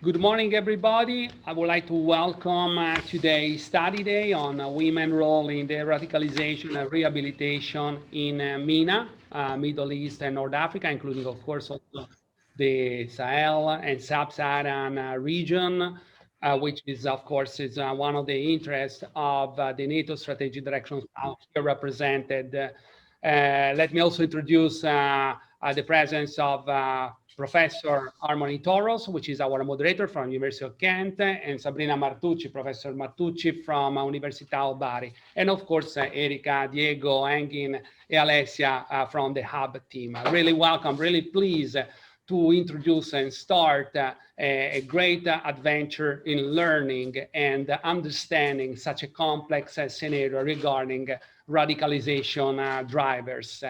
Good morning, everybody. I would like to welcome today's study day on women role in the radicalization and rehabilitation in MENA, Middle East and North Africa, including, of course, also the Sahel and Sub-Saharan region, which is, of course, is one of the interests of the NATO strategic directions here represented. Let me also introduce the presence of Professor Harmony Toros, which is our moderator from University of Kent, and Sabrina Martucci, Professor Martucci from Università of Bari, and of course, Erika, Diego, Engin, and Alessia from the Hub team. Really welcome, really pleased to introduce and start a great adventure in learning and understanding such a complex scenario regarding radicalization drivers,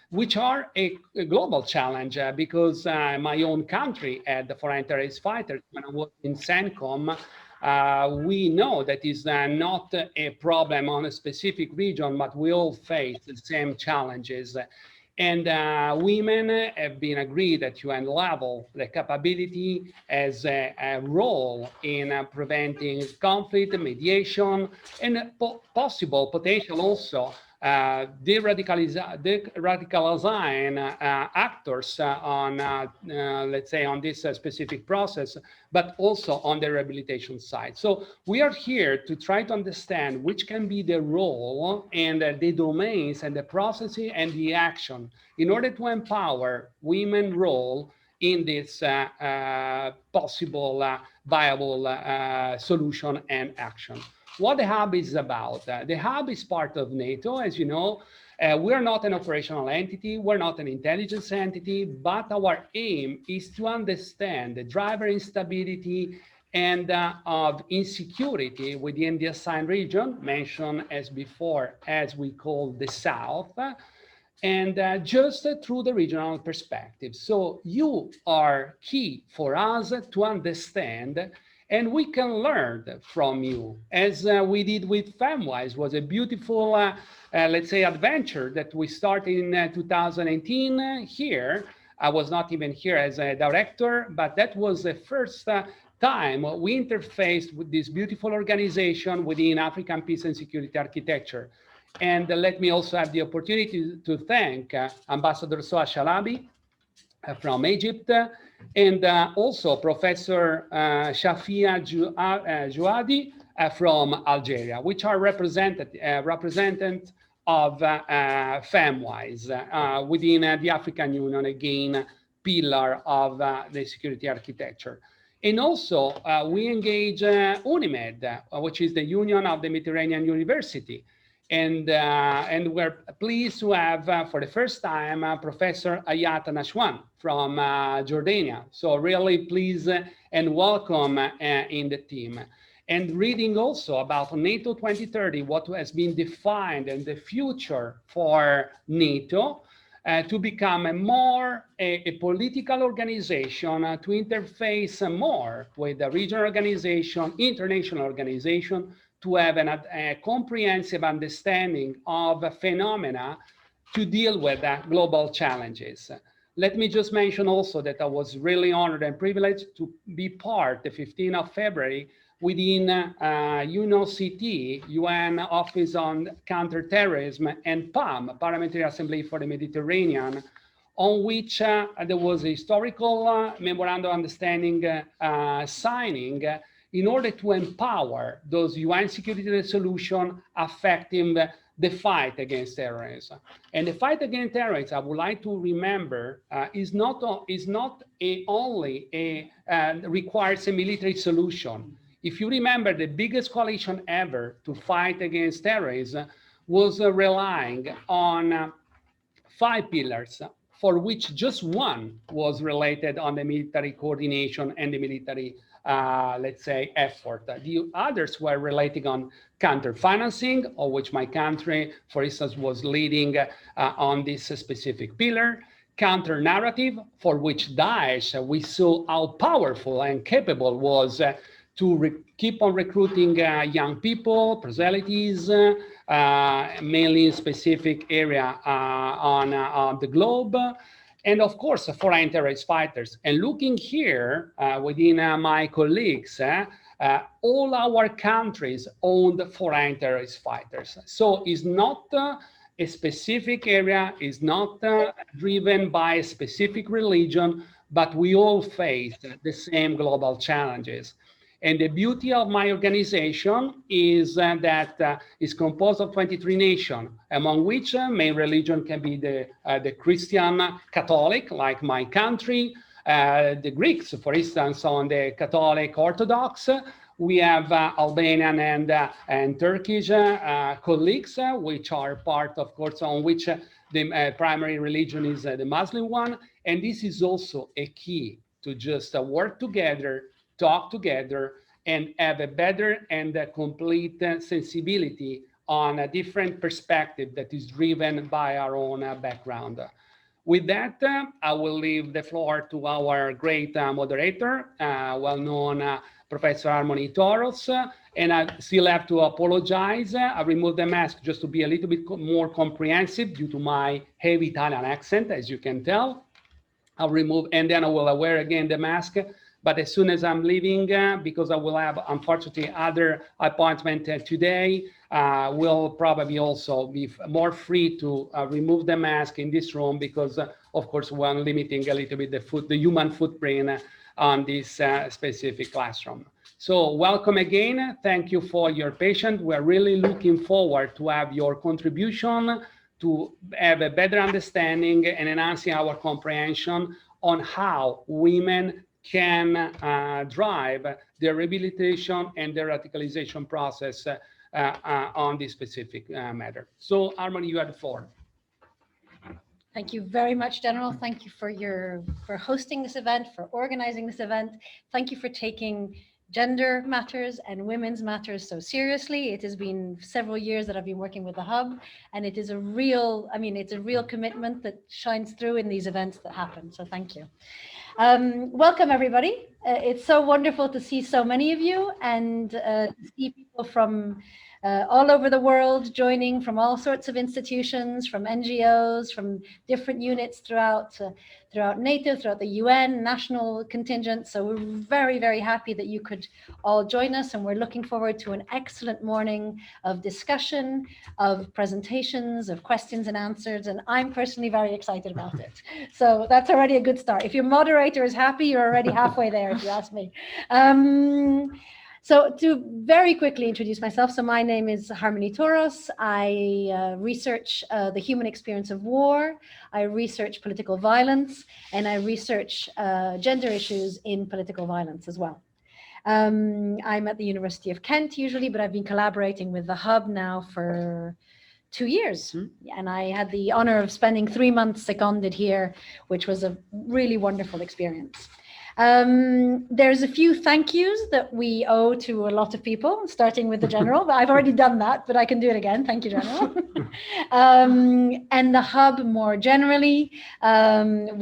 which are a global challenge because my own country had the foreign terrorist fighters when I was in CENTCOM. We know that is not a problem on a specific region, but we all face the same challenges. And women have been agreed at UN level, the capability as a role in preventing conflict, mediation, and possible potential also de-radicalizing actors on, let's say, on this specific process, but also on the rehabilitation side. So we are here to try to understand which can be the role and the domains and the processes and the action in order to empower women's role in this possible viable solution and action. What the Hub is about. The Hub is part of NATO, as you know. We're not an operational entity, we're not an intelligence entity, but our aim is to understand the driver instability and of insecurity within the assigned region, mentioned as before, as we call the South, and just through the regional perspective. So you are key for us to understand, and we can learn from you, as we did with FemWise. Was a beautiful, let's say, adventure that we started in 2018 here. I was not even here as a director, but that was the first time we interfaced with this beautiful organization within African peace and security architecture. And let me also have the opportunity to thank Ambassador Soa Shalabi from Egypt, and also Professor Shafia Jouadi from Algeria, which are representatives of FemWise within the African Union, again, pillar of the security architecture. And also, we engage UNIMED, which is the Union of the Mediterranean University. And we're pleased to have, for the first time, Professor Ayat Nashwan from Jordania. So really pleased and welcome in the team. And reading also about NATO 2030, what has been defined and the future for NATO to become a political organization, to interface more with the regional organization, international organization, to have a comprehensive understanding of phenomena to deal with global challenges. Let me just mention also that I was really honored and privileged to be part, the 15th of February, within UNOCT, UN Office on Counterterrorism, and PAM, Parliamentary Assembly for the Mediterranean, on which there was a historical memorandum of understanding signing in order to empower those UN security resolutions affecting the fight against terrorism. And the fight against terrorism, I would like to remember, is not only requires a military solution. If you remember, the biggest coalition ever to fight against terrorism was relying on 5 pillars, for which just one was related on the military coordination and the military let's say, effort. The others were relating on counter-financing, of which my country, for instance, was leading on this specific pillar. Counter-narrative, for which Daesh, we saw how powerful and capable was to keep on recruiting young people, proselytes, mainly in specific area on the globe. and of course, foreign terrorist fighters. And looking here within my colleagues, all our countries owned foreign terrorist fighters. So it's not a specific area, is not driven by a specific religion, but we all face the same global challenges. And the beauty of my organization is that it's composed of 23 nations, among which main religion can be the Christian Catholic, like my country, the Greeks, for instance, on the Catholic Orthodox. We have Albanian and Turkish colleagues, which are part, of course, on which the primary religion is the Muslim one. And this is also a key to just work together, talk together, and have a better and a complete sensibility on a different perspective that is driven by our own background. With that, I will leave the floor to our great moderator, well-known Professor Harmony Toros, and I still have to apologize. I removed the mask just to be a little bit more comprehensive due to my heavy Italian accent, as you can tell. I'll remove, and then I will wear again the mask. But as soon as I'm leaving, because I will have, unfortunately, other appointment today, will probably also be more free to remove the mask in this room because, of course, we're limiting a little bit the human footprint on this specific classroom. So welcome again. Thank you for your patience. We're really looking forward to have your contribution to have a better understanding and enhancing our comprehension on how women can drive the rehabilitation and the radicalization process on this specific matter. So Harmony, you have the floor. Thank you very much, General. Thank you for hosting this event, for organizing this event. Thank you for taking gender matters and women's matters so seriously. It has been several years that I've been working with the Hub, and it is a real, it's a real commitment that shines through in these events that happen. So thank you. Welcome, everybody. It's so wonderful to see so many of you and to see people from all over the world joining, from all sorts of institutions, from NGOs, from different units throughout NATO, throughout the UN, national contingents. So we're very, very happy that you could all join us, and we're looking forward to an excellent morning of discussion, of presentations, of questions and answers, and I'm personally very excited about it. So that's already a good start. If your moderator is happy, you're already halfway there, if you ask me. So to very quickly introduce myself, so my name is Harmony Toros. I research the human experience of war. I research political violence, and I research gender issues in political violence as well. I'm at the University of Kent usually, but I've been collaborating with the Hub now for 2 years. And I had the honor of spending 3 months seconded here, which was a really wonderful experience. There's a few thank yous that we owe to a lot of people, starting with the General, but I've already done that, but I can do it again. Thank you, General. And the Hub more generally.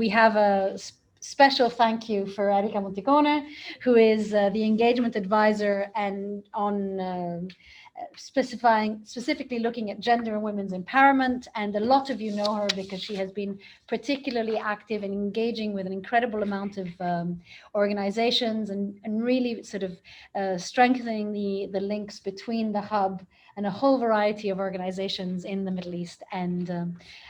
We have a special thank you for Erika Monticone, who is the engagement advisor and on specifically looking at gender and women's empowerment. And a lot of you know her because she has been particularly active in engaging with an incredible amount of organizations and really sort of strengthening the links between the Hub and a whole variety of organizations in the Middle East and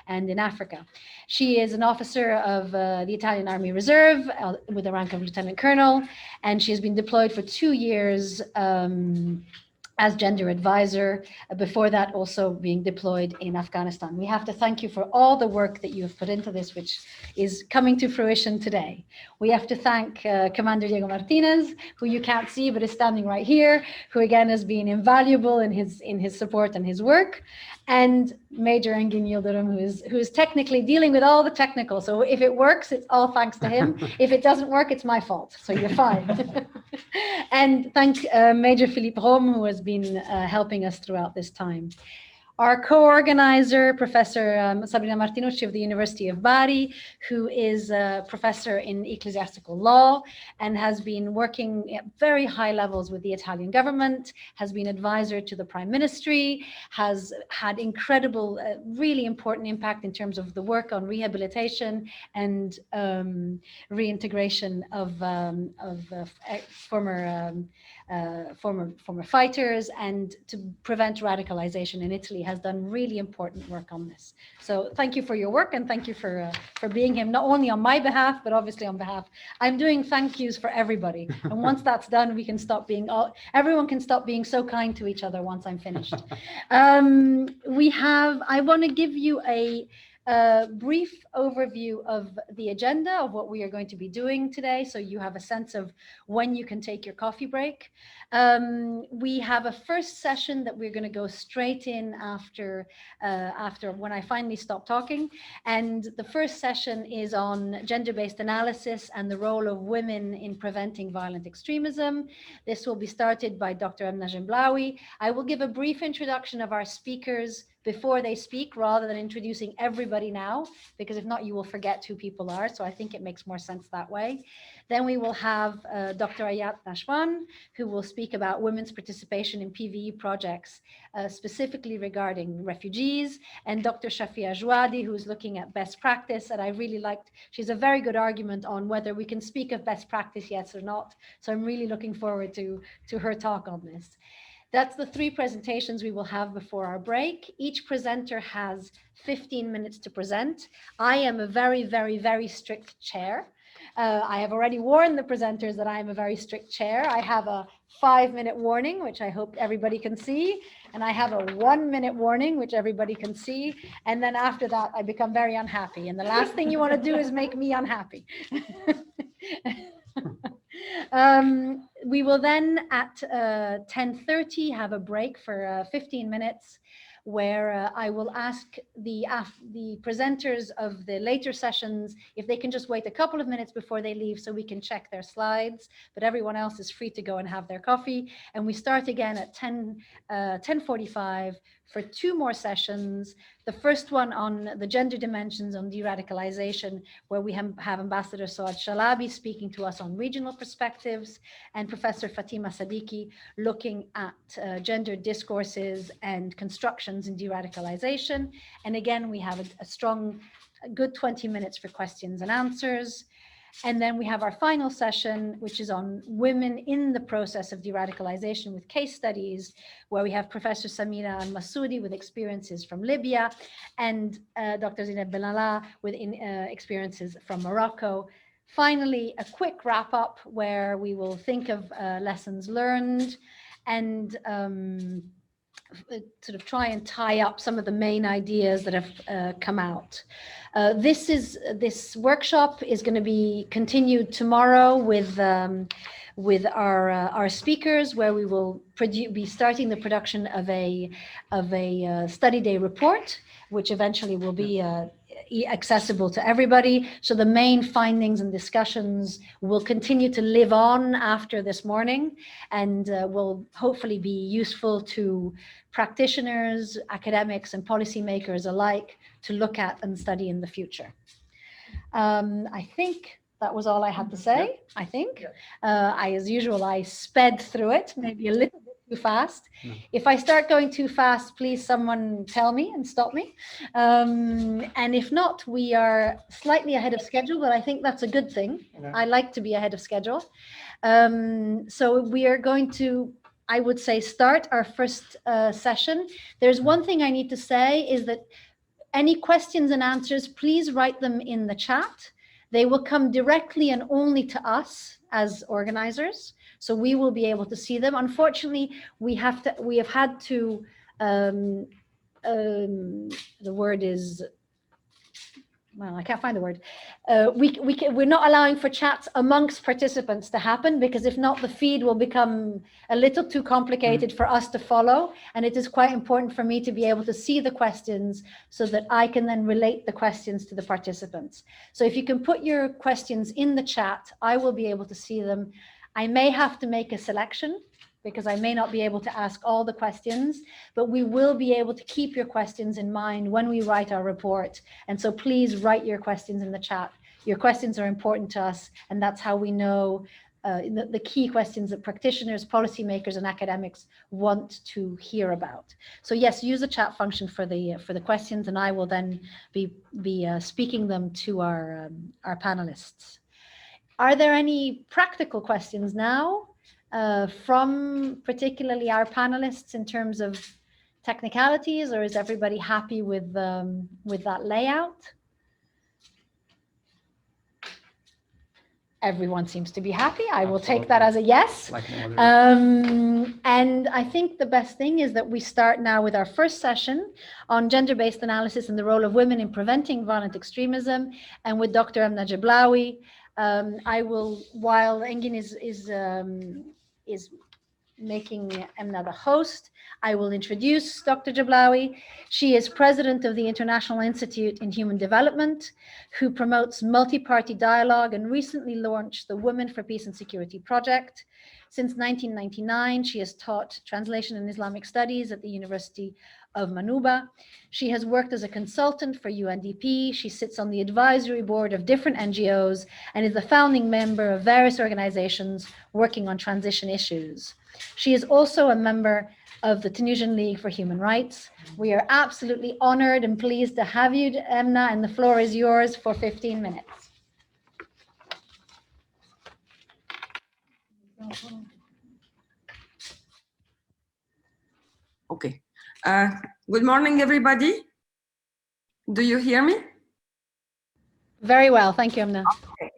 in Africa. She is an officer of the Italian Army Reserve with the rank of Lieutenant Colonel, and she has been deployed for 2 years as gender advisor, before that also being deployed in Afghanistan. We have to thank you for all the work that you have put into this, which is coming to fruition today. We have to thank Commander Diego Martinez, who you can't see but is standing right here, who again has been invaluable in his support and his work, and Major Engin Yildirim, who is technically dealing with all the technical. So if it works, it's all thanks to him. If it doesn't work, it's my fault. So you're fine. And thank Major Philippe Rome, who has been helping us throughout this time. Our co-organizer, Professor Sabrina Martinucci of the University of Bari, who is a professor in ecclesiastical law and has been working at very high levels with the Italian government, has been advisor to the Prime Ministry, has had incredible, really important impact in terms of the work on rehabilitation and reintegration of former fighters, and to prevent radicalization in Italy, has done really important work on this. So thank you for your work, and thank you for being here, not only on my behalf, but obviously on behalf. I'm doing thank yous for everybody. And once that's done, we can stop being, everyone can stop being so kind to each other once I'm finished. I want to give you a brief overview of the agenda of what we are going to be doing today, so you have a sense of when you can take your coffee break. We have a first session that we're going to go straight in after when I finally stop talking, and the first session is on gender-based analysis and the role of women in preventing violent extremism. This will be started by Dr. Emna Jemblawi. I will give a brief introduction of our speakers before they speak, rather than introducing everybody now, because if not, you will forget who people are. So I think it makes more sense that way. Then we will have Dr. Ayat Nashwan, who will speak about women's participation in PVE projects, specifically regarding refugees, and Dr. Shafia Jouadi, who's looking at best practice. And I really liked, she's a very good argument on whether we can speak of best practice, yes or not. So I'm really looking forward to her talk on this. That's the three presentations we will have before our break. Each presenter has 15 minutes to present. I am a very, very, very strict chair. I have already warned the presenters that I am a very strict chair. I have a 5-minute warning, which I hope everybody can see. And I have a 1-minute warning, which everybody can see. And then after that, I become very unhappy. And the last thing you want to do is make me unhappy. We will then at 10:30 have a break for 15 minutes, where I will ask the presenters of the later sessions if they can just wait a couple of minutes before they leave so we can check their slides, but everyone else is free to go and have their coffee. And we start again at 10:45 for 2 more sessions. The first one on the gender dimensions on de-radicalization, where we have Ambassador Saad Shalabi speaking to us on regional perspectives, and Professor Fatima Sadiki looking at gender discourses and constructions in de-radicalization. And again, we have a good 20 minutes for questions and answers. And then we have our final session, which is on women in the process of de-radicalization with case studies, where we have Professor Samira Al-Masudi with experiences from Libya, and Dr. Zineb Benalla with experiences from Morocco. Finally, a quick wrap up where we will think of lessons learned and sort of try and tie up some of the main ideas that have come out. This workshop is going to be continued tomorrow with our speakers, where we will be starting the production of a study day report, which eventually will be accessible to everybody. So the main findings and discussions will continue to live on after this morning, and will hopefully be useful to practitioners, academics, and policymakers alike to look at and study in the future. I think that was all I had to say. Yep. I think. As usual, I sped through it, maybe a little bit too fast. No. If I start going too fast, please someone tell me and stop me. And if not, we are slightly ahead of schedule, but I think that's a good thing. Yeah. I like to be ahead of schedule. So we are going to, I would say, start our first session. There's one thing I need to say, is that any questions and answers, please write them in the chat. They will come directly and only to us as organizers, so we will be able to see them. Unfortunately, we have had to, the word is, well, I can't find the word. We're not allowing for chats amongst participants to happen, because if not, the feed will become a little too complicated for us to follow. And it is quite important for me to be able to see the questions so that I can then relate the questions to the participants. So if you can put your questions in the chat, I will be able to see them. I may have to make a selection because I may not be able to ask all the questions, but we will be able to keep your questions in mind when we write our report. And so please write your questions in the chat. Your questions are important to us, and that's how we know the key questions that practitioners, policymakers, and academics want to hear about. So yes, use the chat function for the questions, and I will then be speaking them to our panelists. Are there any practical questions now from particularly our panelists in terms of technicalities, or is everybody happy with that layout? Everyone seems to be happy. I will take that as a yes. And I think the best thing is that we start now with our first session on gender-based analysis and the role of women in preventing violent extremism, and with Dr. Emna Jeblawi. I will, while Engin is making Emna the host, I will introduce Dr. Jeblawi. She is president of the International Institute in Human Development, who promotes multi-party dialogue and recently launched the Women for Peace and Security project. Since 1999, she has taught translation and Islamic studies at the University of Manuba. She has worked as a consultant for UNDP. She sits on the advisory board of different NGOs and is the founding member of various organizations working on transition issues. She is also a member of the Tunisian League for Human Rights. We are absolutely honored and pleased to have you, Emna, and the floor is yours for 15 minutes. Okay. Good morning, everybody. Do you hear me? Very well. Thank you, Emna. Okay.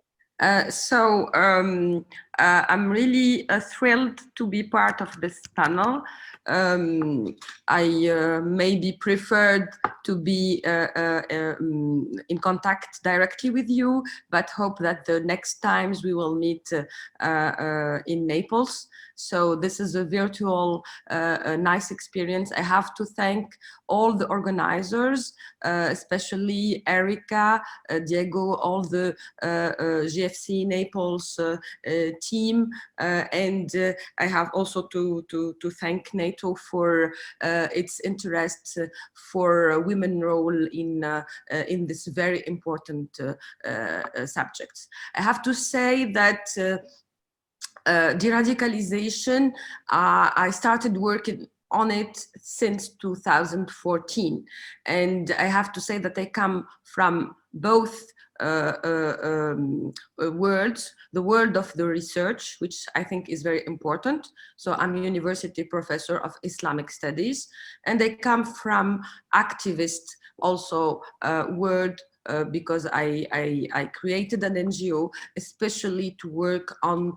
I'm really thrilled to be part of this panel. I maybe preferred to be in contact directly with you, but hope that the next times we will meet in Naples. So this is a virtual, nice experience. I have to thank all the organizers, especially Erica, Diego, all the GFC Naples team, and I have also to thank NATO for its interest for women role in this very important subjects. I have to say that de-radicalization, I started working on it since 2014, and I have to say that I come from both worlds, the world of the research, which I think is very important. So I'm a university professor of Islamic studies, and I come from activist also world, because I created an NGO especially to work on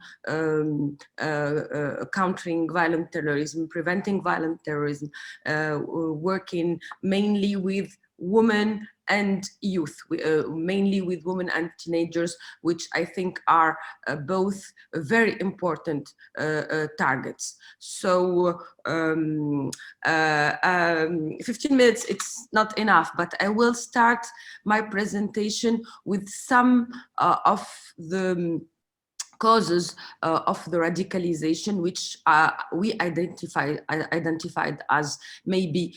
countering violent terrorism, preventing violent terrorism, working mainly with women and youth, mainly with women and teenagers, which I think are both very important targets. So 15 minutes, it's not enough, but I will start my presentation with some of the causes of the radicalization, which we identified as maybe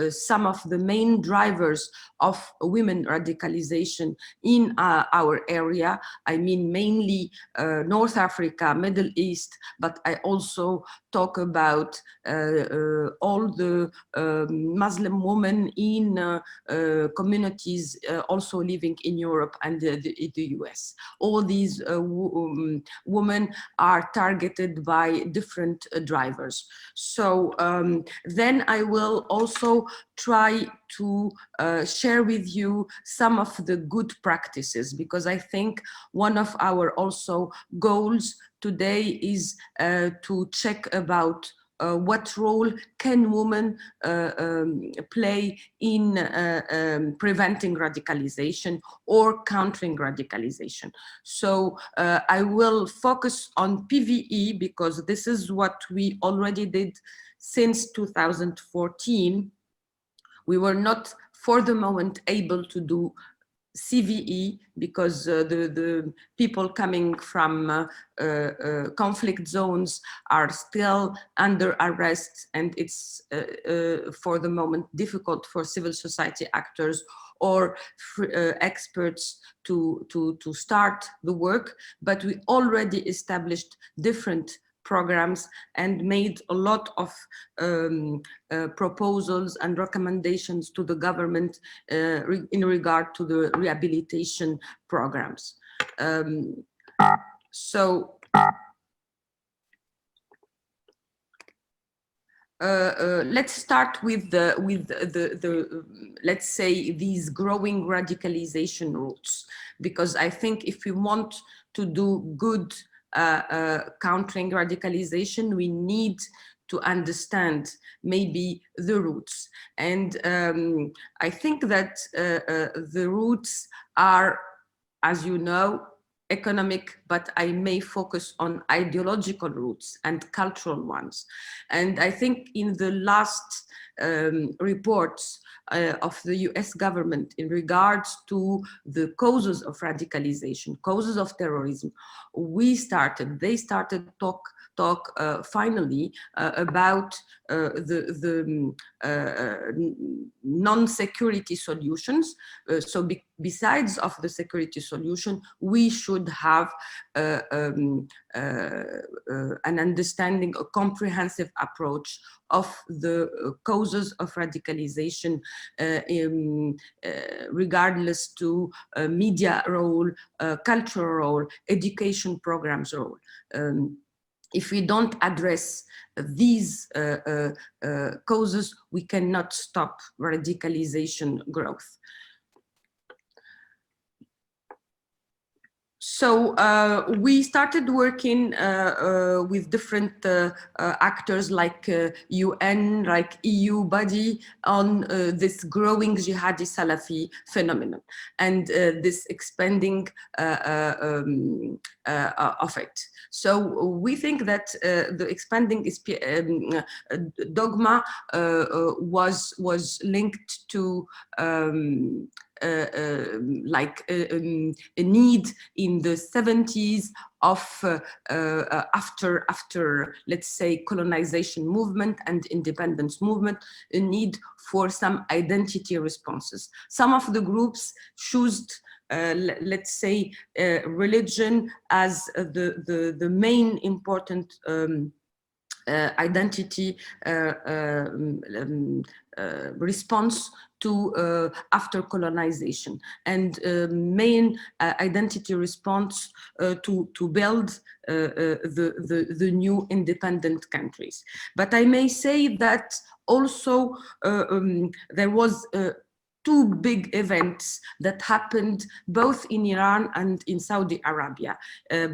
some of the main drivers of women radicalization in our area. I mean mainly North Africa, Middle East, but I also talk about all the Muslim women in communities also living in Europe and the US. All these women are targeted by different drivers. So then I will also try to share with you some of the good practices, because I think one of our also goals today is to check about what role can women play in preventing radicalization or countering radicalization. So I will focus on PVE because this is what we already did since 2014. We were not for the moment able to do CVE, because the people coming from conflict zones are still under arrest, and it's for the moment difficult for civil society actors or experts to start the work. But we already established different programs and made a lot of proposals and recommendations to the government in regard to the rehabilitation programs. Let's start with the let's say these growing radicalization routes, because I think if we want to do good countering radicalization, we need to understand maybe the roots. And I think that the roots are, as you know, economic, but I may focus on ideological roots and cultural ones. And I think in the last reports of the US government in regards to the causes of radicalization, causes of terrorism, they started talk finally about the non-security solutions. So besides of the security solution, we should have an understanding, a comprehensive approach of the causes of radicalization, regardless to media role, cultural role, education programs role. If we don't address these causes, we cannot stop radicalization growth. So we started working with different actors like UN, like EU body on this growing jihadi Salafi phenomenon and this expanding of it. So we think that the expanding dogma was linked to like a need in the 70s of after let's say colonization movement and independence movement, a need for some identity responses. Some of the groups chose let's say religion as the main important identity response to after colonization, and main identity response to build the new independent countries. But I may say that also there was two big events that happened both in Iran and in Saudi Arabia.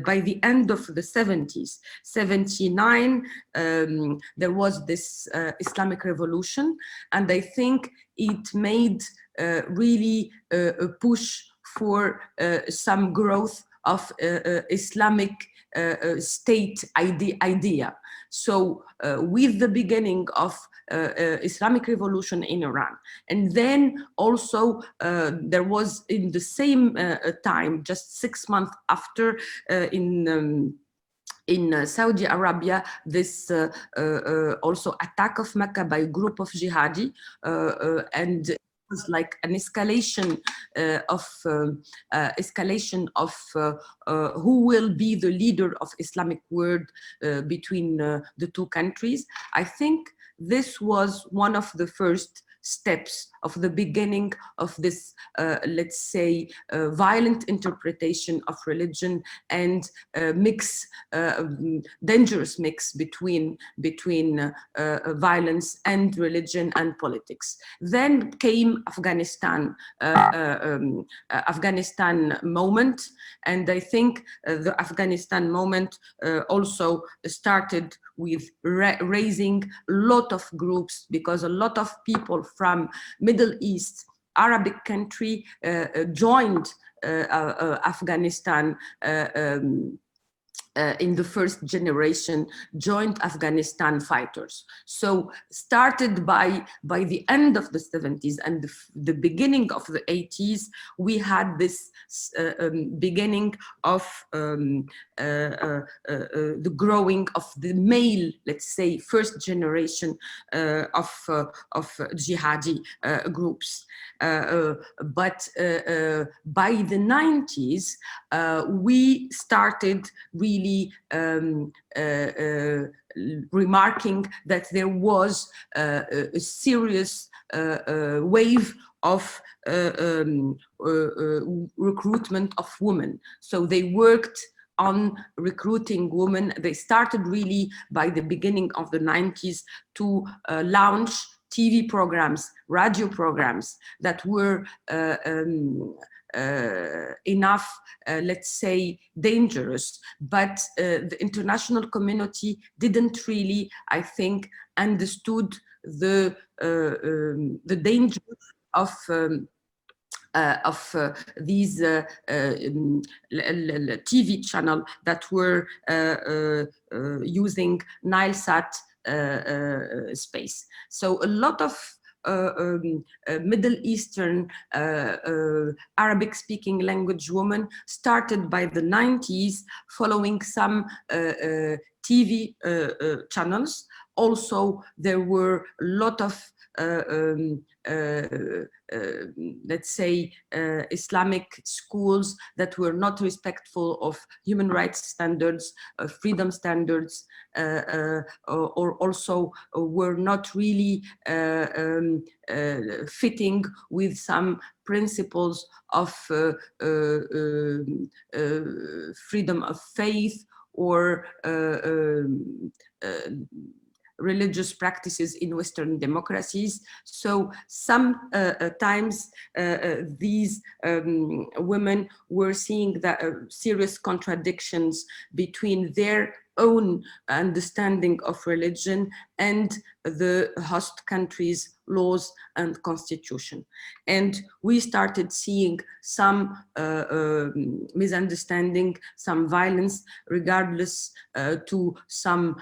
By the end of the 70s, 79, there was this Islamic revolution, and I think it made really a push for some growth of Islamic state idea. So with the beginning of Islamic revolution in Iran, and then also there was in the same time, just 6 months after, in Saudi Arabia, this also attack of Mecca by a group of jihadi, and it was like an escalation of who will be the leader of Islamic world between the two countries. I think this was one of the first steps of the beginning of this, let's say, violent interpretation of religion and dangerous mix between violence and religion and politics. Then came Afghanistan moment, and I think the Afghanistan moment also started with raising a lot of groups, because a lot of people from Middle East, Arabic country joined Afghanistan in the first generation joined Afghanistan fighters. So started by the end of the 70s and the beginning of the 80s, we had this beginning of the growing of the male, let's say, first generation of jihadi groups. But by the 90s, we started really remarking that there was a serious wave of recruitment of women. So they worked on recruiting women. They started really by the beginning of the 90s to launch TV programs, radio programs that were enough, let's say, dangerous, but the international community didn't really, I think, understood the danger of these TV channel that were using Nilesat space. So a lot of Middle Eastern Arabic-speaking language women started by the 90s following some TV channels. Also, there were a lot of let's say, Islamic schools that were not respectful of human rights standards, freedom standards, or also were not really fitting with some principles of freedom of faith or religious practices in Western democracies. So sometimes these women were seeing that serious contradictions between their own understanding of religion and the host country's laws and constitution. And we started seeing some misunderstanding, some violence, regardless to some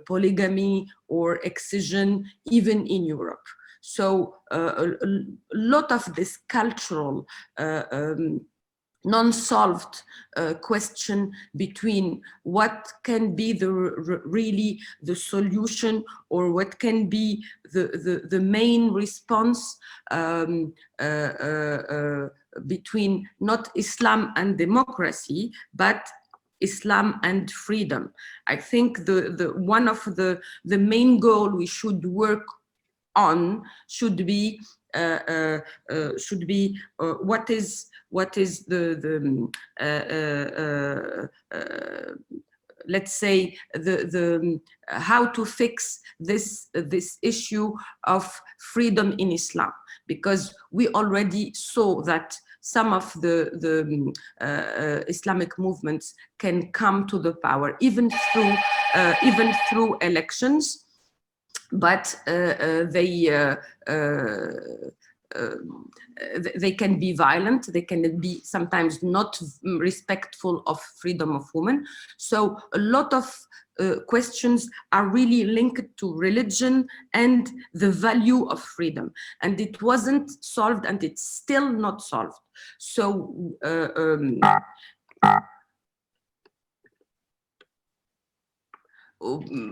polygamy or excision, even in Europe. So a lot of this cultural non-solved question between what can be really the solution or what can be the main response between not Islam and democracy, but Islam and freedom. I think one of the main goal we should work on should be what is the let's say how to fix this issue of freedom in Islam, because we already saw that some of the Islamic movements can come to the power even through elections, but they can be violent, they can be sometimes not respectful of freedom of women. So a lot of questions are really linked to religion and the value of freedom. And it wasn't solved and it's still not solved. So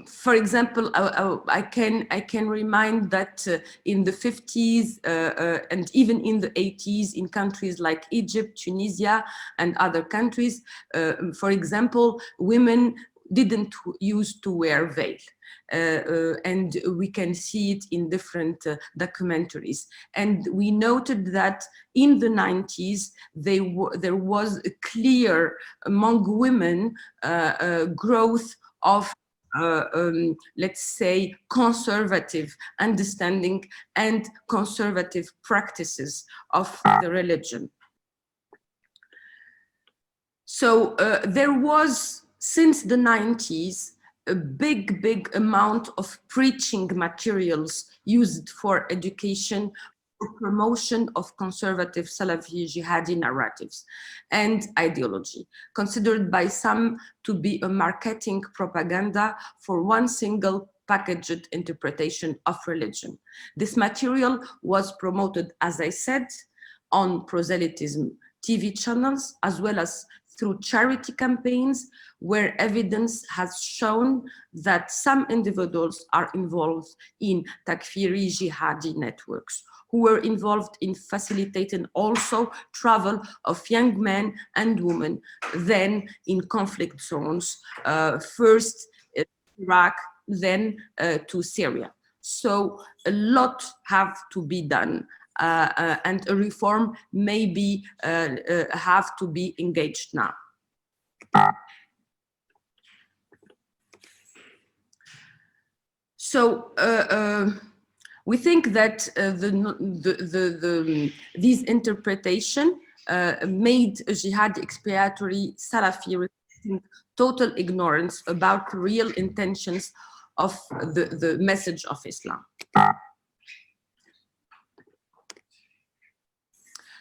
for example, I can remind that in the 50s and even in the 80s, in countries like Egypt, Tunisia, and other countries, for example, women didn't used to wear veil. And we can see it in different documentaries. And we noted that in the 90s, there was a clear, among women, growth of let's say, conservative understanding and conservative practices of the religion. So there was, since the 90s, a big amount of preaching materials used for education promotion of conservative Salafi jihadi narratives and ideology, considered by some to be a marketing propaganda for one single packaged interpretation of religion. This material was promoted, as I said, on proselytism TV channels, as well as through charity campaigns, where evidence has shown that some individuals are involved in takfiri jihadi networks, who were involved in facilitating also travel of young men and women, then in conflict zones, first Iraq, then to Syria. So a lot have to be done. And a reform maybe have to be engaged now. So we think that these interpretation made jihad expiatory Salafi reflecting total ignorance about the real intentions of the message of Islam.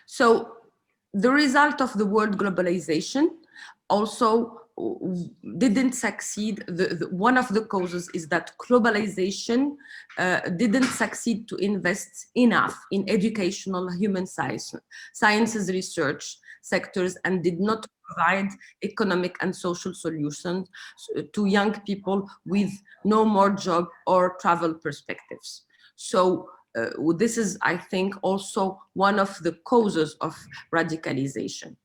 So the result of the world globalization also didn't succeed. One of the causes is that globalization didn't succeed to invest enough in educational human sciences research sectors, and did not provide economic and social solutions to young people with no more job or travel perspectives. So this is, I think, also one of the causes of radicalization.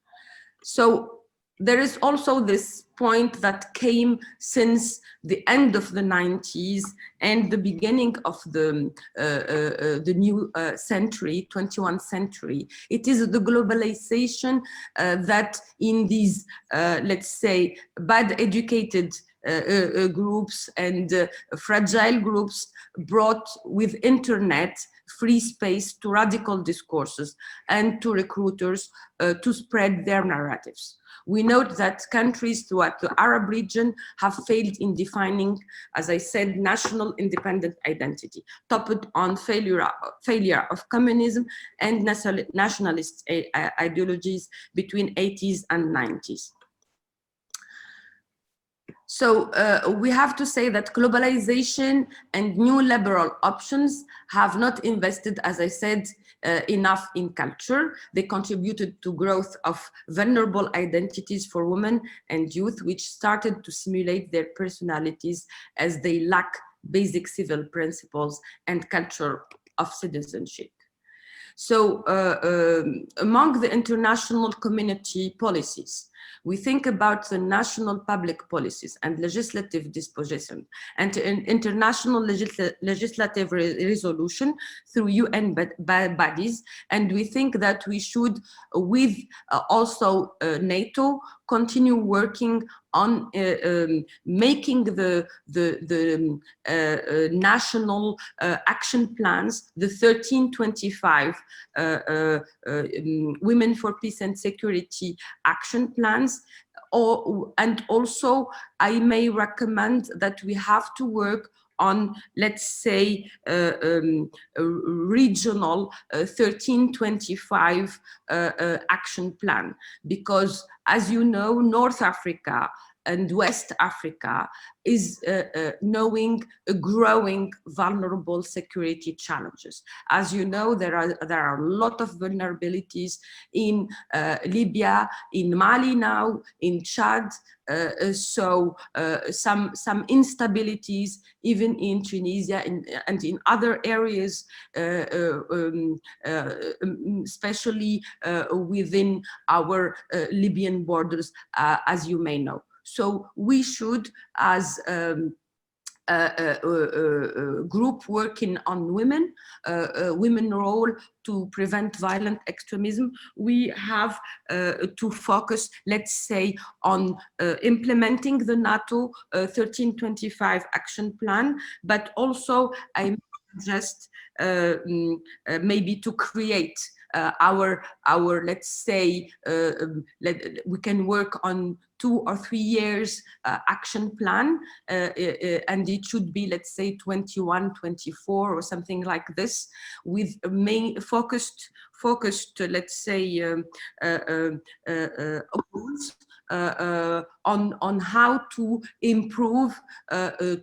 So there is also this point that came since the end of the 90s and the beginning of the new century, 21st century. It is the globalization that in these, let's say, bad educated groups and fragile groups brought with internet free space to radical discourses and to recruiters to spread their narratives. We note that countries throughout the Arab region have failed in defining, as I said, national independent identity, topped on failure of communism and nationalist ideologies between 80s and 90s. So we have to say that globalization and new liberal options have not invested, as I said, enough in culture. They contributed to growth of vulnerable identities for women and youth, which started to simulate their personalities as they lack basic civil principles and culture of citizenship. So among the international community policies, we think about the national public policies and legislative disposition and international legislative resolution through UN bodies. And we think that we should, with also NATO, continue working on making the national action plans, the 1325 Women for Peace and Security action plans. And also, I may recommend that we have to work on, let's say, regional 1325 action plan, because as you know, North Africa and West Africa is knowing a growing vulnerable security challenges. As you know, there are a lot of vulnerabilities in Libya, in Mali now, in Chad, so some instabilities even in Tunisia and in other areas, especially within our Libyan borders, as you may know. So we should, as a group working on women, women role to prevent violent extremism, we have to focus, let's say, on implementing the NATO 1325 action plan, but also I just maybe to create our let's say we can work on 2 or 3 years action plan, and it should be, let's say, 21, 24 or something like this, with main focused, let's say, goals on how to improve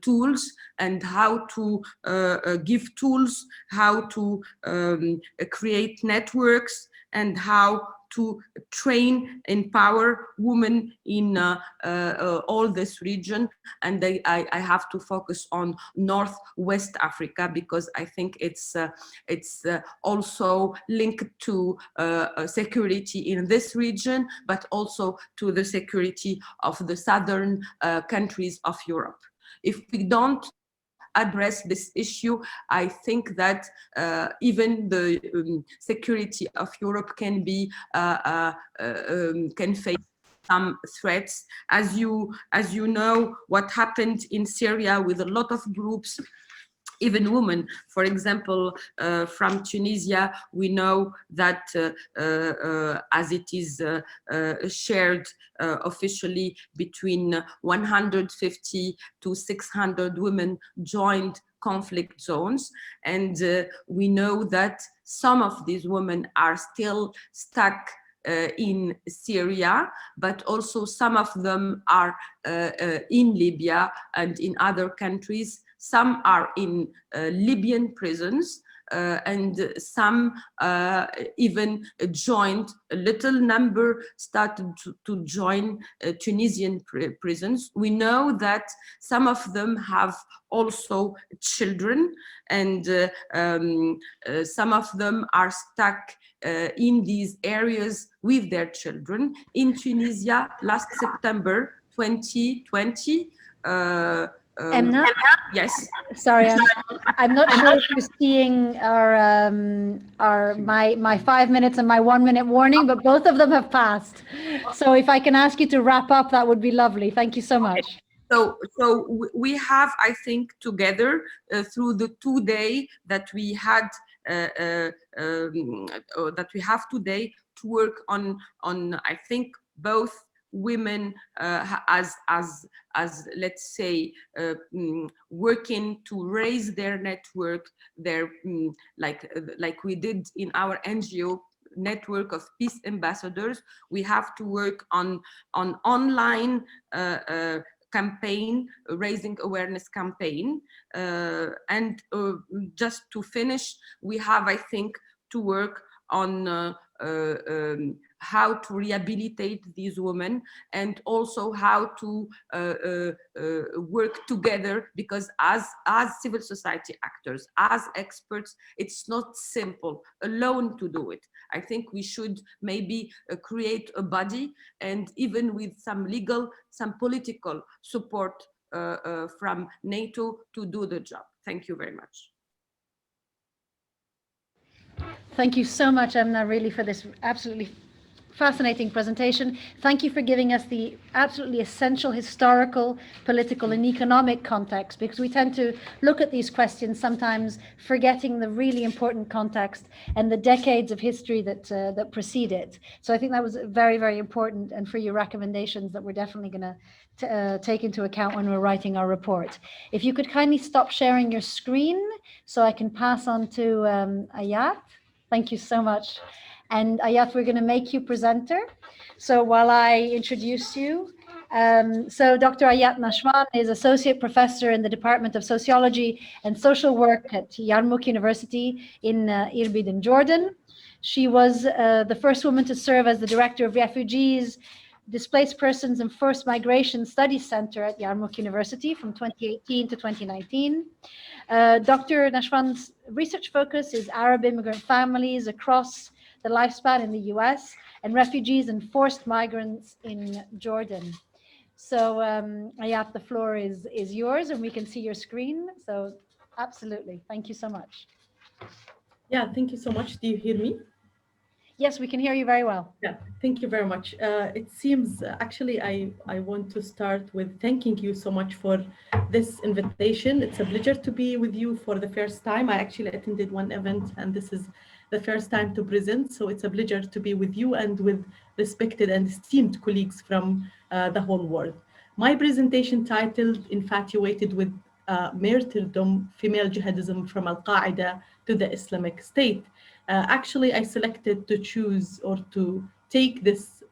tools, and how to give tools, how to create networks, and how to train, empower women in all this region. And I have to focus on Northwest Africa, because I think it's also linked to security in this region, but also to the security of the southern countries of Europe. If we don't address this issue, I think that even the security of Europe can be can face some threats. As you know, what happened in Syria with a lot of groups, even women, for example, from Tunisia, we know that as it is shared officially, between 150 to 600 women joined conflict zones. And we know that some of these women are still stuck in Syria, but also some of them are in Libya and in other countries. Some are in Libyan prisons, and some even joined, a little number started to join Tunisian prisons. We know that some of them have also children, and some of them are stuck in these areas with their children. In Tunisia, last September 2020, Emna? Yes. Sorry, I'm not sure if you're seeing my 5 minutes and my 1 minute warning, but both of them have passed. So if I can ask you to wrap up, that would be lovely. Thank you so much. So we have, I think, together through the 2 day that we had, that we have today, to work on I think both women as let's say working to raise their network, their like we did in our NGO network of peace ambassadors. We have to work on online campaign, raising awareness campaign, and just to finish, we have, I think, to work on how to rehabilitate these women, and also how to work together, because as civil society actors, as experts, it's not simple alone to do it. I think we should maybe create a body, and even with some legal, some political support from NATO to do the job. Thank you very much. Thank you so much, Emna, really, for this absolutely fascinating presentation. Thank you for giving us the absolutely essential historical, political, and economic context, because we tend to look at these questions sometimes forgetting the really important context and the decades of history that precede it. So I think that was very, very important, and for your recommendations that we're definitely going to take into account when we're writing our report. If you could kindly stop sharing your screen so I can pass on to Ayat. Thank you so much. And Ayat, we're going to make you presenter. So while I introduce you, so Dr. Ayat Nashwan is Associate Professor in the Department of Sociology and Social Work at Yarmouk University in Irbid in Jordan. She was the first woman to serve as the Director of Refugees, Displaced Persons and Forced Migration Studies Center at Yarmouk University from 2018 to 2019. Dr. Nashwan's research focus is Arab immigrant families across the lifespan in the US, and refugees and forced migrants in Jordan. So Ayat, the floor is yours, and we can see your screen. So absolutely, thank you so much. Yeah, thank you so much. Do you hear me? Yes, we can hear you very well. Yeah, thank you very much. It seems actually I want to start with thanking you so much for this invitation. It's a pleasure to be with you for the first time. I actually attended one event, and this is the first time to present, so it's a pleasure to be with you and with respected and esteemed colleagues from the whole world. My presentation titled Infatuated with Martyrdom, Female Jihadism from Al-Qaeda to the Islamic State. Actually, I selected to choose or to take this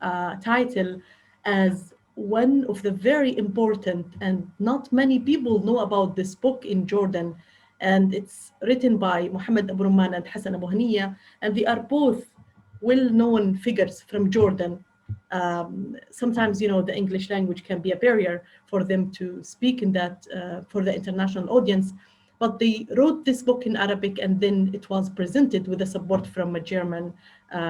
title as one of the very important, and not many people know about this book in Jordan. And it's written by Muhammad Abu Rumman and Hassan Abu Haniya, and they are both well-known figures from Jordan. Sometimes, the English language can be a barrier for them to speak in that, for the international audience. But they wrote this book in Arabic, and then it was presented with the support from a German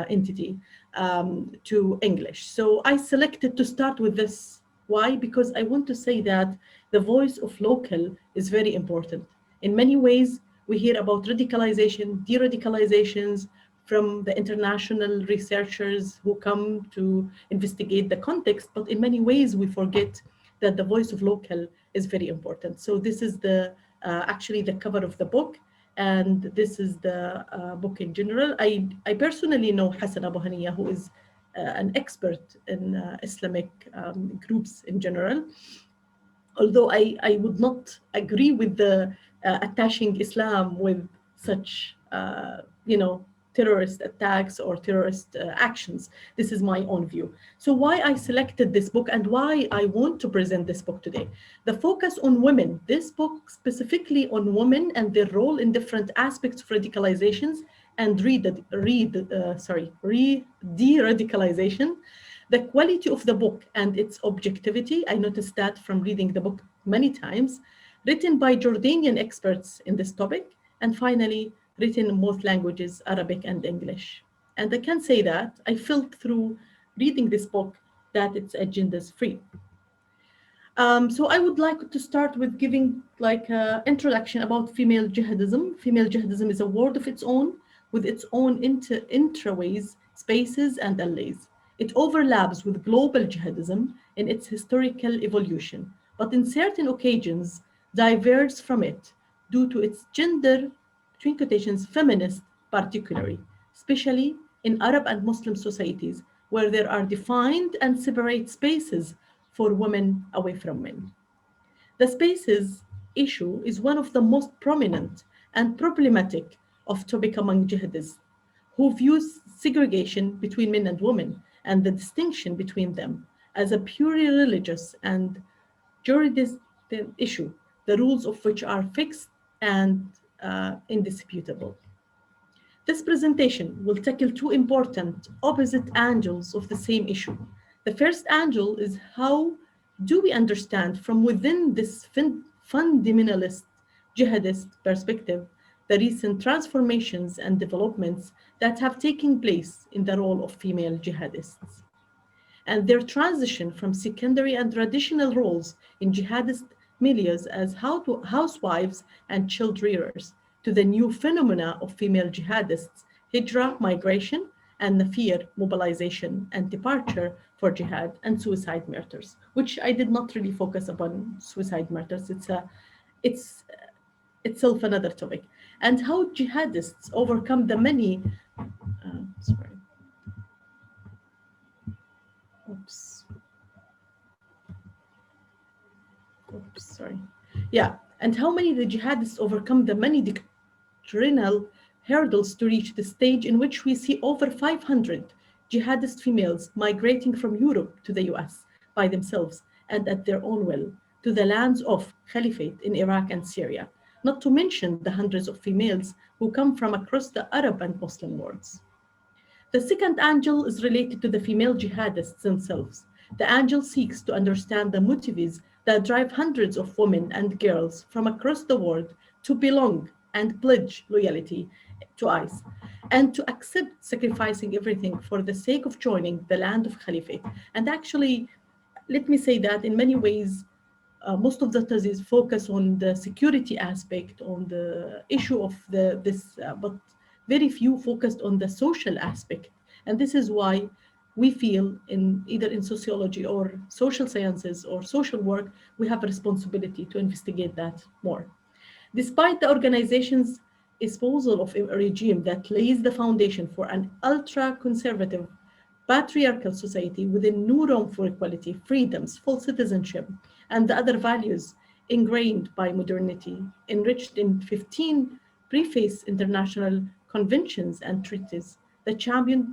entity to English. So I selected to start with this. Why? Because I want to say that the voice of local is very important. In many ways, we hear about radicalization, de-radicalizations from the international researchers who come to investigate the context, but in many ways we forget that the voice of local is very important. So this is actually the cover of the book, and this is the book in general. I personally know Hassan Abu Haniya, who is an expert in Islamic groups in general. Although I would not agree with the attaching Islam with such, terrorist attacks or terrorist actions. This is my own view. So why I selected this book and why I want to present this book today. The focus on women, this book specifically on women and their role in different aspects of radicalizations and de-radicalization. The quality of the book and its objectivity, I noticed that from reading the book many times, written by Jordanian experts in this topic, and finally, written in both languages, Arabic and English. And I can say that I felt through reading this book that its agenda is free. So I would like to start with giving like an introduction about female jihadism. Female jihadism is a world of its own, with its own intraways, spaces, and allies. It overlaps with global jihadism in its historical evolution, but in certain occasions diverges from it due to its gender, between quotations, feminist particularly, especially in Arab and Muslim societies, where there are defined and separate spaces for women away from men. The spaces issue is one of the most prominent and problematic of topic among jihadists, who views segregation between men and women and the distinction between them as a purely religious and juridistic issue, the rules of which are fixed and indisputable. This presentation will tackle two important opposite angles of the same issue. The first angle is how do we understand from within this fundamentalist jihadist perspective the recent transformations and developments that have taken place in the role of female jihadists and their transition from secondary and traditional roles in jihadist milieus as housewives and child rearers to the new phenomena of female jihadists, hijrah, migration, and nafir, mobilization and departure for jihad and suicide murders, which I did not really focus upon suicide murders. It's itself another topic. And how jihadists overcome the many, sorry. Oops. Sorry. Yeah, and how many the jihadists overcome the many doctrinal hurdles to reach the stage in which we see over 500 jihadist females migrating from Europe to the US by themselves and at their own will to the lands of Caliphate in Iraq and Syria, not to mention the hundreds of females who come from across the Arab and Muslim worlds. The second angle is related to the female jihadists themselves. The angle seeks to understand the motives that drive hundreds of women and girls from across the world to belong and pledge loyalty to ICE, and to accept sacrificing everything for the sake of joining the land of Caliphate. And actually, let me say that in many ways, most of the studies focus on the security aspect, on the issue of but very few focused on the social aspect. And this is why we feel either in sociology or social sciences or social work, we have a responsibility to investigate that more. Despite the organization's espousal of a regime that lays the foundation for an ultra-conservative patriarchal society with a new room for equality, freedoms, full citizenship, and the other values ingrained by modernity, enriched in 15 preface international conventions and treaties that championed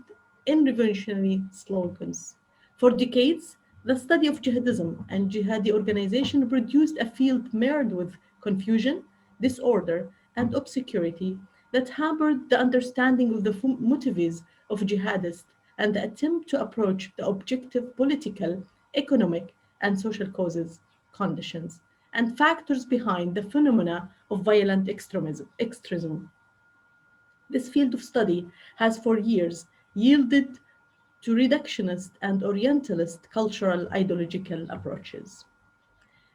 in revolutionary slogans. For decades, the study of jihadism and jihadi organization produced a field marred with confusion, disorder, and obscurity that hampered the understanding of the motives of jihadists and the attempt to approach the objective political, economic, and social causes, conditions, and factors behind the phenomena of violent extremism. This field of study has for years yielded to reductionist and Orientalist cultural ideological approaches.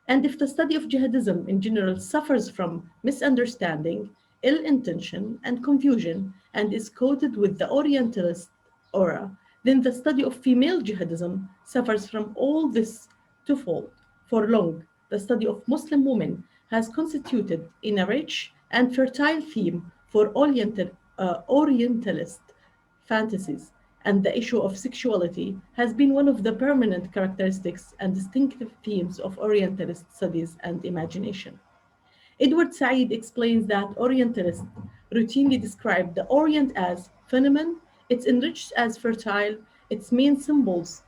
And if the study of jihadism in general suffers from misunderstanding, ill intention, and confusion, and is coated with the Orientalist aura, then the study of female jihadism suffers from all this twofold. For long, the study of Muslim women has constituted in a rich and fertile theme for Orientalist fantasies, and the issue of sexuality has been one of the permanent characteristics and distinctive themes of Orientalist studies and imagination. Edward Said explains that Orientalists routinely describe the Orient as feminine, it's enriched as fertile, its main symbols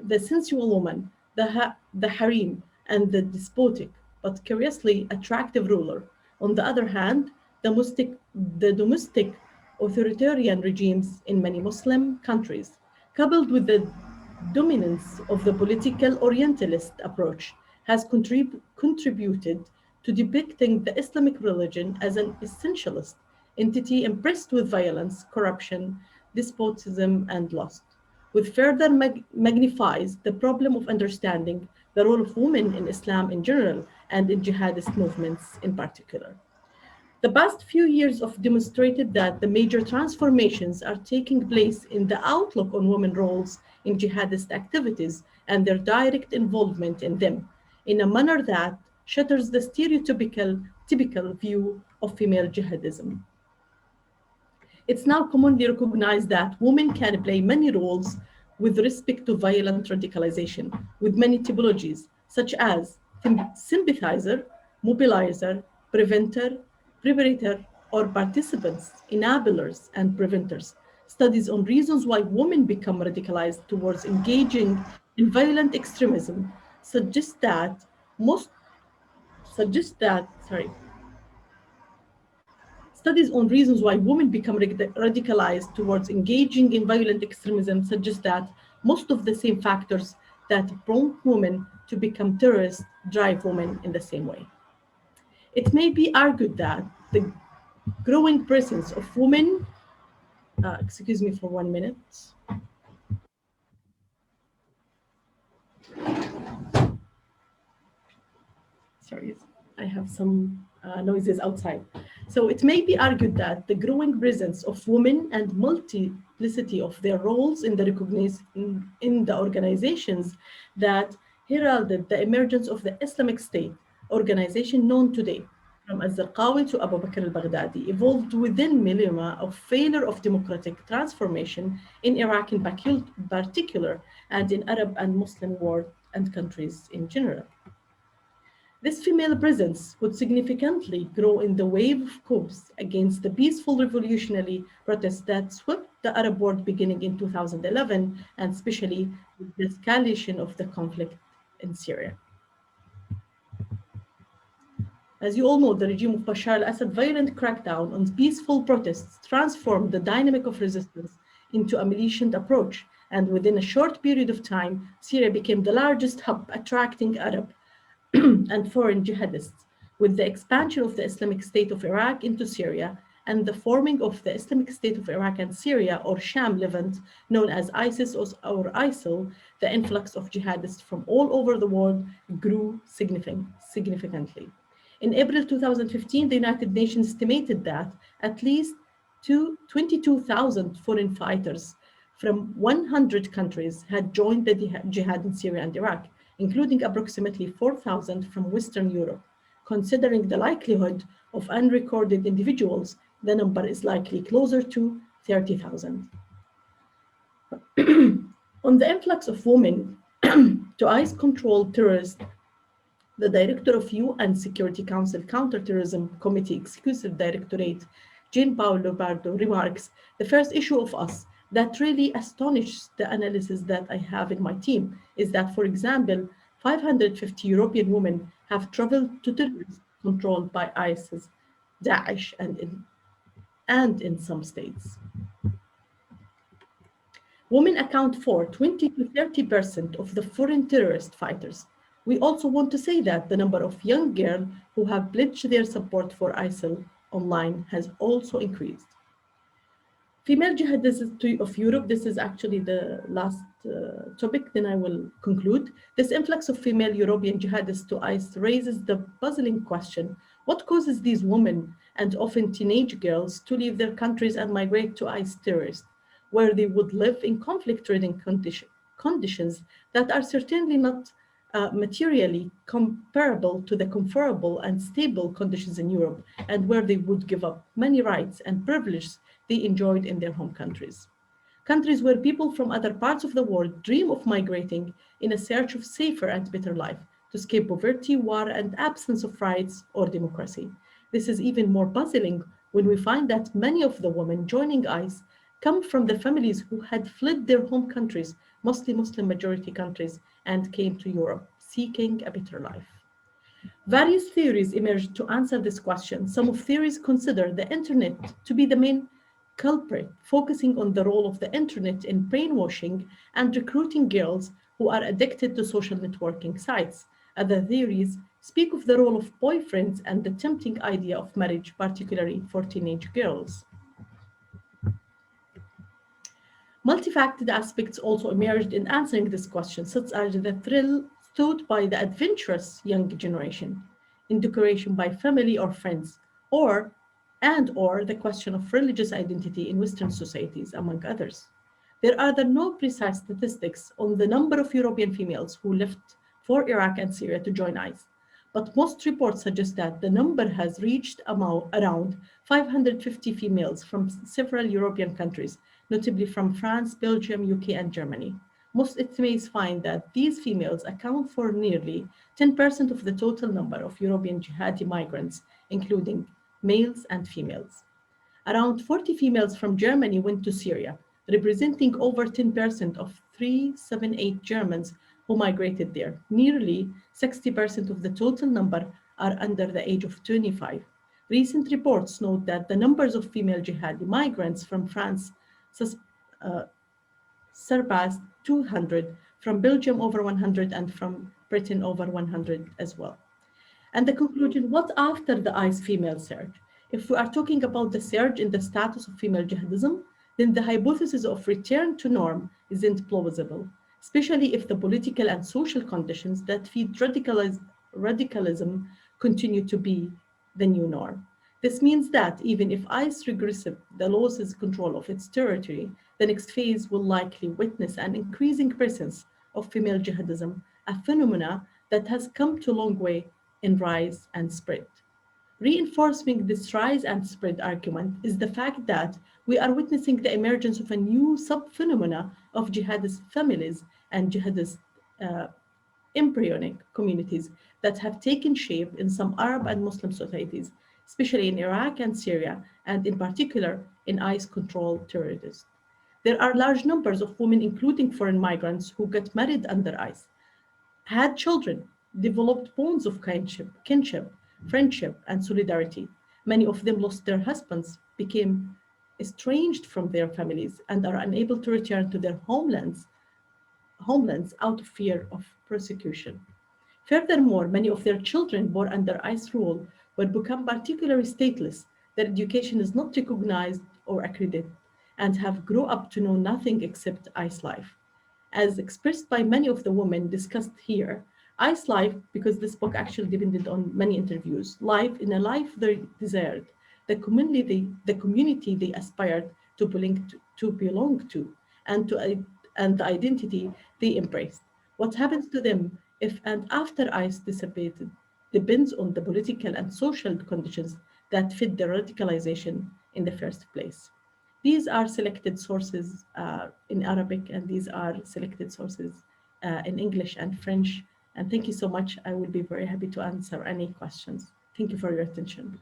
the sensual woman, the harem, and the despotic, but curiously attractive ruler. On the other hand, the domestic authoritarian regimes in many Muslim countries, coupled with the dominance of the political Orientalist approach, has contributed to depicting the Islamic religion as an essentialist entity impressed with violence, corruption, despotism, and lust, which further magnifies the problem of understanding the role of women in Islam in general and in jihadist movements in particular. The past few years have demonstrated that the major transformations are taking place in the outlook on women's roles in jihadist activities and their direct involvement in them, in a manner that shatters the stereotypical typical view of female jihadism. It's now commonly recognized that women can play many roles with respect to violent radicalization, with many typologies, such as sympathizer, mobilizer, preventer, preparator, or participants, enablers, and preventers. Studies on reasons why women become radicalized towards engaging in violent extremism suggest that most suggest that sorry Studies on reasons why women become radicalized towards engaging in violent extremism suggest that most of the same factors that prompt women to become terrorists drive women in the same way. It may be argued that the growing presence of women, excuse me for 1 minute. Sorry, I have some noises outside. So it may be argued that the growing presence of women and multiplicity of their roles in the organizations that heralded the emergence of the Islamic State organization known today, from al-Zarqawi to Abu Bakr al-Baghdadi, evolved within millennia of failure of democratic transformation in Iraq in particular, and in Arab and Muslim world and countries in general. This female presence would significantly grow in the wave of coups against the peaceful revolutionary protests that swept the Arab world beginning in 2011, and especially with the escalation of the conflict in Syria. As you all know, the regime of Bashar al-Assad violent crackdown on peaceful protests transformed the dynamic of resistance into a militant approach, and within a short period of time, Syria became the largest hub attracting Arab and foreign jihadists, with the expansion of the Islamic State of Iraq into Syria and the forming of the Islamic State of Iraq and Syria, or Sham Levant, known as ISIS or ISIL, the influx of jihadists from all over the world grew significantly. In April 2015, the United Nations estimated that at least 22,000 foreign fighters from 100 countries had joined the jihad in Syria and Iraq, including approximately 4,000 from Western Europe, considering the likelihood of unrecorded individuals the number is likely closer to 30,000. On the influx of women to ICE-controlled terrorists, the director of UN Security Council Counterterrorism Committee Exclusive Directorate, Jean Paul Lobardo, remarks, the first issue of us that really astonishes the analysis that I have in my team is that, for example, 550 European women have traveled to territories controlled by ISIS, Daesh, and in some states. Women account for 20 to 30% of the foreign terrorist fighters. We also want to say that the number of young girls who have pledged their support for ISIL online has also increased. Female jihadists of Europe, this is actually the last topic, then I will conclude. This influx of female European jihadists to ICE raises the puzzling question, what causes these women, and often teenage girls, to leave their countries and migrate to ICE terrorists, where they would live in conflict-ridden conditions that are certainly not materially comparable to the comfortable and stable conditions in Europe, and where they would give up many rights and privileges they enjoyed in their home countries. Countries where people from other parts of the world dream of migrating in a search of safer and better life to escape poverty, war, and absence of rights or democracy. This is even more puzzling when we find that many of the women joining ICE come from the families who had fled their home countries, mostly Muslim majority countries, and came to Europe seeking a better life. Various theories emerged to answer this question. Some of theories consider the internet to be the main culprit, focusing on the role of the internet in brainwashing and recruiting girls who are addicted to social networking sites. Other theories speak of the role of boyfriends and the tempting idea of marriage, particularly for teenage girls. Multifaceted aspects also emerged in answering this question, such as the thrill sought by the adventurous young generation, indecoration by family or friends, or the question of religious identity in Western societies, among others. There are no precise statistics on the number of European females who left for Iraq and Syria to join ICE, but most reports suggest that the number has reached around 550 females from several European countries, notably from France, Belgium, UK, and Germany. Most estimates find that these females account for nearly 10% of the total number of European jihadi migrants, including males and females. Around 40 females from Germany went to Syria, representing over 10% of 378 Germans who migrated there. Nearly 60% of the total number are under the age of 25. Recent reports note that the numbers of female jihadi migrants from France surpassed 200, from Belgium over 100, and from Britain over 100 as well. And the conclusion, what after the ICE female surge? If we are talking about the surge in the status of female jihadism, then the hypothesis of return to norm isn't plausible, especially if the political and social conditions that feed radicalism continue to be the new norm. This means that even if ICE regressive the loses control of its territory, the next phase will likely witness an increasing presence of female jihadism, a phenomena that has come to a long way in rise and spread. Reinforcing this rise and spread argument is the fact that we are witnessing the emergence of a new sub-phenomena of jihadist families and jihadist embryonic communities that have taken shape in some Arab and Muslim societies, especially in Iraq and Syria, and in particular in ICE-controlled territories. There are large numbers of women, including foreign migrants, who got married under ICE, had children, developed bonds of kinship, friendship, and solidarity. Many of them lost their husbands, became estranged from their families, and are unable to return to their homelands out of fear of persecution. Furthermore, many of their children born under ICE rule will become particularly stateless. Their education is not recognized or accredited, and have grown up to know nothing except ICE life. As expressed by many of the women discussed here, ICE life, because this book actually depended on many interviews, life in a life they desired, the community they aspired to belong to, and the identity they embraced. What happens to them if and after ICE dissipated depends on the political and social conditions that fit the radicalization in the first place. These are selected sources in Arabic, and these are selected sources in English and French. And thank you so much. I will be very happy to answer any questions. Thank you for your attention.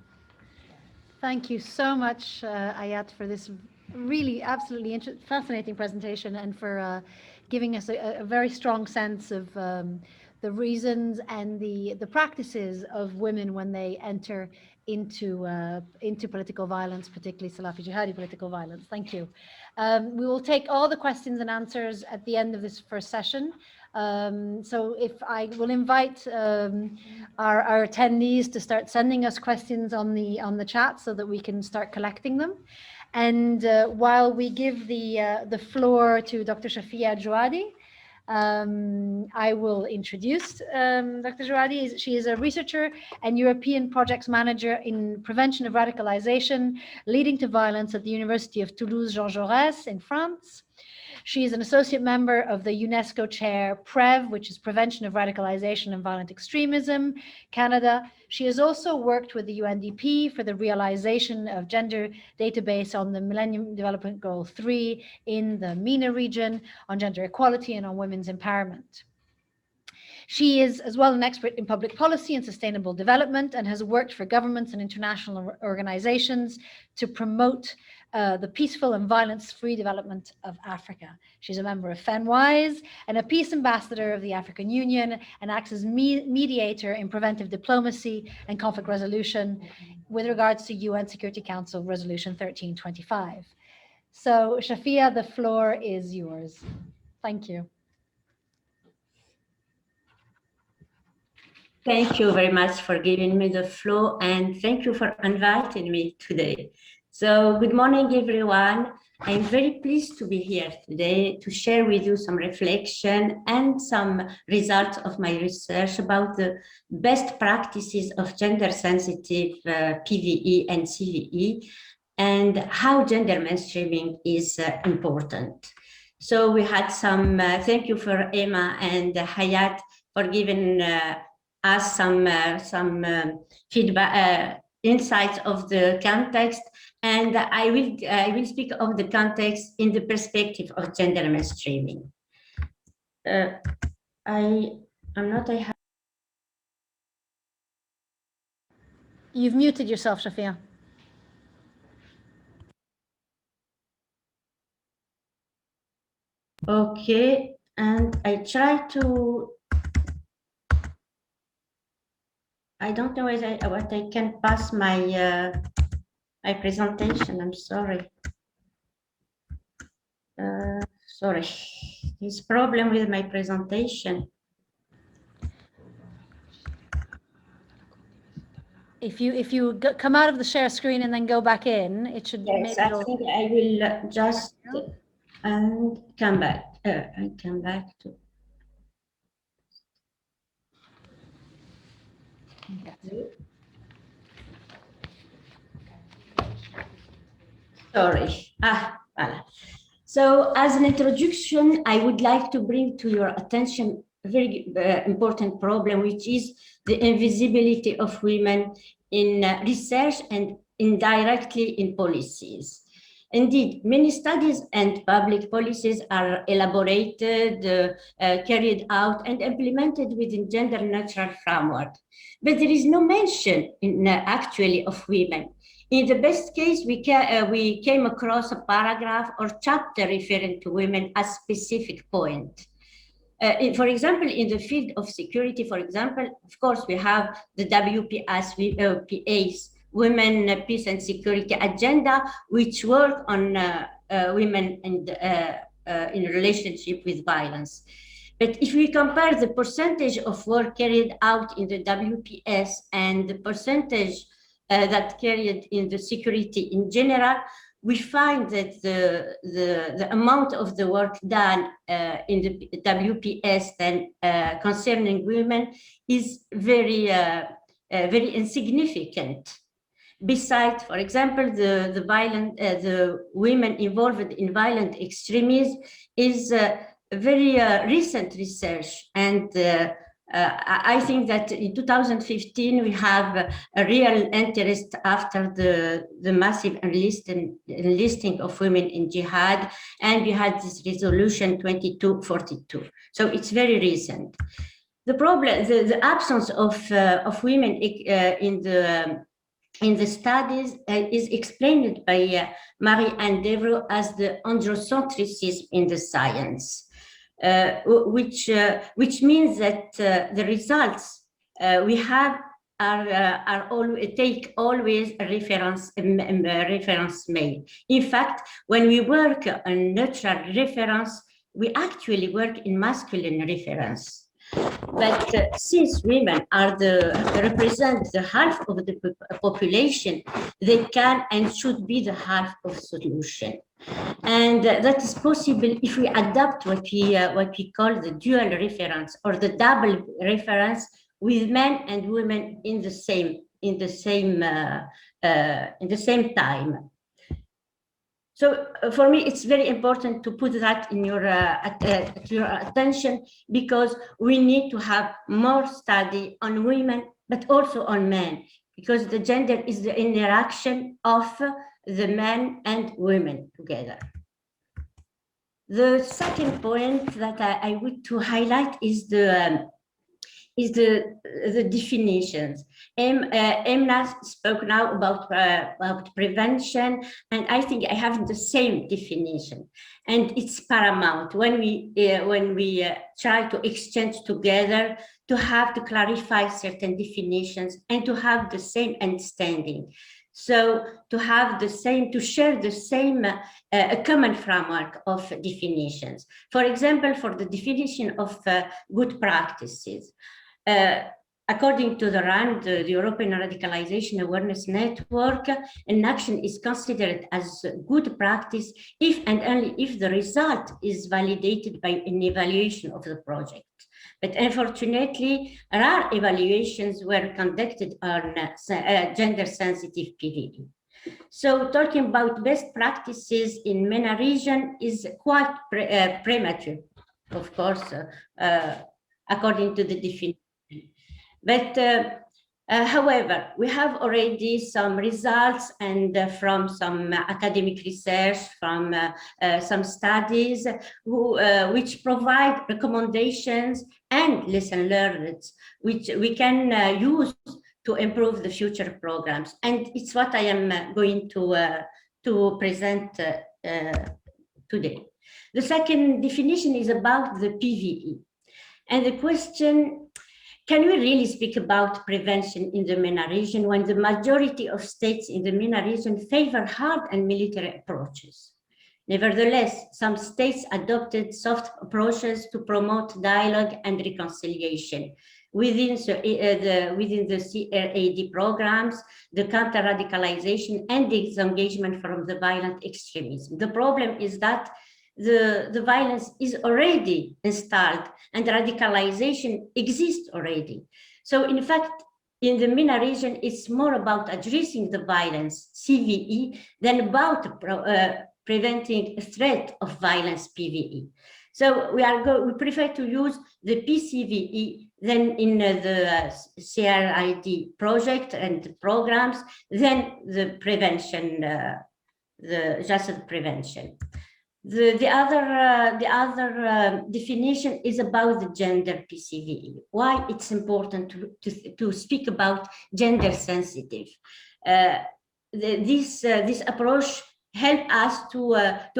Thank you so much, Ayat, for this really absolutely fascinating presentation, and for giving us a very strong sense of the reasons and the practices of women when they enter into political violence, particularly Salafi Jihadi political violence. Thank you. We will take all the questions and answers at the end of this first session. So if I will invite our attendees to start sending us questions on the chat so that we can start collecting them. And while we give the floor to Dr. Shafia Jouadi, I will introduce Dr. Jouadi. She is a researcher and European projects manager in prevention of radicalization leading to violence at the University of Toulouse Jean Jaurès in France. She is an associate member of the UNESCO chair PREV, which is Prevention of Radicalization and Violent Extremism, Canada. She has also worked with the UNDP for the realization of gender database on the Millennium Development Goal 3 in the MENA region, on gender equality and on women's empowerment. She is as well an expert in public policy and sustainable development, and has worked for governments and international organizations to promote the peaceful and violence-free development of Africa. She's a member of FENWISE and a peace ambassador of the African Union, and acts as mediator in preventive diplomacy and conflict resolution with regards to UN Security Council Resolution 1325. So Shafia, the floor is yours. Thank you. Thank you very much for giving me the floor, and thank you for inviting me today. So good morning, everyone. I'm very pleased to be here today to share with you some reflection and some results of my research about the best practices of gender-sensitive PVE and CVE, and how gender mainstreaming is important. So we had some, thank you for Emma and Hayat for giving us some feedback, insights of the context, and I will speak of the context in the perspective of gender mainstreaming. You've muted yourself, Shafia. Okay, and I try to. I don't know what I can pass my my presentation. I'm sorry. Sorry, there's problem with my presentation. If you come out of the share screen and then go back in, it should. Yes, I think I will just and come back. And come back to. Sorry. Voilà. So as an introduction, I would like to bring to your attention a very important problem, which is the invisibility of women in research and indirectly in policies. Indeed, many studies and public policies are elaborated, carried out, and implemented within gender-neutral framework. But there is no mention in, actually of women. In the best case, we came across a paragraph or chapter referring to women at specific point. For example, in the field of security, for example, of course, we have the WPA's Women, Peace and Security Agenda, which work on women and in relationship with violence. But if we compare the percentage of work carried out in the WPS and the percentage that carried in the security in general, we find that the amount of the work done in the WPS and concerning women is very insignificant. Besides, for example, the women involved in violent extremism is very recent research, and I think that in 2015 we have a real interest after the massive enlisting of women in jihad, and we had this resolution 2242. So it's very recent. The problem, the absence of women in the studies is explained by Marie-Anne Devro as the androcentrism in the science. Which means that the results we have are always a reference made. In fact, when we work on neutral reference, we actually work in masculine reference. But since women represent the half of the population, they can and should be the half of solution. And that is possible if we adopt what we call the dual reference or the double reference with men and women in the same time. So for me, it's very important to put that in your attention, because we need to have more study on women, but also on men, because the gender is the interaction of the men and women together. The second point that I would to highlight is the definitions. Emna spoke now about prevention, and I think I have the same definition, and it's paramount when we try to exchange together, to have to clarify certain definitions and to have the same understanding. So to have the same, to share the same common framework of definitions. For example, for the definition of good practices, according to the RAND, the European Radicalization Awareness Network, an action is considered as good practice if and only if the result is validated by an evaluation of the project. But unfortunately, rare evaluations were conducted on gender-sensitive PVE. So talking about best practices in MENA region is quite premature, of course, according to the definition. But however, we have already some results and from some academic research, from some studies which provide recommendations and lesson learned, which we can use to improve the future programs. And it's what I am going to present today. The second definition is about the PVE. And the question, can we really speak about prevention in the MENA region when the majority of states in the MENA region favor hard and military approaches? Nevertheless, some states adopted soft approaches to promote dialogue and reconciliation within the CRAD programs, the counter-radicalization and disengagement from the violent extremism. The problem is that the violence is already installed and radicalization exists already. So in fact, in the MENA region, it's more about addressing the violence, CVE, than about preventing a threat of violence, PVE. So we prefer to use the PCVE than in the CRID project and programs, than the prevention, just the prevention. The other definition is about the gender PCVE. Why it's important to speak about gender sensitive. This approach help us to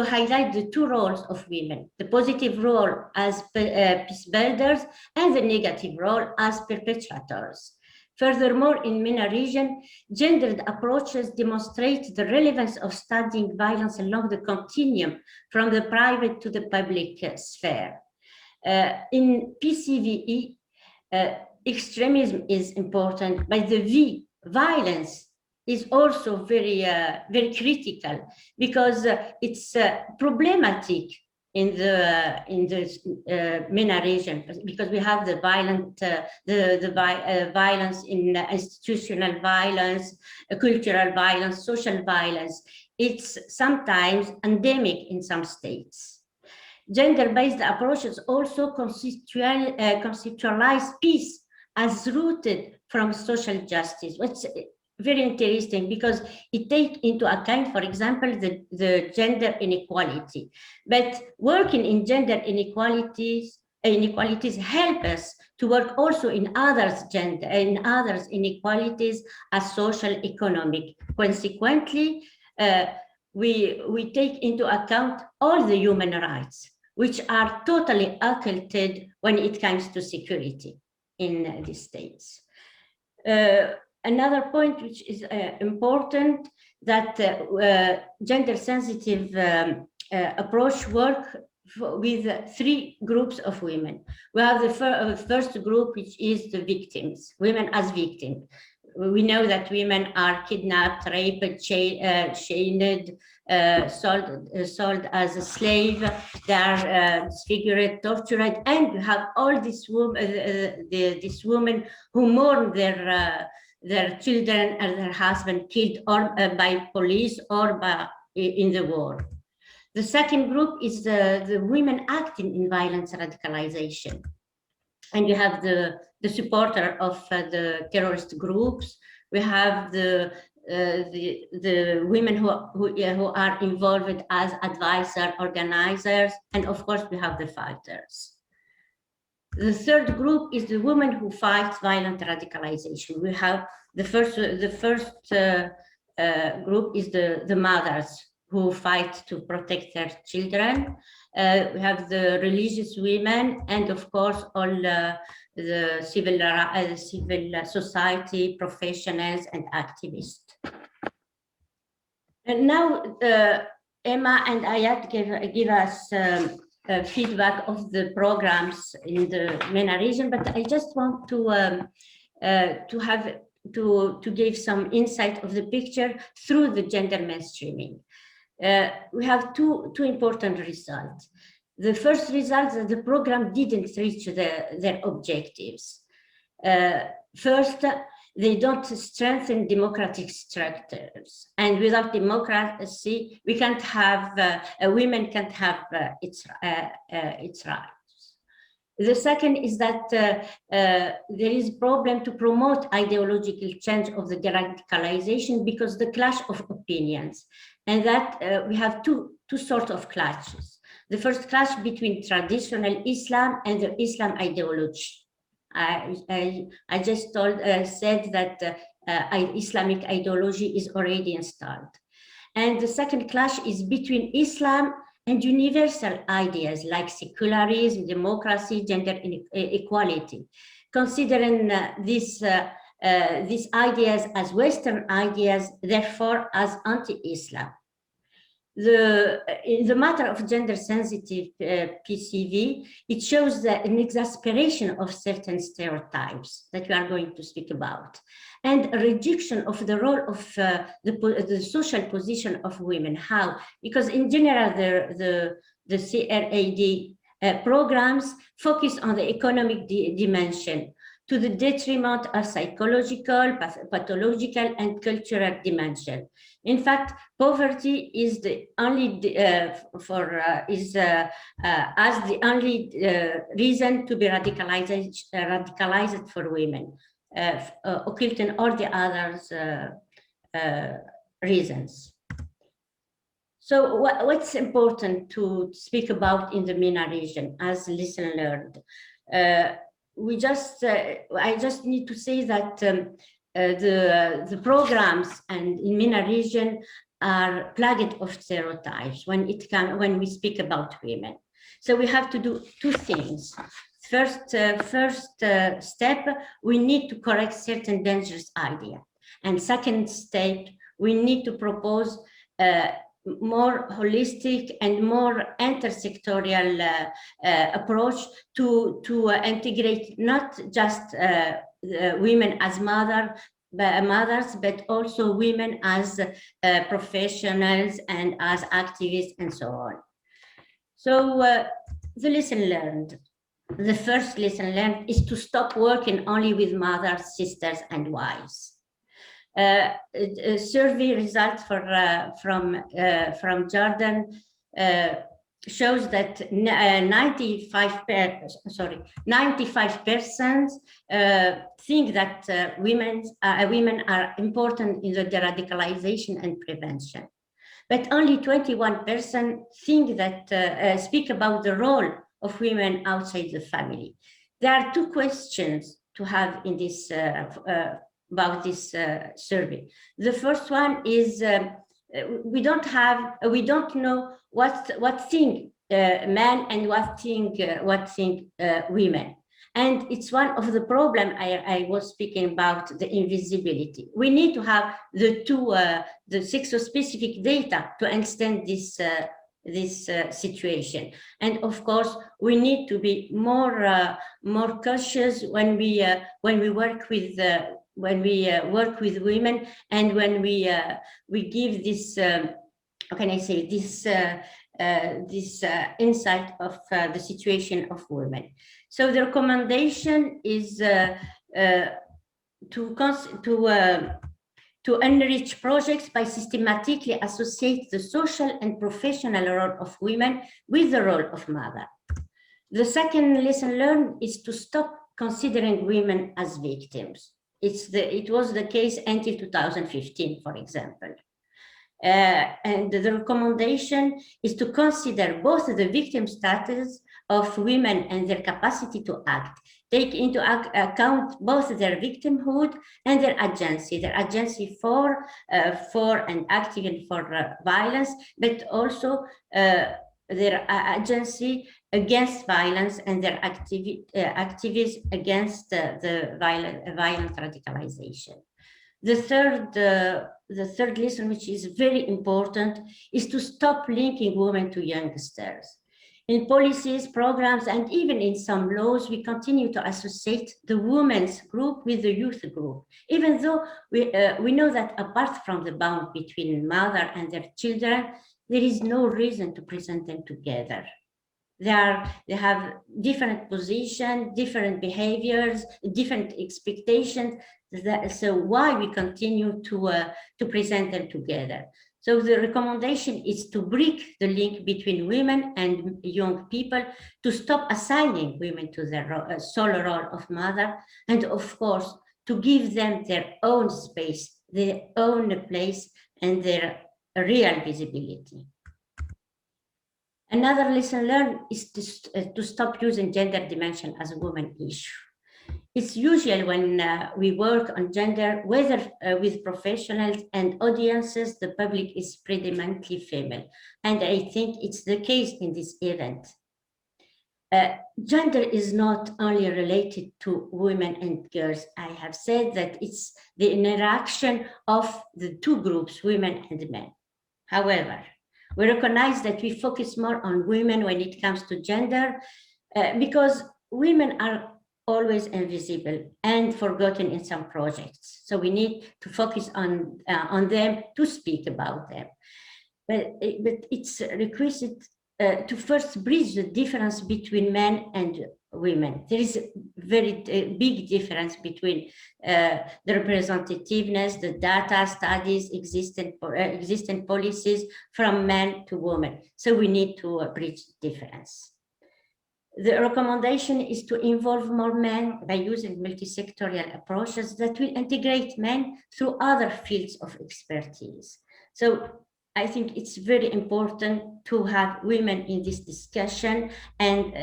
highlight the two roles of women: the positive role as peace builders and the negative role as perpetrators. Furthermore, in MENA region, gendered approaches demonstrate the relevance of studying violence along the continuum from the private to the public sphere. In PCVE, extremism is important, but the V, violence, is also very critical, because it's problematic in the MENA region, because we have the violence in institutional violence, cultural violence, social violence. It's sometimes endemic in some states. Gender-based approaches also conceptualize peace as rooted from social justice. What's very interesting because it takes into account, for example, the gender inequality. But working in gender inequalities help us to work also in others inequalities as social economic. Consequently, we take into account all the human rights, which are totally occulted when it comes to security in the states. Another point which is important, that gender-sensitive approach work with 3 groups of women. We have the first group, which is the victims, women as victims. We know that women are kidnapped, raped, chained, sold as a slave. They are disfigured, tortured, and you have all these women who mourn their children and their husband killed or by police or in the war. The second group is the women acting in violence radicalization. And you have the supporter of the terrorist groups. We have the women who are involved as advisors, organizers, and of course we have the fighters. The third group is the women who fight violent radicalization. We have the first group is the mothers who fight to protect their children. We have the religious women, and of course all the civil society professionals and activists. And now Emma and Ayat give us feedback of the programs in the MENA region, but I just want to give some insight of the picture through the gender mainstreaming. We have two important results. The first result is that the program didn't reach their objectives. First, they don't strengthen democratic structures, and without democracy, we can't have women can't have its rights. The second is that there is a problem to promote ideological change of the de-radicalization because the clash of opinions, and that we have two sorts of clashes. The first clash between traditional Islam and the Islam ideology. I just said that Islamic ideology is already installed. And the second clash is between Islam and universal ideas like secularism, democracy, gender equality, considering these ideas as Western ideas, therefore as anti-Islam. In the matter of gender-sensitive PCV, it shows an exasperation of certain stereotypes that we are going to speak about, and a rejection of the role of the social position of women. How? Because in general, the CRAD programs focus on the economic dimension to the detriment of psychological, pathological, and cultural dimension. In fact, poverty is the only reason to be radicalized for women, occulting all the others reasons. So what's important to speak about in the MENA region as lesson learned? I just need to say that the programs and in MENA region are plagued of stereotypes when we speak about women. So we have to do two things. First step, we need to correct certain dangerous idea. And second step, we need to propose more holistic and more intersectorial approach to integrate not just women as mothers, but also women as professionals and as activists and so on. So the lesson learned. The first lesson learned is to stop working only with mothers, sisters, and wives. Survey results from Jordan shows that 95% think that women are important in the de-radicalization and prevention. But only 21% think that speak about the role of women outside the family. There are two questions to have in this about this survey. The first one is we don't know what think men and what think women. And it's one of the problems I was speaking about, the invisibility. We need to have the sex-specific data to understand this situation. And of course, we need to be more cautious when we work with women, and when we give this how can I say this insight of the situation of women. So the recommendation is to enrich projects by systematically associate the social and professional role of women with the role of mother. The second lesson learned is to stop considering women as victims. It was the case until 2015, for example. And the recommendation is to consider both the victim status of women and their capacity to act, take into account both their victimhood and their agency for and acting for violence, but also their agency against violence and their activism against the violent radicalization. The third lesson, which is very important, is to stop linking women to youngsters. In policies, programs, and even in some laws, we continue to associate the women's group with the youth group, even though we know that apart from the bond between mother and their children, there is no reason to present them together. They have different positions, different behaviors, different expectations. So why we continue to present them together? So the recommendation is to break the link between women and young people, to stop assigning women to their sole role of mother, and of course, to give them their own space, their own place, and their real visibility. Another lesson learned is to stop using gender dimension as a woman issue. It's usual when we work on gender, whether with professionals and audiences, the public is predominantly female. And I think it's the case in this event. Gender is not only related to women and girls. I have said that it's the interaction of the two groups, women and men. However, we recognize that we focus more on women when it comes to gender because women are always invisible and forgotten in some projects. So we need to focus on them, to speak about them. But it's requisite to first bridge the difference between men and women. There is a very big difference between the representativeness, the data, studies, existing policies from men to women. So we need to bridge the difference. The recommendation is to involve more men by using multi-sectorial approaches that will integrate men through other fields of expertise. So I think it's very important to have women in this discussion and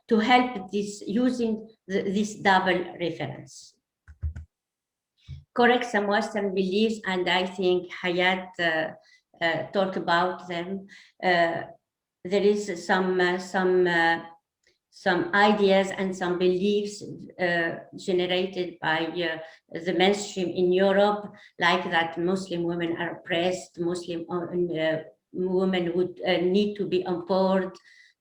to help this using this double reference. Correct some Western beliefs, and I think Hayat talked about them. There is some ideas and some beliefs generated by the mainstream in Europe, like that Muslim women are oppressed, Muslim women would need to be empowered,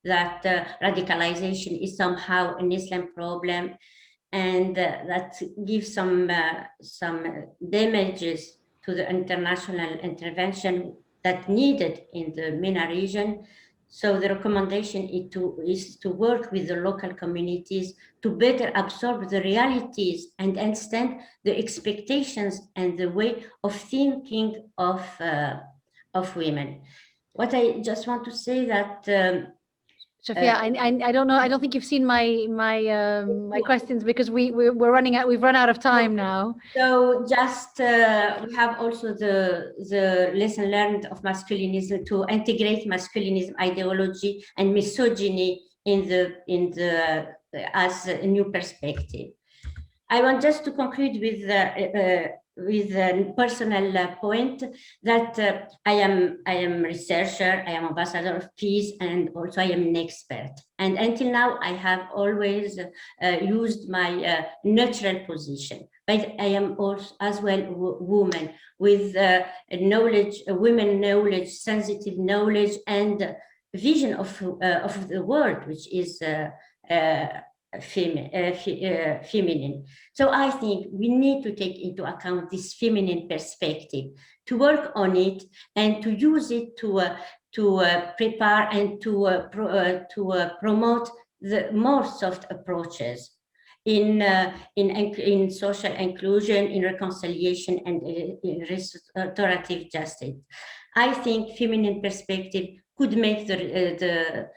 that radicalization is somehow an Islam problem, and that gives some damages to the international intervention that needed in the MENA region. So the recommendation is to work with the local communities to better absorb the realities and understand the expectations and the way of thinking of women. what I just want to say that Sophia, I don't know. I don't think you've seen my questions because we're running out. We've run out of time now. so just we have also the lesson learned of masculinism, to integrate masculinism ideology and misogyny in the as a new perspective. I want just to conclude with a personal point that I am a researcher, I am ambassador of peace, and also I am an expert. And until now, I have always used my neutral position. But I am also as well woman with knowledge, women knowledge, sensitive knowledge, and vision of the world, which is feminine. So I think we need to take into account this feminine perspective, to work on it and to use it to prepare and to promote the more soft approaches in social inclusion, in reconciliation, and in restorative justice. I think feminine perspective could make the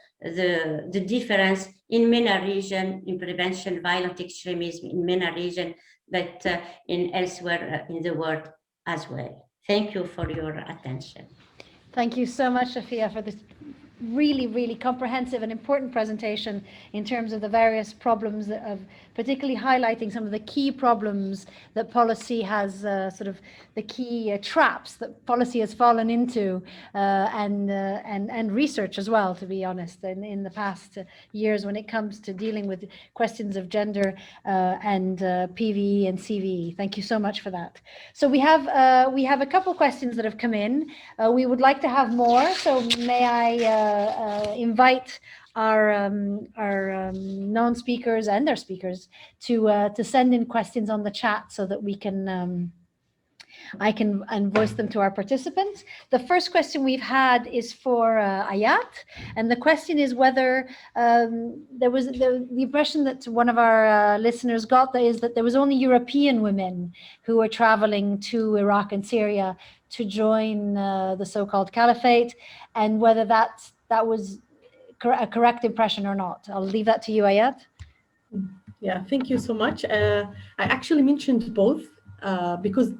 difference in MENA region, in prevention violent extremism in MENA region, but in elsewhere in the world as well. Thank you for your attention. Thank you so much, Sophia, for this really, really comprehensive and important presentation in terms of the various problems of particularly highlighting some of the key problems that policy has sort of the key traps that policy has fallen into and research as well, to be honest, in the past years when it comes to dealing with questions of gender and PVE and CVE. Thank you so much for that. So we have a couple questions that have come in. We would like to have more, so may I invite our non-speakers and their speakers to send in questions on the chat so that we can I can voice them to our participants. The first question we've had is for Ayat, and the question is whether there was the impression that one of our listeners got is that there was only European women who were traveling to Iraq and Syria to join the so-called caliphate, and whether that was a correct impression or not. I'll leave that to you, Ayat. Yeah, thank you so much. I actually mentioned both because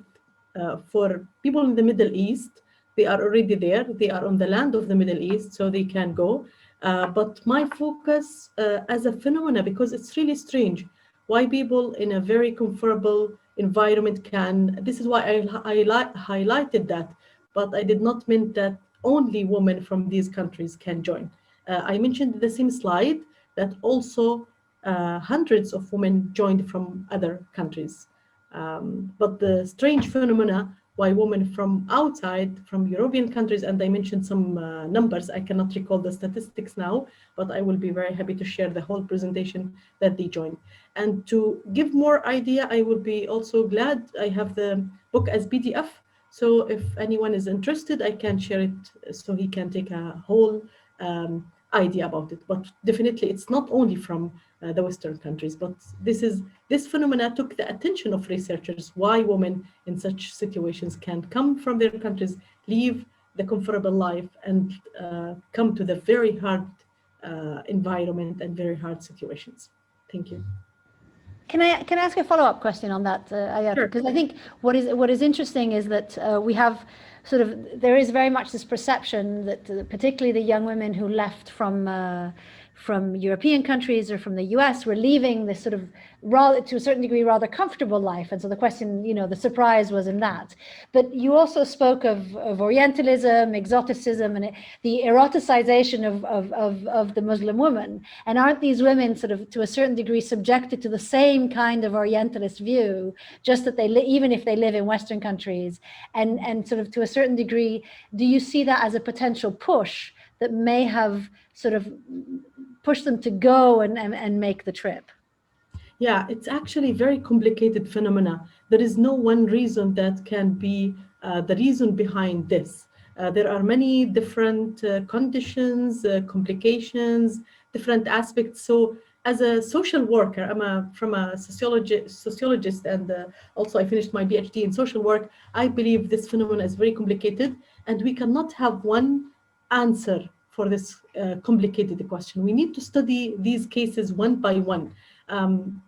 for people in the Middle East, they are already there. They are on the land of the Middle East, so they can go. But my focus as a phenomena, because it's really strange, why people in a very comfortable environment can, this is why I highlighted that, but I did not mean that only women from these countries can join. I mentioned in the same slide that also hundreds of women joined from other countries. But the strange phenomena why women from outside, from European countries, and I mentioned some numbers, I cannot recall the statistics now, but I will be very happy to share the whole presentation that they joined. And to give more idea, I would be also glad I have the book as PDF. So if anyone is interested, I can share it so he can take a whole idea about it. But definitely it's not only from the Western countries, but this phenomena took the attention of researchers, why women in such situations can come from their countries, leave the comfortable life, and come to the very hard environment and very hard situations. Thank you. Can I ask a follow-up question on that, Ayat? Sure. Because I think what is interesting is that we have sort of, there is very much this perception that particularly the young women who left from European countries or from the US were leaving this sort of rather, to a certain degree, rather comfortable life. And so the question, you know, the surprise was in that. But you also spoke of Orientalism, exoticism, and the eroticization of the Muslim woman. And aren't these women sort of, to a certain degree, subjected to the same kind of Orientalist view, just that they even if they live in Western countries? And sort of to a certain degree, do you see that as a potential push that may have sort of pushed them to go and make the trip? Yeah, it's actually a very complicated phenomena. There is no one reason that can be the reason behind this. There are many different conditions, complications, different aspects. So as a social worker, I'm from a sociologist, and also I finished my PhD in social work. I believe this phenomenon is very complicated, and we cannot have one answer for this complicated question. We need to study these cases one by one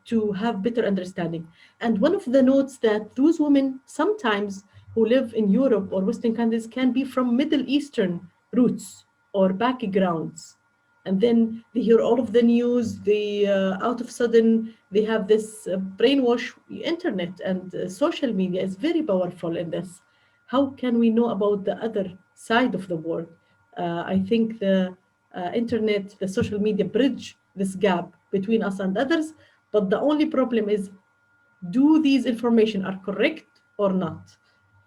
to have better understanding. And one of the notes that those women sometimes who live in Europe or Western countries can be from Middle Eastern roots or backgrounds. And then they hear all of the news, they out of sudden they have this brainwash. Internet and social media is very powerful in this. How can we know about the other side of the world? I think the internet, the social media bridge this gap between us and others. But the only problem is, do these information are correct or not?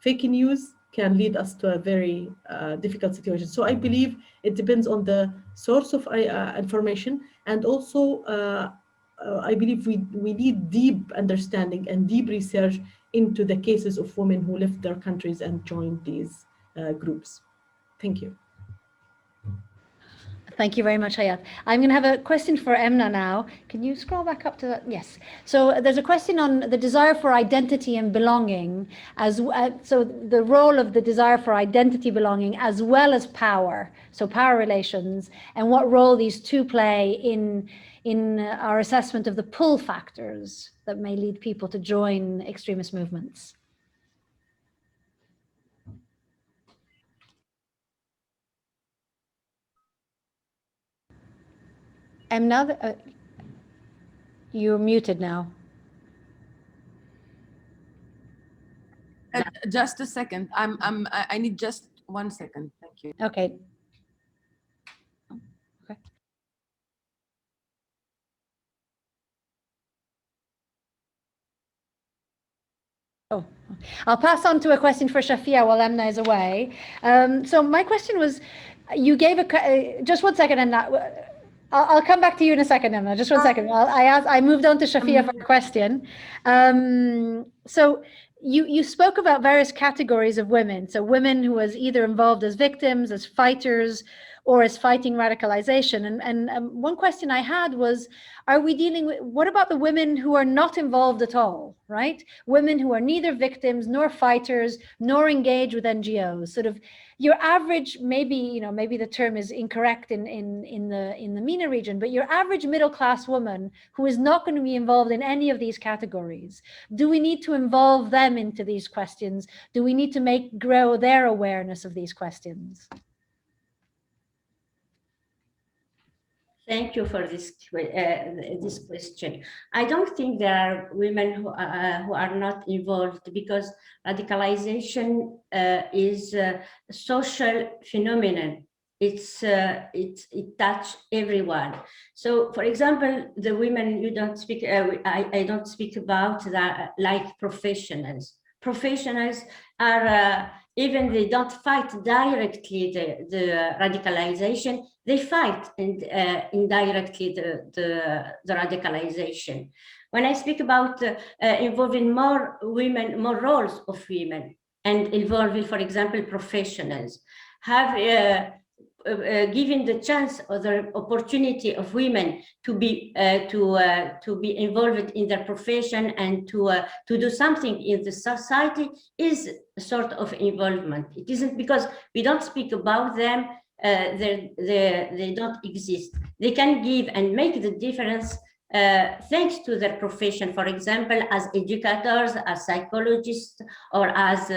Fake news can lead us to a very difficult situation. So I believe it depends on the source of information, and also I believe we need deep understanding and deep research into the cases of women who left their countries and joined these groups. Thank you. Thank you very much, Hayat. I'm going to have a question for Emna now. Can you scroll back up to that? Yes. So there's a question on the desire for identity and belonging, so the role of the desire for identity, belonging, as well as power. So power relations, and what role these two play in our assessment of the pull factors that may lead people to join extremist movements. Emna, you're muted now. Just a second. I need just 1 second. Thank you. Okay. Oh, I'll pass on to a question for Shafia while Emna is away. So my question was, you gave just 1 second, and I'll come back to you in a second, Emna. Just 1 second. I moved on to Shafia for a question. So you spoke about various categories of women. So women who was either involved as victims, as fighters, or as fighting radicalization. And one question I had was, are we dealing with, what about the women who are not involved at all, right? Women who are neither victims nor fighters, nor engaged with NGOs, sort of your average, maybe the term is incorrect in the MENA region, but your average middle-class woman who is not going to be involved in any of these categories. Do we need to involve them into these questions? Do we need to grow their awareness of these questions? Thank you for this question. I don't think there are women who are not involved, because radicalization is a social phenomenon. It touches everyone. So, for example, the women you don't speak, I don't speak about that, like professionals. Professionals are even they don't fight directly the radicalization. They fight indirectly the radicalization. When I speak about involving more women, more roles of women, and involving, for example, professionals, have given the chance or the opportunity of women to be involved in their profession and to do something in the society is a sort of involvement. It isn't because we don't speak about them. They don't exist. They can give and make the difference thanks to their profession, for example, as educators, as psychologists, or as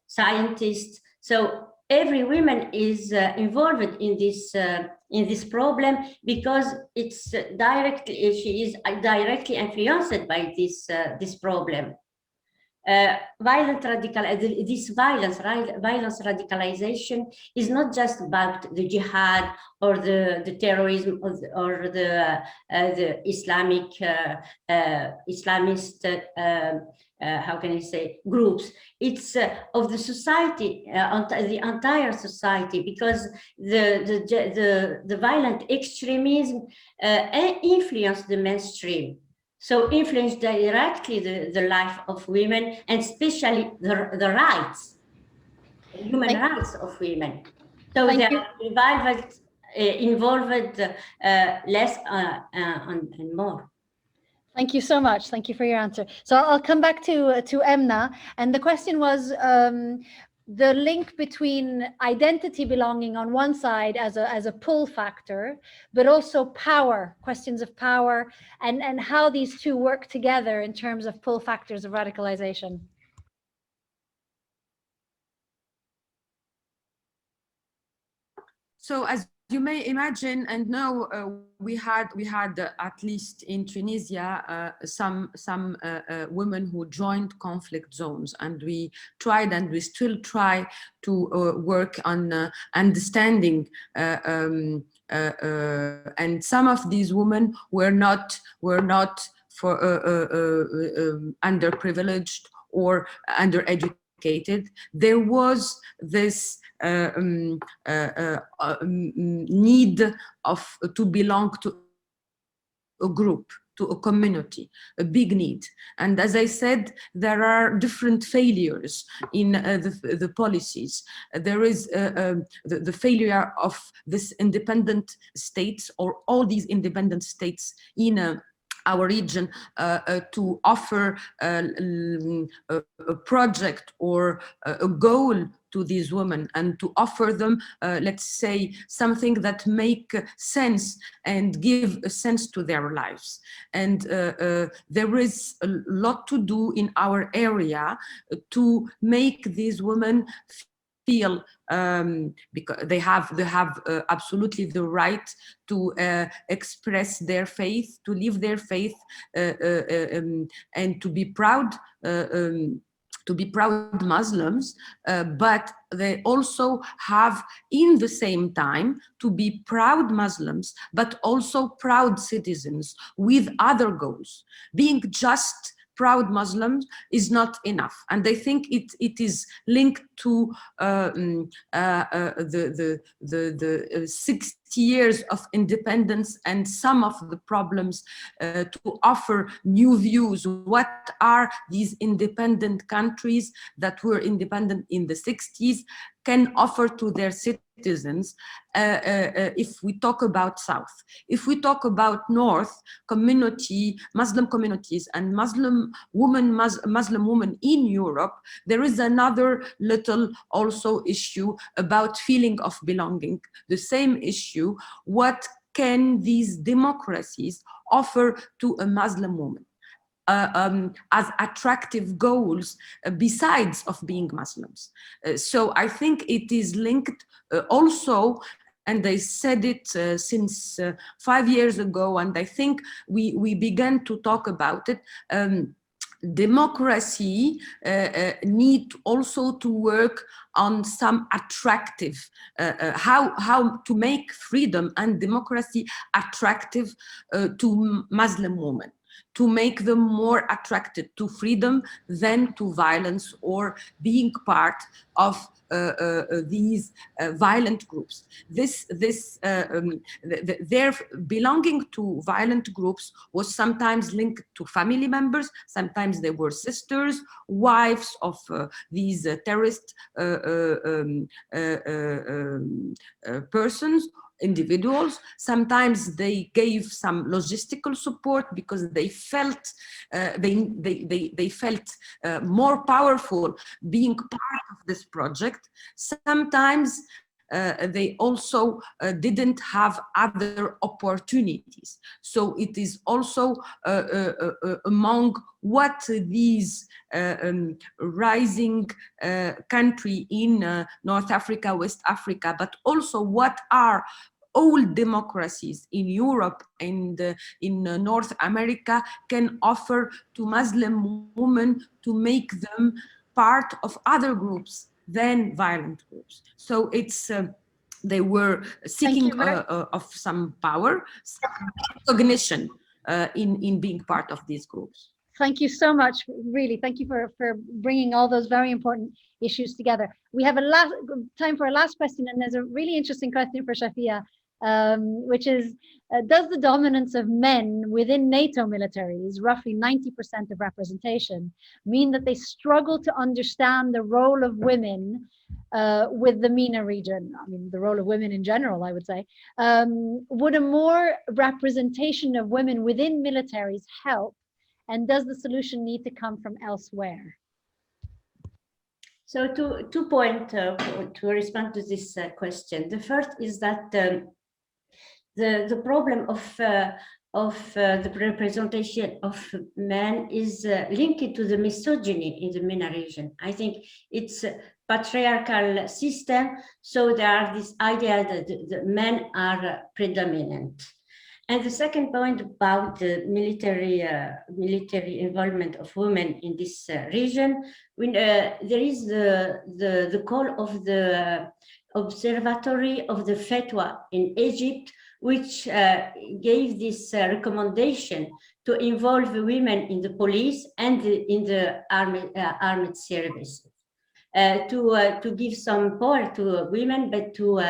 scientists. So every woman is involved in this problem, because it's she is directly influenced by this problem. Violence radicalization is not just about the jihad or the terrorism or the Islamic Islamist how can I say groups. It's of the society, the entire society, because the violent extremism influence the mainstream. So influence directly the life of women, and especially the rights, human rights of women. So they are involved less and more. Thank you so much. Thank you for your answer. So I'll come back to Emna, and the question was, the link between identity belonging on one side as a pull factor, but also power, questions of power, and how these two work together in terms of pull factors of radicalization. So as you may imagine and know, we had at least in Tunisia some women who joined conflict zones, and we tried and we still try to work on understanding. And some of these women were not for underprivileged or undereducated. There was this need of to belong to a group, to a community, a big need. And as I said, there are different failures in the policies. There is the failure of this independent states, or all these independent states in our region, to offer a project or a goal to these women, and to offer them, let's say, something that make sense and give a sense to their lives. And there is a lot to do in our area to make these women feel, because they have absolutely the right to express their faith, to live their faith, and to be proud Muslims, but they also have, in the same time, to be proud Muslims, but also proud citizens with other goals. Being just proud Muslims is not enough, and I think it is linked to the 60 years of independence and some of the problems to offer new views. What are these independent countries that were independent in the 60s can offer to their citizens? If we talk about South, if we talk about North community, Muslim communities and Muslim women in Europe, there is another little also issue about feeling of belonging. The same issue, what can these democracies offer to a Muslim woman as attractive goals besides of being Muslims? So I think it is linked also, and I said it since 5 years ago, and I think we began to talk about it. Democracy need also to work on some attractive, how to make freedom and democracy attractive to Muslim women, to make them more attracted to freedom than to violence or being part of these violent groups. Their belonging to violent groups was sometimes linked to family members, sometimes they were sisters, wives of these terrorist persons, individuals. Sometimes they gave some logistical support because they felt they felt more powerful being part of this project. Sometimes they also didn't have other opportunities. So it is also among what these rising country in North Africa, West Africa, but also what are old democracies in Europe and in North America can offer to Muslim women to make them part of other groups than violent groups. So it's they were seeking of some power, some recognition in being part of these groups. Thank you so much. Really, thank you for bringing all those very important issues together. We have time for a last question, and there's a really interesting question for Shafia, which is, does the dominance of men within NATO militaries, roughly 90% of representation, mean that they struggle to understand the role of women with the MENA region? I mean, the role of women in general, I would say. Would a more representation of women within militaries help? And does the solution need to come from elsewhere? So two points to respond to this question. The first is that the problem of the representation of men is linked to the misogyny in the MENA region. I think it's a patriarchal system, so there are this idea that the men are predominant. And the second point about the military involvement of women in this region, there is the call of the Observatory of the Fatwa in Egypt, which gave this recommendation to involve women in the police and in the armed services. To give some power to women, but to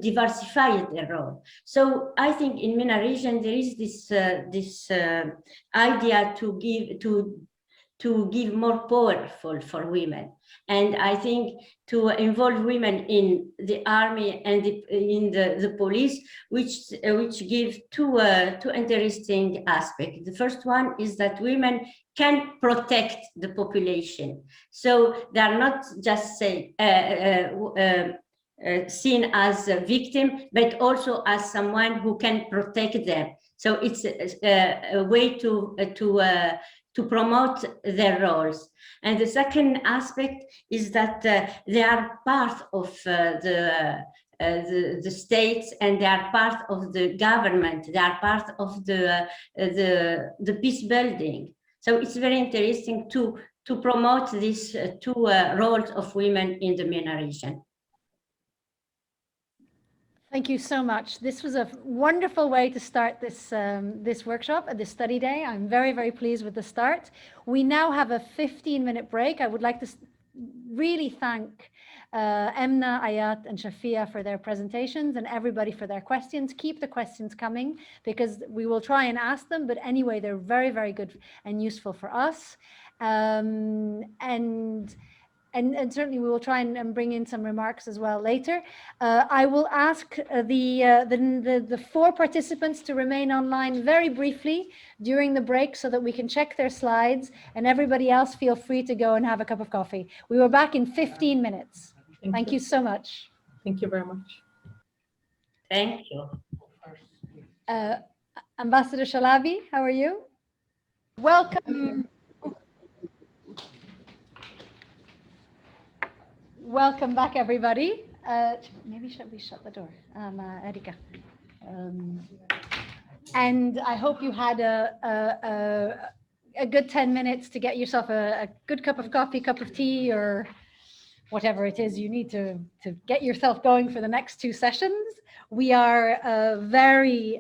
diversify their role. So I think in MENA region there is this idea to give more power for women, and I think to involve women in the army and in the police, which give two interesting aspects. The first one is that women can protect the population, so they are not just seen as a victim, but also as someone who can protect them. So it's a way to promote their roles. And the second aspect is that they are part of the states, and they are part of the government. They are part of the peace building. So it's very interesting to promote these two roles of women in the MENA region. Thank you so much. This was a wonderful way to start this this workshop at this study day. I'm very, very pleased with the start. We now have a 15-minute break. I would like to really thank Emna, Ayat, and Shafia for their presentations, and everybody for their questions. Keep the questions coming, because we will try and ask them, but anyway, they're very, very good and useful for us. And certainly we will try and bring in some remarks as well later. I will ask the four participants to remain online very briefly during the break so that we can check their slides, and everybody else feel free to go and have a cup of coffee. We will back in 15 minutes. Thank you so much. Thank you very much. Thank you. Ambassador Shalabi, how are you? Welcome. Welcome back, everybody. Maybe should we shut the door, Erika? And I hope you had a good 10 minutes to get yourself a good cup of coffee, cup of tea, or whatever it is you need to get yourself going for the next two sessions. We are very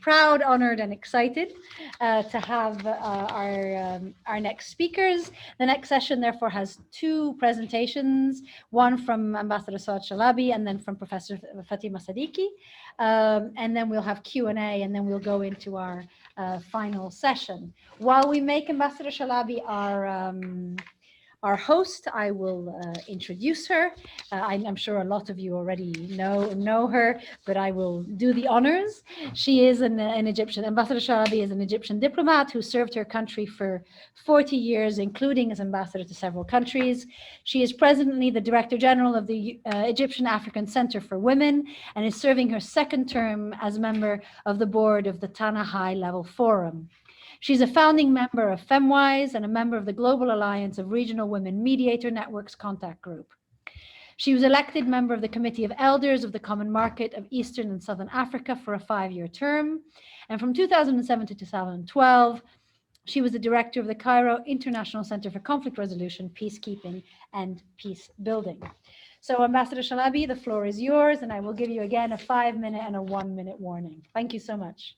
proud, honored, and excited to have our next speakers. The next session, therefore, has two presentations, one from Ambassador Saad Shalabi and then from Professor Fatima Sadiki. And then we'll have Q&A, and then we'll go into our final session. While we make Ambassador Shalabi our host, I will introduce her. I'm sure a lot of you already know her, but I will do the honors. She is an Egyptian. Ambassador Shalabi is an Egyptian diplomat who served her country for 40 years, including as ambassador to several countries. She is presently the Director General of the Egyptian African Center for Women, and is serving her second term as member of the board of the Tana High Level Forum. She's a founding member of FemWise and a member of the Global Alliance of Regional Women Mediator Networks Contact Group. She was elected member of the Committee of Elders of the Common Market of Eastern and Southern Africa for a 5-year term. And from 2007 to 2012, she was the director of the Cairo International Center for Conflict Resolution, Peacekeeping, and Peace Building. So Ambassador Shalabi, the floor is yours, and I will give you again a 5-minute and a 1-minute warning. Thank you so much.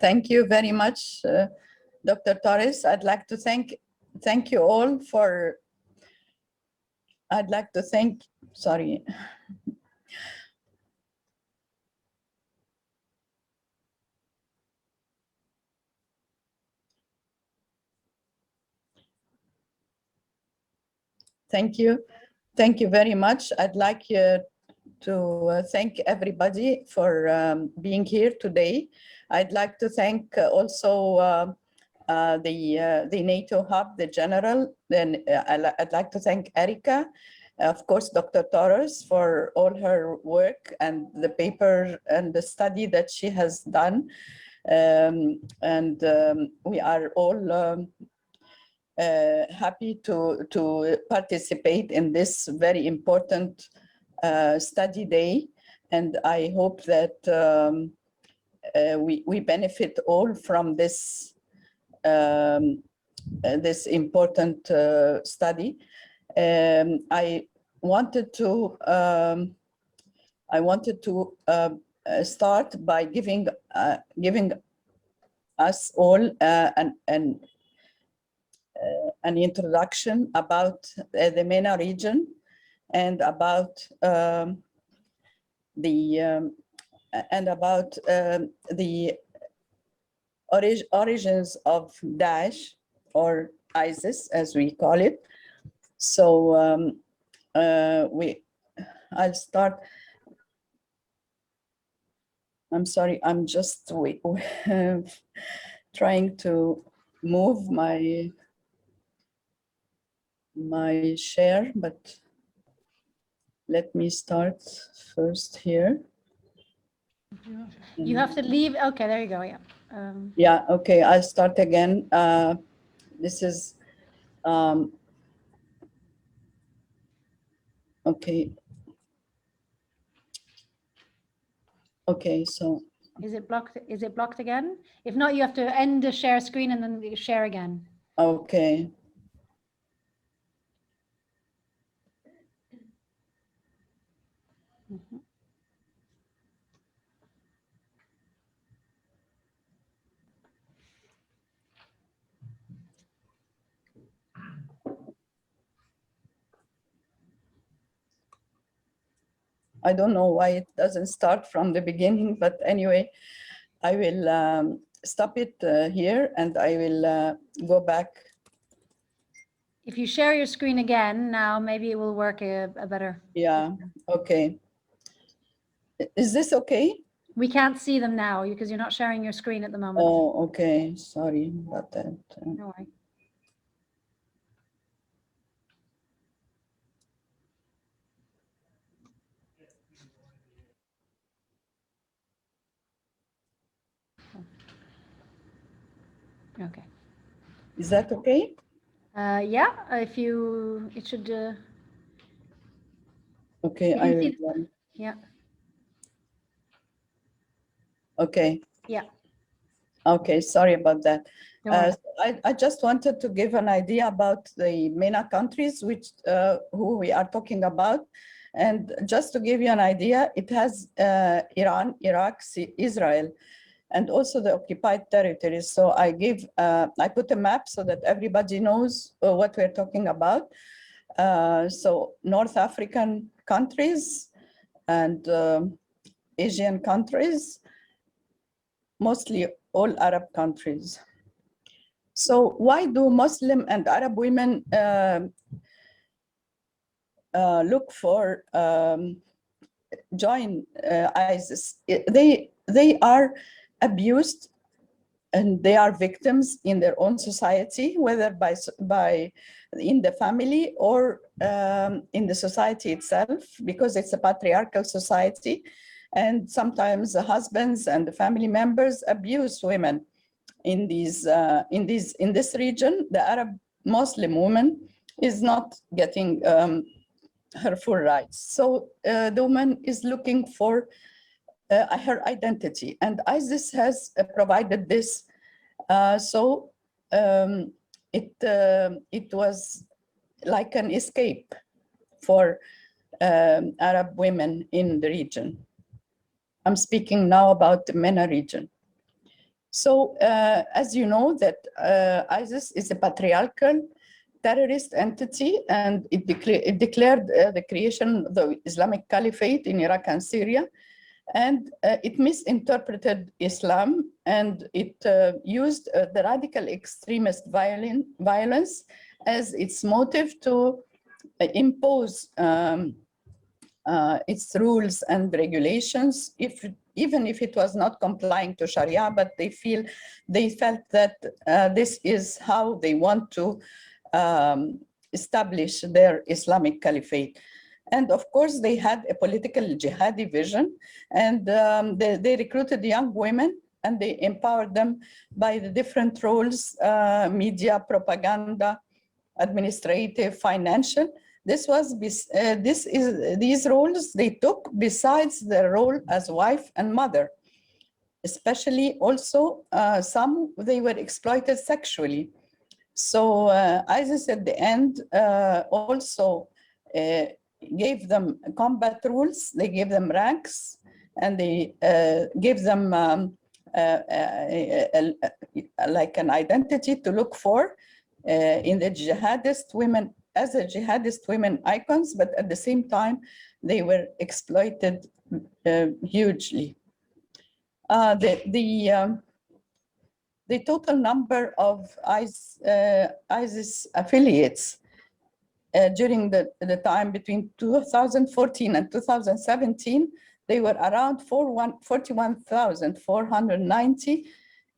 Thank you very much, Dr. Torres. I'd like to thank you all for, sorry. Thank you very much. I'd like to thank everybody for being here today. I'd like to thank also the NATO hub, the general. Then I'd like to thank Erika, of course, Dr. Torres, for all her work and the paper and the study that she has done. We are all happy to participate in this very important study day. And I hope that we benefit all from this this important study. I wanted to start by giving us all an introduction about the MENA region and about the origins of Daesh, or ISIS as we call it. So I'll start. I'm sorry, I'm just trying to move my share, but let me start first here. You have to leave. Okay, there you go. Yeah. Yeah, okay, I'll start again. This is, okay. Okay, so. Is it blocked? Is it blocked again? If not, you have to end the share screen and then share again. Okay. Mm-hmm. I don't know why it doesn't start from the beginning, but anyway, I will stop it here and I will go back. If you share your screen again now, maybe it will work a better. Yeah, okay. Is this okay? We can't see them now because you're not sharing your screen at the moment. Oh, okay. Sorry about that. No worry. Okay. Is that okay? Yeah, if you, it should. Okay, You I can see will. Yeah. Okay. Yeah. Okay, sorry about that. Don't worry. I just wanted to give an idea about the MENA countries, which who we are talking about. And just to give you an idea, it has Iran, Iraq, Israel, and also the occupied territories. So I put a map so that everybody knows what we're talking about. So North African countries and Asian countries, mostly all Arab countries. So why do Muslim and Arab women look for join ISIS? They are abused and they are victims in their own society, whether by in the family or in the society itself, because it's a patriarchal society, and sometimes the husbands and the family members abuse women. In this region, the Arab Muslim woman is not getting her full rights. So the woman is looking for her identity, and ISIS has provided this. So it was like an escape for Arab women in the region. I'm speaking now about the MENA region. So as you know, that ISIS is a patriarchal terrorist entity, and it declared the creation of the Islamic Caliphate in Iraq and Syria. And it misinterpreted Islam, and it used the radical extremist violence as its motive to impose its rules and regulations, even if it was not complying to Sharia, but they felt that this is how they want to establish their Islamic caliphate. And of course, they had a political jihadi vision, and they recruited young women and they empowered them by the different roles, media, propaganda, administrative, financial. These roles they took besides their role as wife and mother. Especially also some, they were exploited sexually. So ISIS at the end also gave them combat rules, they gave them ranks, and they gave them like an identity to look for in the jihadist women, as a jihadist women icons, but at the same time, they were exploited hugely. The total number of ISIS affiliates during the time between 2014 and 2017, they were around 41,490.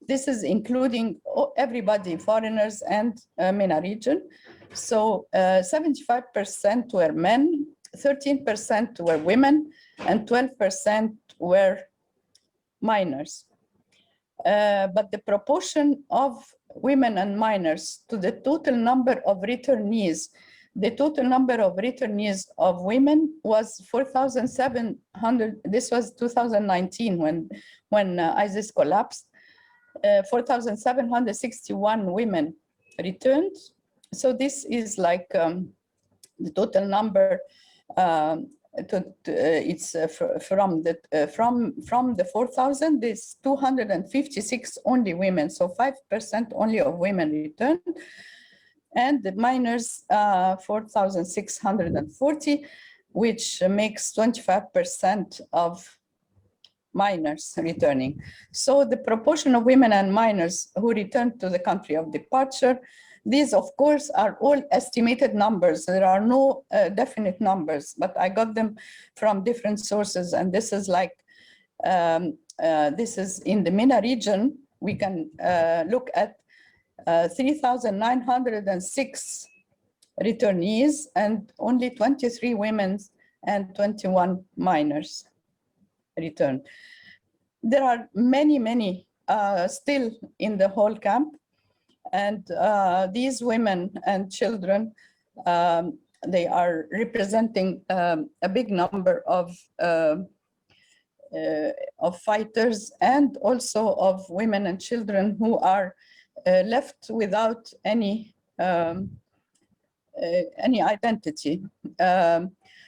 This is including everybody, foreigners and MENA region. So 75% were men, 13% were women, and 12% were minors. But the proportion of women and minors to the total number of returnees, the total number of returnees of women was 4,700. This was 2019 when ISIS collapsed. 4,761 women returned. So this is like the total number. It's from the 4,000. There's 256 only women. So 5% only of women returned. And the minors, 4,640, which makes 25% of minors returning. So the proportion of women and minors who returned to the country of departure, these of course are all estimated numbers. There are no definite numbers, but I got them from different sources. And this is like, this is in the MENA region. We can look at 3,906 returnees and only 23 women and 21 minors returned. There are many still in the whole camp, and these women and children, they are representing a big number of fighters and also of women and children who are left without any identity.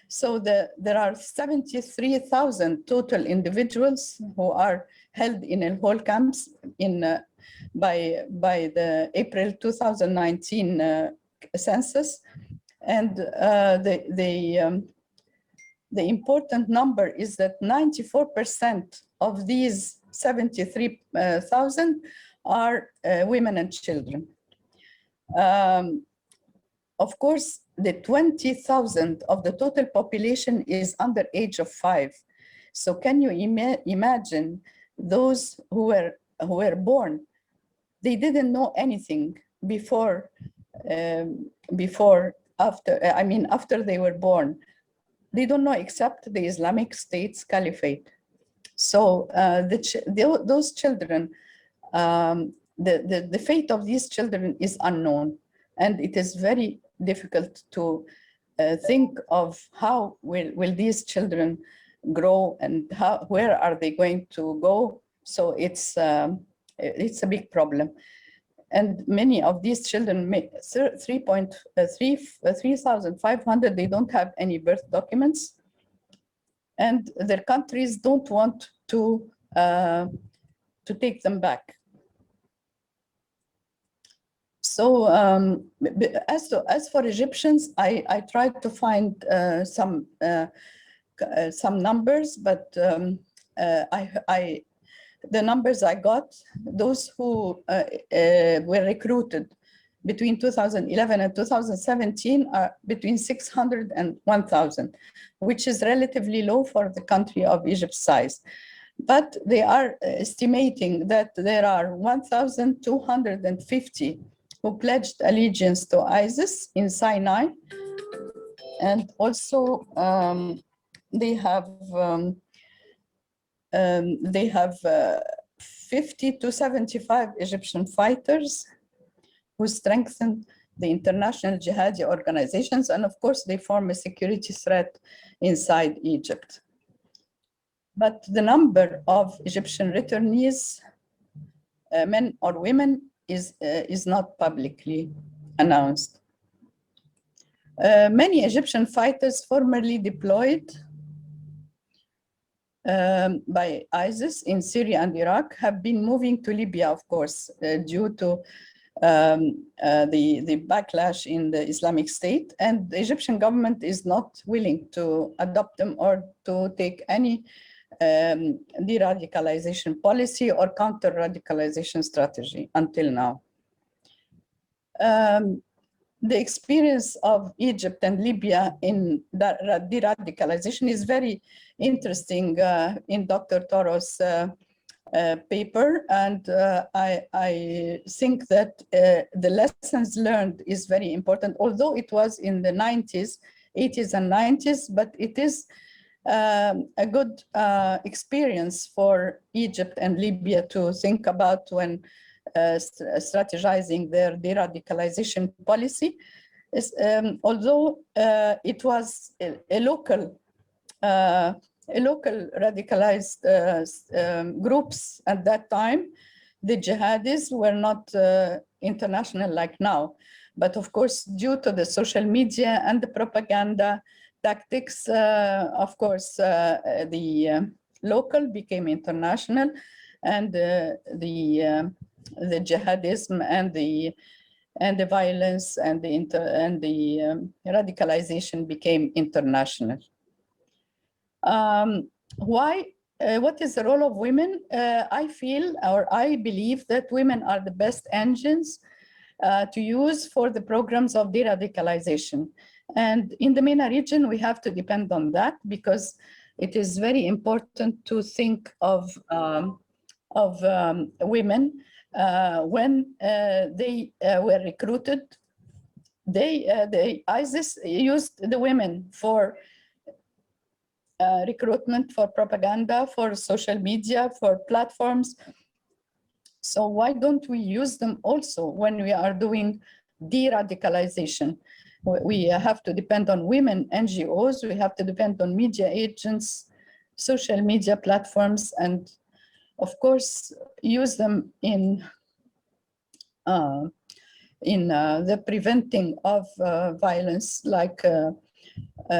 So there are 73,000 total individuals who are held in El Hol camps by the April 2019 census. And the important number is that 94% of these 73,000 are women and children. Of course, the 20,000 of the total population is under age of 5. So can you imagine those who were born? They didn't know anything before, after they were born. They don't know except the Islamic State's caliphate. So those children, the fate of these children is unknown. And it is very difficult to think of how will these children grow and where are they going to go. So it's a big problem. And many of these children, 3,500, they don't have any birth documents. And their countries don't want to take them back. So as for Egyptians, I tried to find some numbers, but the numbers I got, those who were recruited between 2011 and 2017 are between 600 and 1,000, which is relatively low for the country of Egypt's size. But they are estimating that there are 1,250 who pledged allegiance to ISIS in Sinai. And also they have 50 to 75 Egyptian fighters who strengthen the international jihadi organizations. And of course, they form a security threat inside Egypt. But the number of Egyptian returnees, men or women, is not publicly announced. Many Egyptian fighters formerly deployed by ISIS in Syria and Iraq have been moving to Libya, of course, due to the backlash in the Islamic State, and the Egyptian government is not willing to adopt them or to take any de-radicalization policy or counter-radicalization strategy until now. The experience of Egypt and Libya in de-radicalization is very interesting in Dr. Toro's paper, and I think that the lessons learned is very important, although it was in the 80s and 90s, but it is a good experience for Egypt and Libya to think about when strategizing their de-radicalization policy. Although it was a local radicalized groups at that time, the jihadis were not international like now. But of course, due to the social media and the propaganda tactics, of course, the local became international, and the jihadism and the violence and the radicalization became international. What is the role of women? I feel, or I believe, that women are the best engines to use for the programs of de-radicalization. And in the MENA region, we have to depend on that, because it is very important to think of women when they were recruited. ISIS used the women for recruitment, for propaganda, for social media, for platforms. So why don't we use them also when we are doing de-radicalization? We have to depend on women NGOs, we have to depend on media agents, social media platforms, and of course, use them in the preventing of violence, like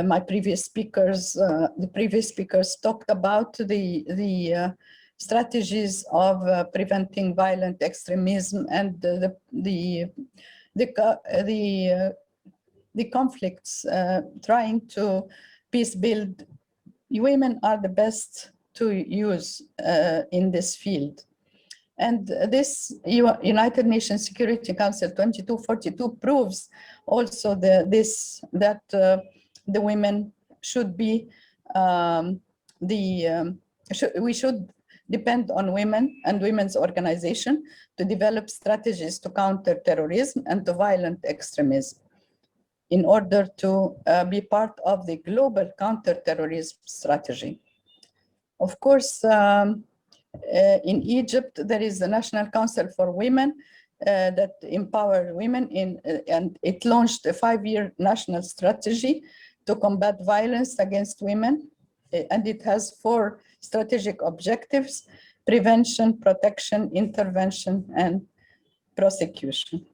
my previous speakers, the previous speakers talked about the strategies of preventing violent extremism and the conflicts, trying to peace build. Women are the best to use in this field. And this United Nations Security Council 2242 proves also that the women should be, we should depend on women and women's organization to develop strategies to counter terrorism and to violent extremism in order to be part of the global counter-terrorism strategy. Of course, in Egypt, there is the National Council for Women that empower women and it launched a 5-year national strategy to combat violence against women. And it has 4 strategic objectives: prevention, protection, intervention, and prosecution.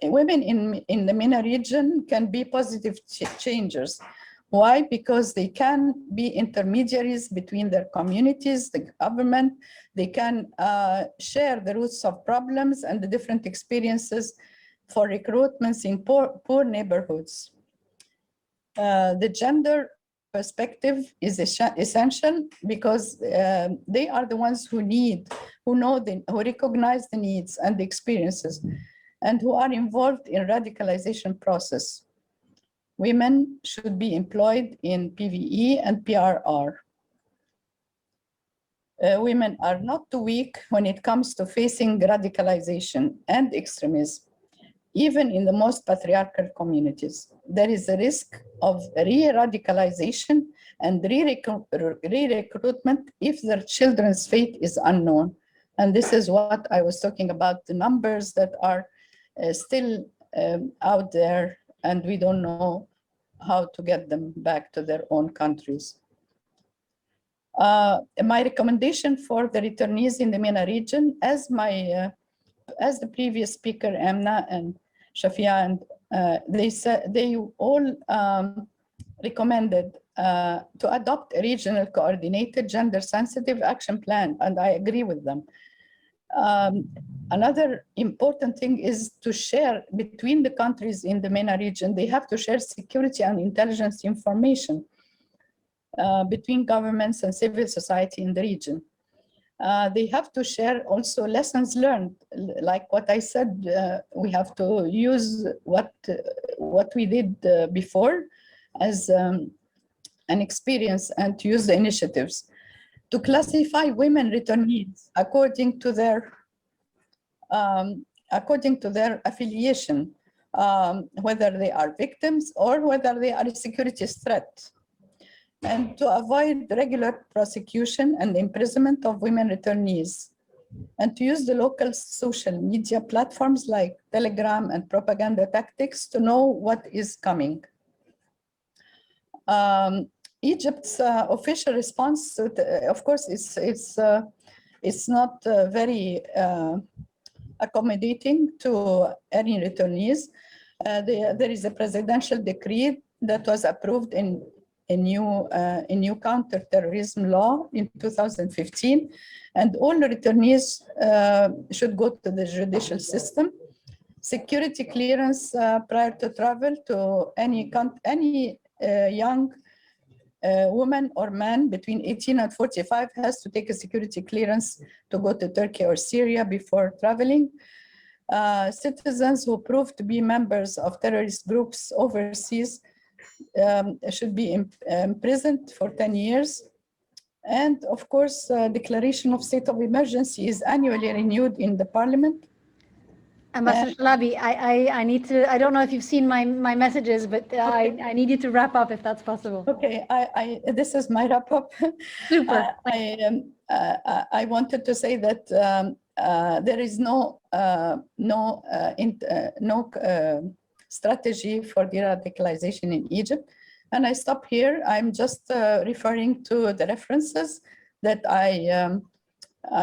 Women in the MENA region can be positive changers. Why? Because they can be intermediaries between their communities, the government. They can share the roots of problems and the different experiences for recruitments in poor neighborhoods. The gender perspective is essential because they are the ones who who recognize the needs and the experiences, and who are involved in radicalization process. Women should be employed in PVE and PRR. Women are not too weak when it comes to facing radicalization and extremism. Even in the most patriarchal communities, there is a risk of re-radicalization and re-recruitment if their children's fate is unknown. And this is what I was talking about, the numbers that are still out there, and we don't know how to get them back to their own countries. My recommendation for the returnees in the MENA region, as the previous speaker, Amna and Shafia, and they all recommended to adopt a regional coordinated gender-sensitive action plan, and I agree with them. Another important thing is to share between the countries in the MENA region. They have to share security and intelligence information between governments and civil society in the region. They have to share also lessons learned, like what I said. We have to use what we did before as an experience, and to use the initiatives to classify women returnees according to their affiliation, whether they are victims or whether they are a security threat, and to avoid regular prosecution and imprisonment of women returnees, and to use the local social media platforms like Telegram and propaganda tactics to know what is coming. Egypt's official response, of course, it's not very accommodating to any returnees. There is a presidential decree that was approved in a new counterterrorism law in 2015, and all returnees should go to the judicial system. Security clearance prior to travel to any young woman or man between 18 and 45 has to take a security clearance to go to Turkey or Syria before traveling. Citizens who prove to be members of terrorist groups overseas should be imprisoned for 10 years. And of course, declaration of state of emergency is annually renewed in the parliament. Ambassador Shalabi, I need to, I don't know if you've seen my messages, but Okay. I need you to wrap up if that's possible. Okay, this is my wrap up. Super. I wanted to say that there is no strategy for de-radicalization in Egypt. And I stop here. I'm just referring to the references that I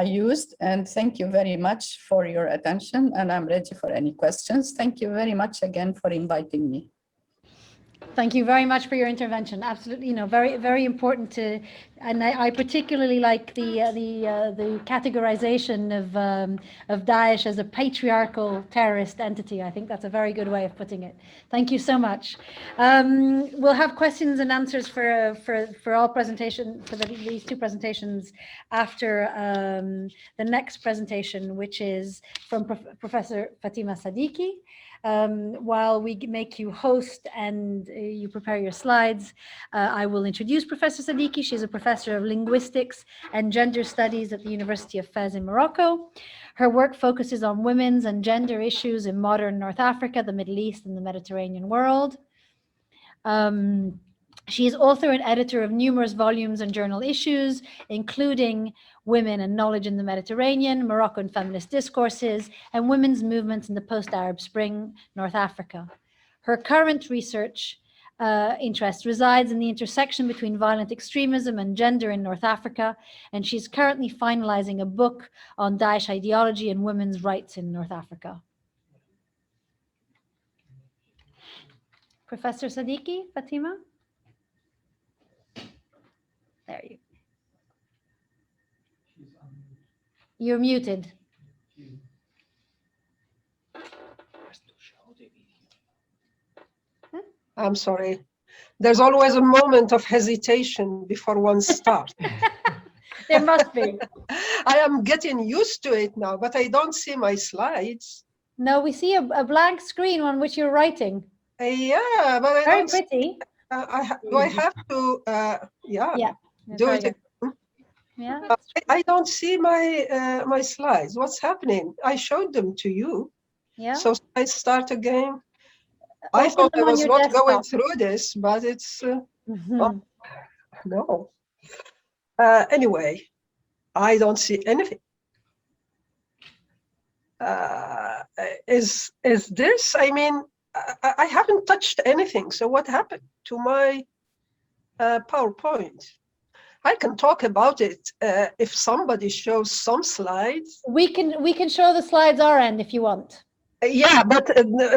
used. And thank you very much for your attention. And I'm ready for any questions. Thank you very much again for inviting me. Thank you very much for your intervention. Absolutely, very, very important to, and I particularly like the categorization of Daesh as a patriarchal terrorist entity. I think that's a very good way of putting it. Thank you so much. We'll have questions and answers for all presentation, for these two presentations after the next presentation, which is from Professor Fatima Sadiki. While we make you host and you prepare your slides, I will introduce Professor Sadiki. She's a professor of linguistics and gender studies at the University of Fez in Morocco. Her work focuses on women's and gender issues in modern North Africa, the Middle East, and the Mediterranean world. She is author and editor of numerous volumes and journal issues, including Women and Knowledge in the Mediterranean, Moroccan Feminist Discourses, and Women's Movements in the Post-Arab Spring, North Africa. Her current research interest resides in the intersection between violent extremism and gender in North Africa, and she's currently finalizing a book on Daesh ideology and women's rights in North Africa. Professor Sadiki, Fatima? There you go. You're muted. I'm sorry. There's always a moment of hesitation before one starts. There must be. I am getting used to it now, but I don't see my slides. No, we see a blank screen on which you're writing. Yeah, but I Very don't see, pretty. do I have to, yeah, Yeah. do very it good. again? Yeah. I don't see my my slides. What's happening? I showed them to you. Yeah. So I start again. I Open thought I them on was your not going desktop. through this, but it's Mhm. no. Anyway, I don't see anything. Is this? I mean, I haven't touched anything. So what happened to my PowerPoint? I can talk about it if somebody shows some slides. We can show the slides our end if you want. Yeah, but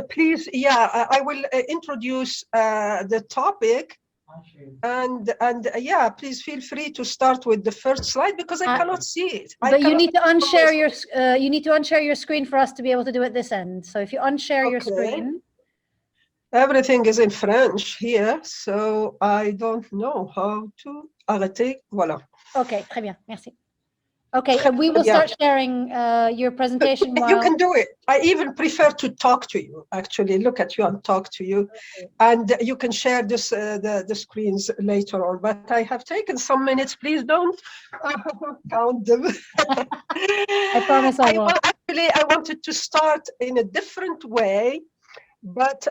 please, yeah, I will introduce the topic, and yeah, please feel free to start with the first slide because I cannot see it. But you need to unshare your screen for us to be able to do it this end. So if you unshare your screen. Everything is in French here, so I don't know how to arrêter. Voilà. Okay, très bien, merci. Okay, and we will start sharing your presentation. You can do it. I even prefer to talk to you, actually, look at you and talk to you. Okay. And you can share this the screens later on. But I have taken some minutes. Please don't count them. I promise I won't. Actually, I wanted to start in a different way, but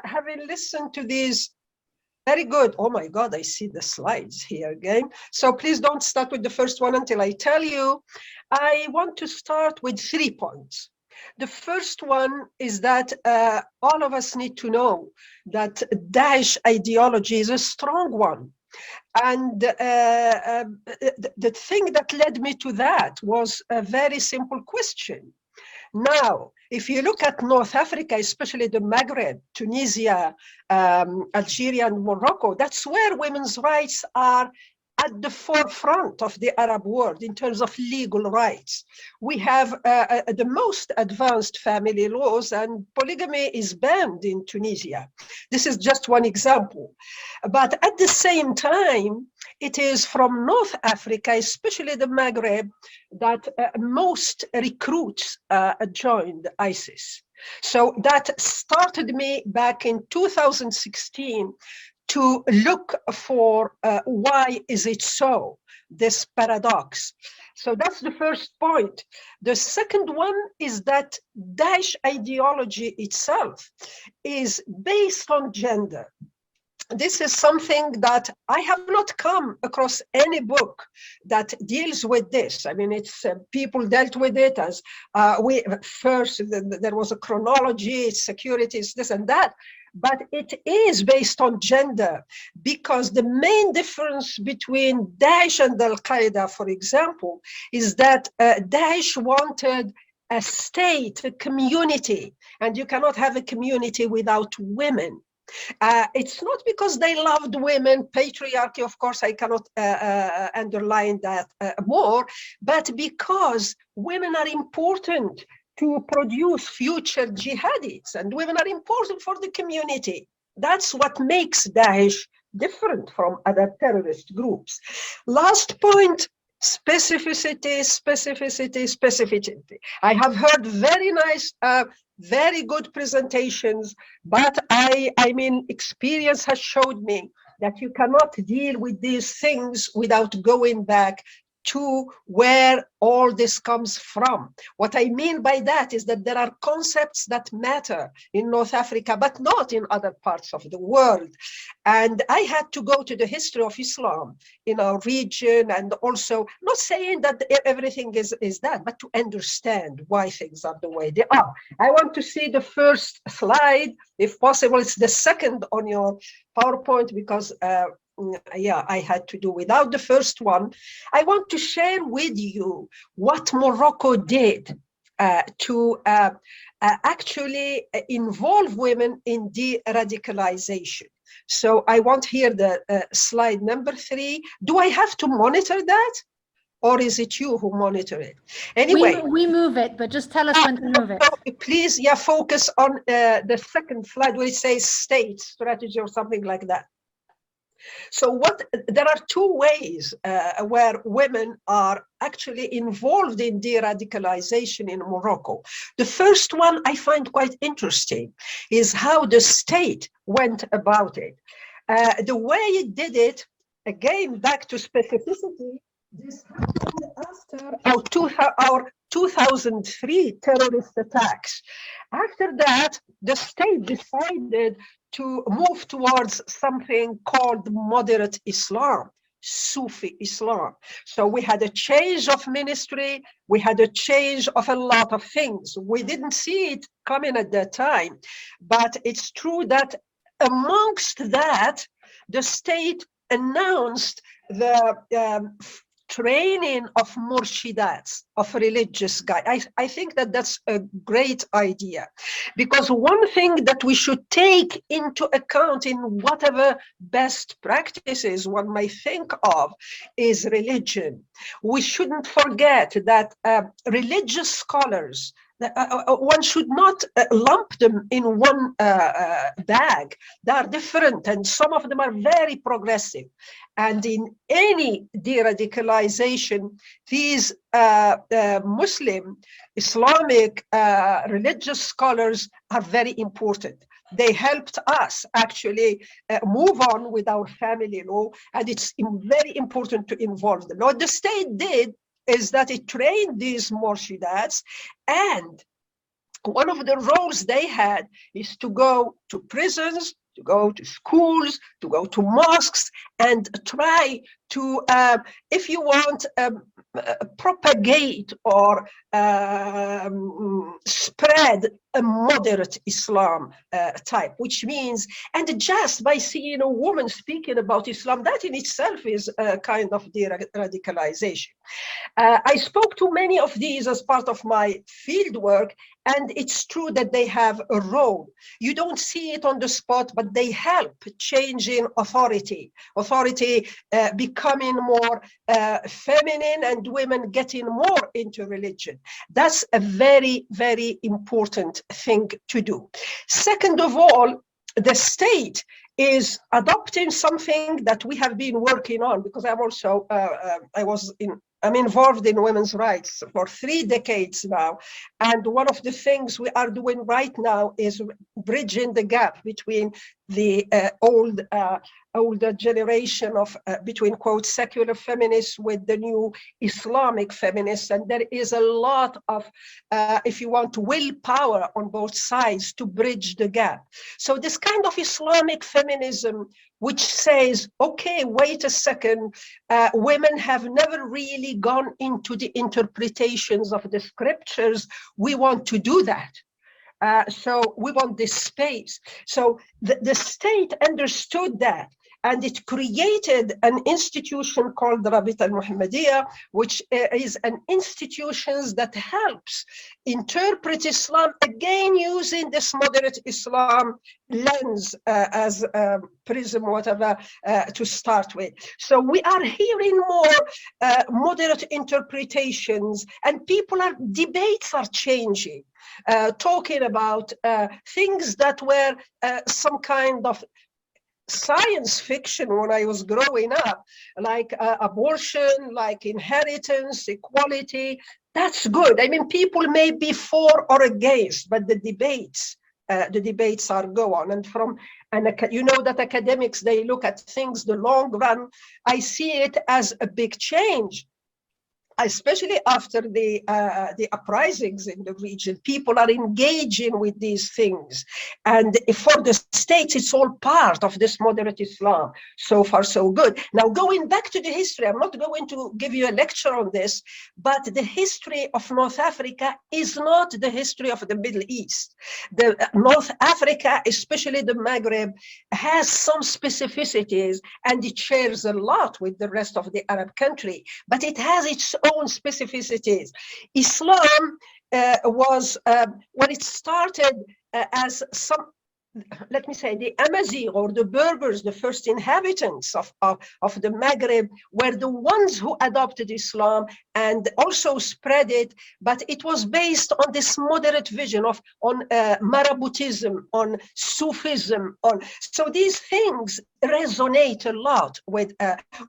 having listened to these very good. Oh my God, I see the slides here again. So please don't start with the first one until I tell you. I want to start with 3 points. The first one is that all of us need to know that Daesh ideology is a strong one. And the thing that led me to that was a very simple question. Now, if you look at North Africa, especially the Maghreb, Tunisia, Algeria, and Morocco, that's where women's rights are at the forefront of the Arab world in terms of legal rights. We have the most advanced family laws, and polygamy is banned in Tunisia. This is just one example. But at the same time, it is from North Africa, especially the Maghreb, that most recruits joined ISIS. So that started me back in 2016 to look for why is it so, this paradox. So that's the first point. The second one is that Daesh ideology itself is based on gender. This is something that I have not come across any book that deals with this. I mean, it's people dealt with it as first there was a chronology, securities, this and that. But it is based on gender because the main difference between Daesh and Al-Qaeda, for example, is that Daesh wanted a state, a community, and you cannot have a community without women. It's not because they loved women, patriarchy, of course, I cannot underline that more, but because women are important to produce future jihadis, and women are important for the community. That's what makes Daesh different from other terrorist groups. Last point, specificity, specificity, specificity. I have heard very nice, very good presentations, but I mean, experience has showed me that you cannot deal with these things without going back to where all this comes from. What I mean by that is that there are concepts that matter in North Africa, but not in other parts of the world. And I had to go to the history of Islam in our region, and also not saying that everything is that, but to understand why things are the way they are. I want to see the first slide, if possible. It's the second on your PowerPoint because yeah, I had to do without the first one. I want to share with you what Morocco did to actually involve women in de-radicalization. So I want here the slide number 3. Do I have to monitor that? Or is it you who monitor it? Anyway. We move it, but just tell us when to move it. Please, yeah, focus on the second slide where it says state strategy or something like that. So there are two ways where women are actually involved in de-radicalization in Morocco. The first one I find quite interesting is how the state went about it. The way it did it, again, back to specificity, this happened after our 2003 terrorist attacks. After that, the state decided to move towards something called moderate Islam, Sufi Islam. So we had a change of ministry, we had a change of a lot of things. We didn't see it coming at that time, but it's true that amongst that, the state announced the training of murshidats, of religious guides. I think that that's a great idea, because one thing that we should take into account in whatever best practices one may think of is religion. We shouldn't forget that religious scholars, one should not lump them in one bag. They are different, and some of them are very progressive. And in any de-radicalization, these Muslim, Islamic religious scholars are very important. They helped us actually move on with our family law, and it's very important to involve them. What the state did is that it trained these murshidats, and one of the roles they had is to go to prisons, to go to schools, to go to mosques, and try to, if you want, propagate or spread a moderate Islam type, which means, and just by seeing a woman speaking about Islam, that in itself is a kind of de-radicalization. I spoke to many of these as part of my field work, and it's true that they have a role. You don't see it on the spot, but they help changing authority becoming more feminine, and women getting more into religion. That's a very, very important thing to do. Second of all, the state is adopting something that we have been working on, because I'm also, I'm involved in women's rights for 3 decades now. And one of the things we are doing right now is bridging the gap between the older generation of, between quote, secular feminists with the new Islamic feminists. And there is a lot of, if you want, willpower on both sides to bridge the gap. So this kind of Islamic feminism, which says, okay, wait a second, women have never really gone into the interpretations of the scriptures. We want to do that. So we want this space. So the state understood that, and it created an institution called the Rabita al-Muhammadiyya, which is an institution that helps interpret Islam, again using this moderate Islam lens as a prism, whatever, to start with. So we are hearing more moderate interpretations, and debates are changing, talking about things that were some kind of science fiction when I was growing up, like abortion, like inheritance, equality. That's good. I mean, people may be for or against, but the debates are go on. And you know that academics, they look at things the long run. I see it as a big change, especially after the uprisings in the region. People are engaging with these things. And for the states, it's all part of this moderate Islam. So far, so good. Now, going back to the history, I'm not going to give you a lecture on this, but the history of North Africa is not the history of the Middle East. The North Africa, especially the Maghreb, has some specificities, and it shares a lot with the rest of the Arab country, but it has its own specificities. Islam was, when it started as some, let me say, the Amazigh or the Berbers, the first inhabitants of the Maghreb, were the ones who adopted Islam and also spread it, but it was based on this moderate vision on Maraboutism, on Sufism, so these things resonate a lot with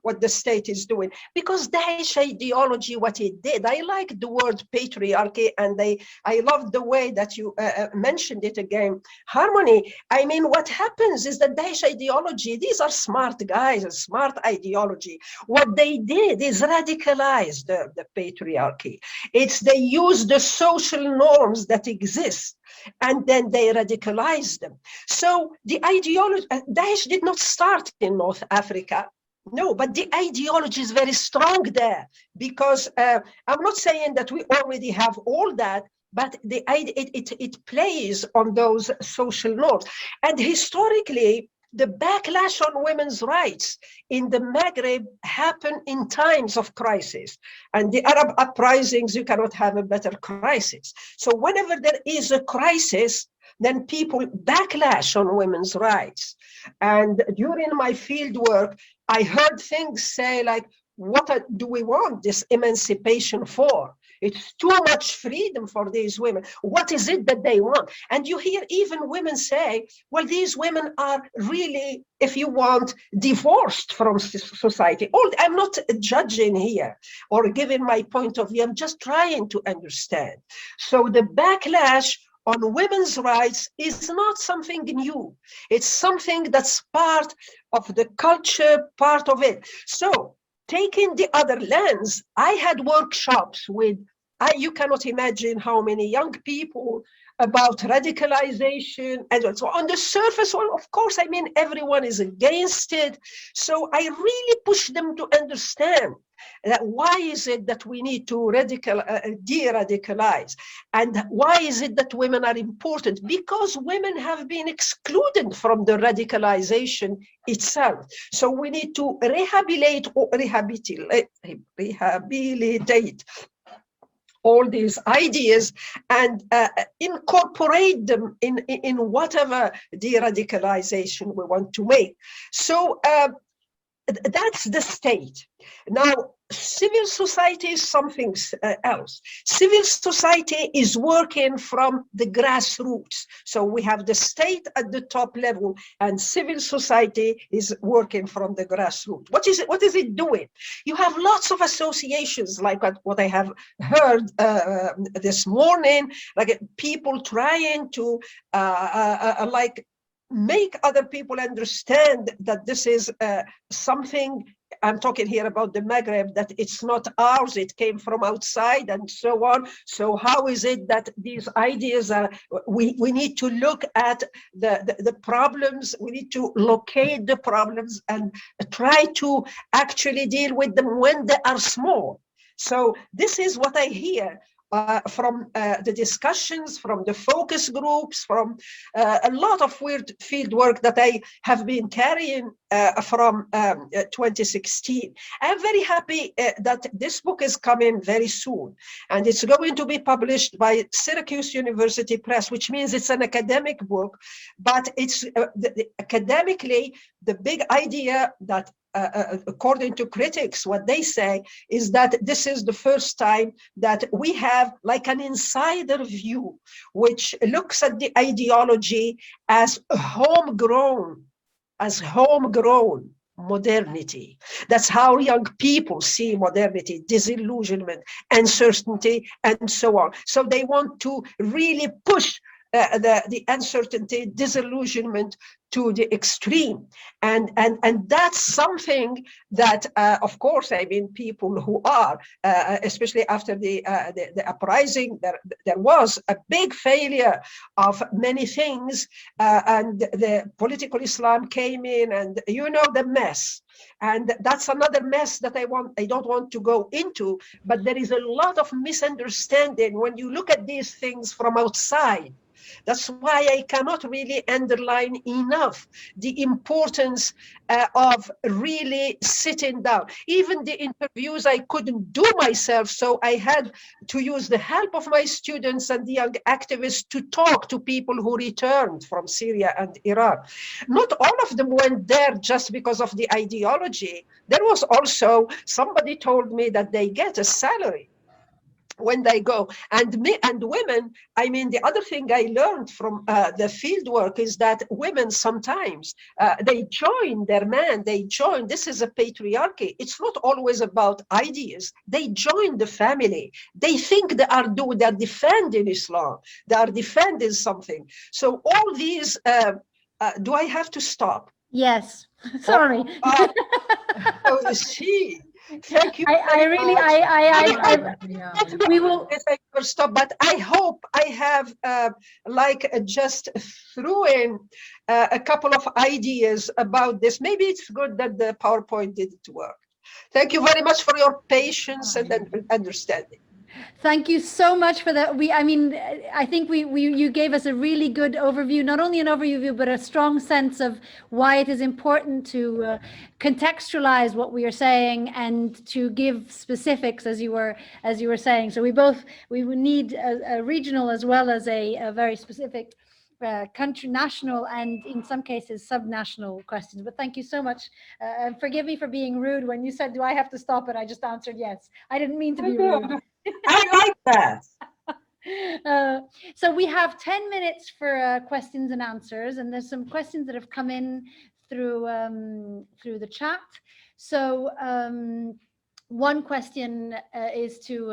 what the state is doing, because Daesh ideology, what it did, I like the word patriarchy, and I love the way that you mentioned it again, Harmony. I mean, what happens is that Daesh ideology, these are smart guys, a smart ideology. What they did is radicalize the patriarchy. They use the social norms that exist, and then they radicalize them. So the ideology, Daesh did not start in North Africa. No, but the ideology is very strong there, because I'm not saying that we already have all that, but it plays on those social norms. And historically, the backlash on women's rights in the Maghreb happened in times of crisis. And the Arab uprisings, you cannot have a better crisis. So whenever there is a crisis, then people backlash on women's rights. And during my field work, I heard things say like, what do we want this emancipation for? It's too much freedom for these women. What is it that they want? And you hear even women say, well, these women are really, if you want, divorced from society. I'm not judging here or giving my point of view. I'm just trying to understand. So the backlash on women's rights is not something new. It's something that's part of the culture, part of it. So taking the other lens, I had workshops with, you cannot imagine how many young people about radicalization. And so on the surface, well, of course, I mean, everyone is against it. So I really push them to understand that why is it that we need to de-radicalize? And why is it that women are important? Because women have been excluded from the radicalization itself. So we need to rehabilitate all these ideas and incorporate them in whatever de-radicalization we want to make. So that's the state. Now, civil society is something else. Civil society is working from the grassroots. So we have the state at the top level, and civil society is working from the grassroots. What is it doing? You have lots of associations, like what I have heard this morning, like people trying to like make other people understand that this is something, I'm talking here about the Maghreb, that it's not ours, it came from outside and so on. So how is it that these ideas are, we need to look at the problems, we need to locate the problems and try to actually deal with them when they are small. So this is what I hear from the discussions, from the focus groups, from a lot of weird field work that I have been carrying from 2016. I'm very happy that this book is coming very soon, and it's going to be published by Syracuse University Press, which means it's an academic book, but it's academically the big idea that according to critics, what they say is that this is the first time that we have like an insider view, which looks at the ideology as homegrown modernity. That's how young people see modernity: disillusionment, uncertainty, and so on. So they want to really push the uncertainty, disillusionment to the extreme, and that's something that of course, I mean, people who are especially after the uprising, there was a big failure of many things, and the political Islam came in, and you know the mess. And that's another mess that I don't want to go into, but there is a lot of misunderstanding when you look at these things from outside. That's why I cannot really underline enough the importance of really sitting down. Even the interviews I couldn't do myself, so I had to use the help of my students and the young activists to talk to people who returned from Syria and Iraq. Not all of them went there just because of the ideology. There was also, somebody told me that they get a salary. when they go. And women, I mean, the other thing I learned from the field work is that women sometimes they join their man, this is a patriarchy. It's not always about ideas. They join the family. They think they're defending Islam. They are defending something. So all these, do I have to stop? Yes, sorry. Oh, you see. Thank you. We will stop, but I hope I have just threw in a couple of ideas about this. Maybe it's good that the PowerPoint didn't work. Thank you very much for your patience and understanding. Thank you so much for that. I think you gave us a really good overview, not only an overview, but a strong sense of why it is important to contextualize what we are saying and to give specifics, as you were saying. So we need a regional as well as a very specific country, national, and in some cases subnational questions. But thank you so much. Forgive me for being rude. When you said, do I have to stop it? I just answered yes. I didn't mean to be rude. I like that. So we have 10 minutes for questions and answers, and there's some questions that have come in through the chat. So one question is to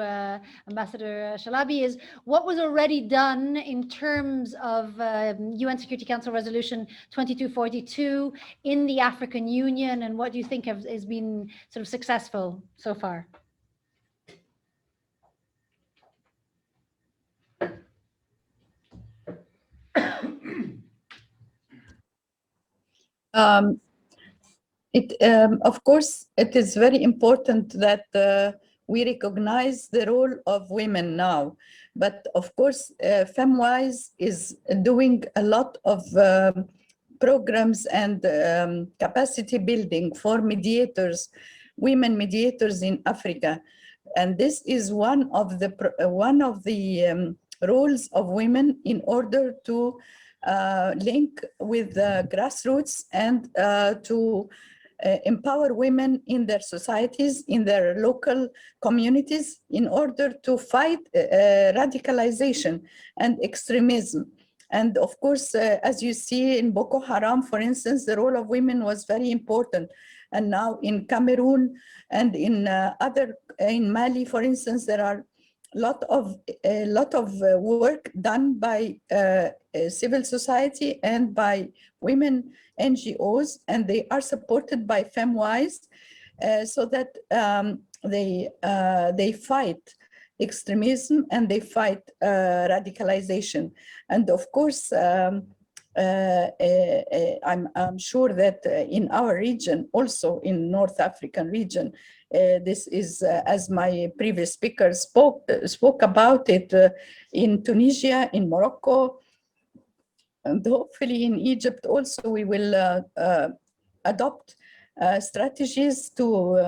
Ambassador Chalabi, is what was already done in terms of UN Security Council Resolution 2242 in the African Union, and what do you think has been sort of successful so far? Of course, it is very important that we recognize the role of women now. But of course, FemWise is doing a lot of programs and capacity building for mediators, women mediators in Africa. And this is one of the roles of women in order to link with the grassroots and to empower women in their societies, in their local communities, in order to fight radicalization and extremism. And of course, as you see in Boko Haram, for instance, the role of women was very important. And now in Cameroon and in in Mali, for instance, there are a lot of work done by civil society and by women NGOs, and they are supported by FemWise, so that they fight extremism and they fight radicalization. And of course, I'm sure that in our region, also in North African region, this is, as my previous speaker spoke about it, in Tunisia, in Morocco, and hopefully in Egypt also, we will adopt strategies to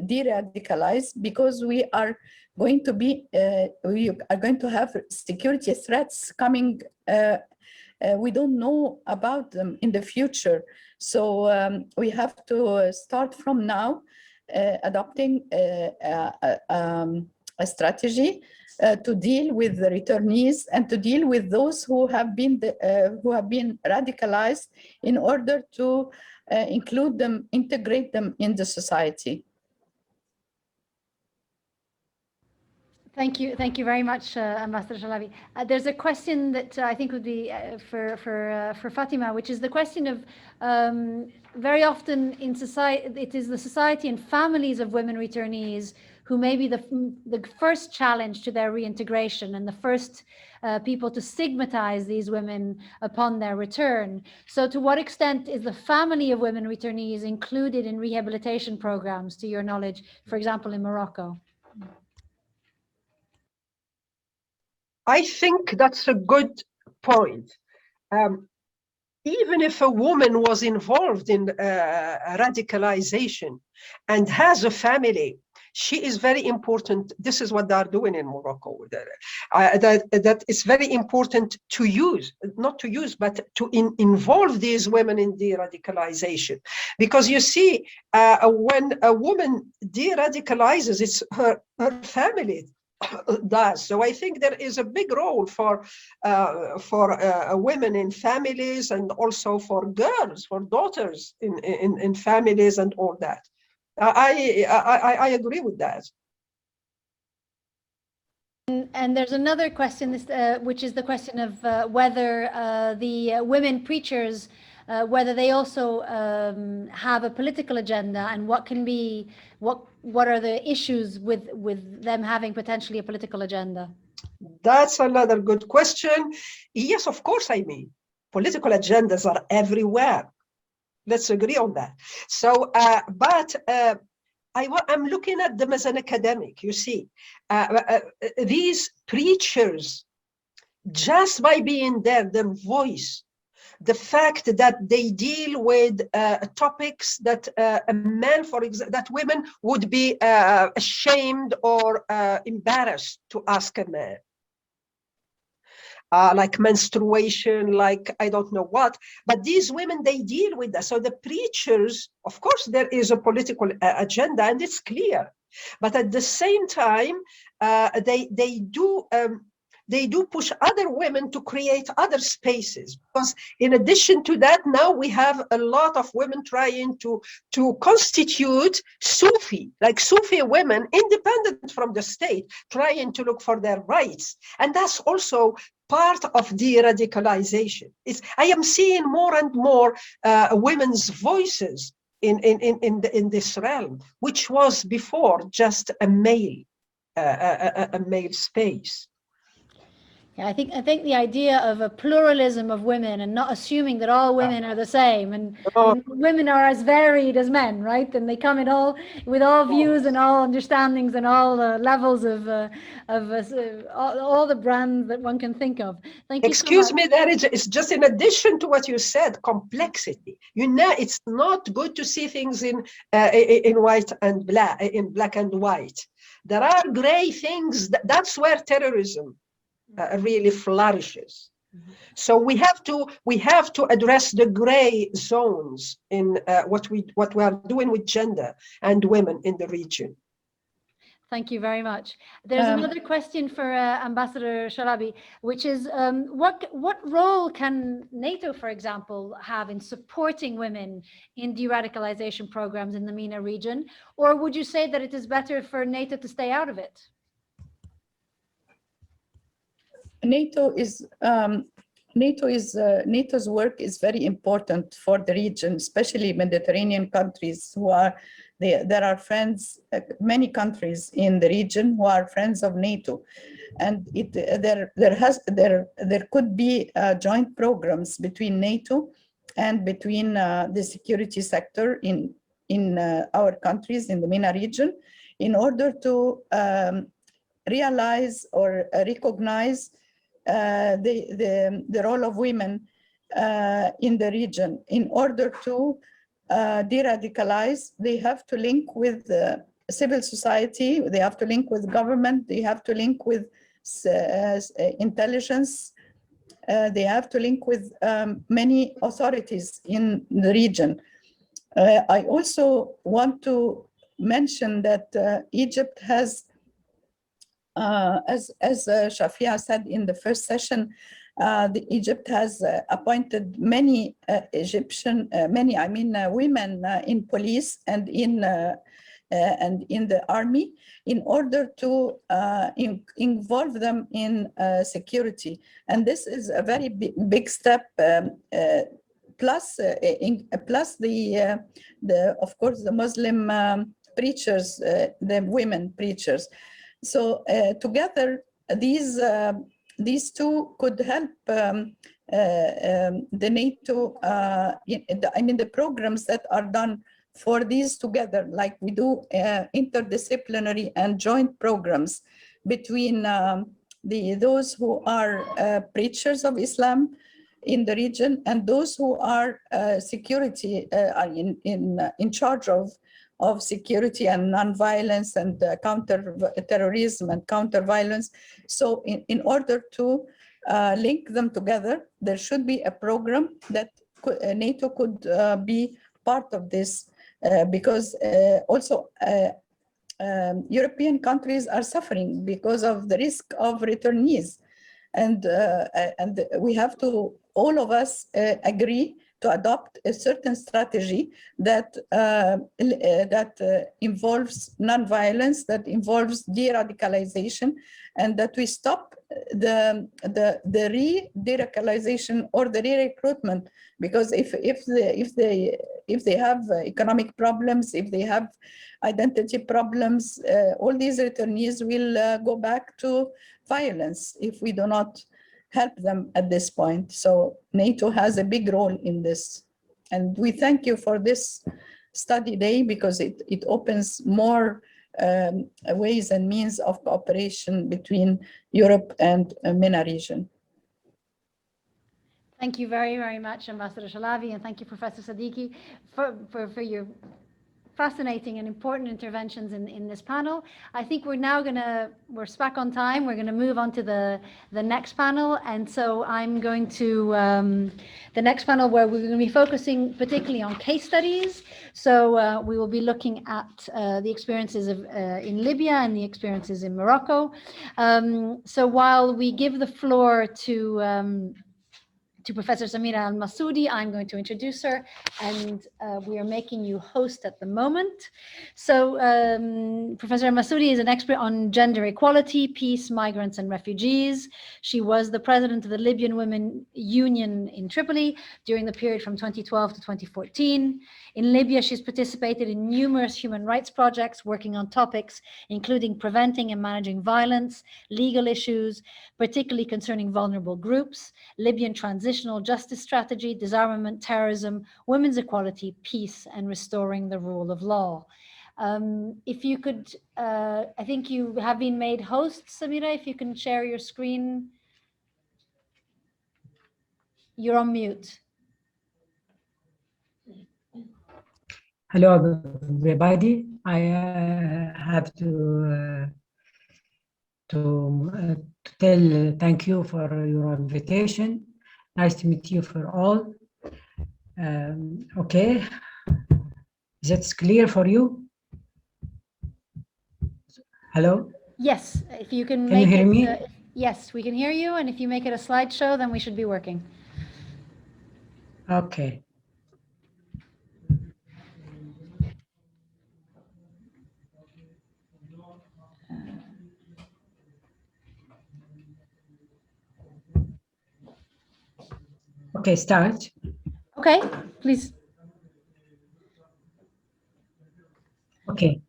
de-radicalize, because we are going to have security threats coming. We don't know about them in the future. So we have to start from now, adopting a strategy to deal with the returnees and to deal with those who have been radicalized, in order to include them, integrate them in the society. Thank you very much, Ambassador Chalabi. There's a question that I think would be for Fatima, which is the question of very often in society, it is the society and families of women returnees who may be the first challenge to their reintegration and the first people to stigmatize these women upon their return. So to what extent is the family of women returnees included in rehabilitation programs, to your knowledge, for example, in Morocco? I think that's a good point. Even if a woman was involved in radicalization and has a family, she is very important. This is what they're doing in Morocco. That it's very important to use, not to use, but to involve these women in de-radicalization. Because you see, when a woman de-radicalizes, it's her family. does. So I think there is a big role for women in families, and also for girls, for daughters in families and all that. I agree with that. And there's another question, which is the question of whether the women preachers, whether they also have a political agenda, and what are the issues with them having potentially a political agenda? That's another good question. Yes, of course. I mean, political agendas are everywhere. Let's agree on that. So, I'm looking at them as an academic, you see. These preachers, just by being there, their voice, the fact that they deal with topics that a man, for example, that women would be ashamed or embarrassed to ask a man. Like menstruation, like I don't know what, but these women, they deal with that. So the preachers, of course, there is a political agenda, and it's clear, but at the same time, they do push other women to create other spaces, because in addition to that, now we have a lot of women trying to constitute Sufi women, independent from the state, trying to look for their rights. And that's also part of de-radicalization. I am seeing more and more women's voices in this realm, which was before just a male space. Yeah, I think the idea of a pluralism of women, and not assuming that all women are the same, and women are as varied as men, right? And they come with all views and all understandings and all levels of all the brands that one can think of. Thank you. Excuse me, that is just in addition to what you said, complexity. You know, it's not good to see things in white and black, in black and white. There are gray things. That's where terrorism really flourishes. Mm-hmm. So we have to address the gray zones in what we are doing with gender and women in the region. Thank you very much. There's another question for Ambassador Shalabi, which is what role can NATO, for example, have in supporting women in de-radicalization programs in the MENA region? Or would you say that it is better for NATO to stay out of it? NATO's work is very important for the region, especially Mediterranean countries who are there are friends, many countries in the region who are friends of NATO, and there could be joint programs between NATO and between the security sector in our countries in the MENA region, in order to realize or recognize the role of women in the region. In order to de-radicalize, they have to link with civil society, they have to link with government, they have to link with intelligence, they have to link with many authorities in the region. I also want to mention that Egypt has, as Shafia said in the first session, Egypt has appointed many women in police and in the army, in order to involve them in security. And this is a very big step. Plus the of course the Muslim preachers, the women preachers. So together, these two could help the NATO. The programs that are done for these together, like we do interdisciplinary and joint programs between those who are preachers of Islam in the region and those who are security in charge of security and non-violence and counter-terrorism and counter-violence. So in order to link them together, there should be a program that NATO could be part of this, because also European countries are suffering because of the risk of returnees. And we have to, all of us, agree to adopt a certain strategy that involves nonviolence, that involves de-radicalization, and that we stop the de-radicalization or the re-recruitment. Because if they have economic problems, if they have identity problems, all these returnees will go back to violence if we do not help them at this point. So NATO has a big role in this. And we thank you for this study day, because it opens more ways and means of cooperation between Europe and MENA region. Thank you very, very much, Ambassador Chalabi, and thank you, Professor Siddiqui, for your fascinating and important interventions in this panel. I think we're now we're back on time. We're gonna move on to the next panel. And so I'm going to, the next panel where we're gonna be focusing particularly on case studies. So we will be looking at the experiences of in Libya and the experiences in Morocco. So while we give the floor to Professor Samira Al-Masudi, I'm going to introduce her, and we are making you host at the moment. So Professor Al-Masudi is an expert on gender equality, peace, migrants, and refugees. She was the president of the Libyan Women Union in Tripoli during the period from 2012 to 2014. In Libya, she's participated in numerous human rights projects working on topics including preventing and managing violence, legal issues, particularly concerning vulnerable groups, Libyan transitional justice strategy, disarmament, terrorism, women's equality, peace, and restoring the rule of law. If you could, I think you have been made host, Samira, if you can share your screen. You're on mute. Hello, everybody. I have to tell thank you for your invitation. Nice to meet you for all. Okay, that's clear for you? Hello? Yes, if you can Can make you hear it, me? yes, we can hear you. And if you make it a slideshow, then we should be working. Okay. Okay, start. Okay, please. Okay.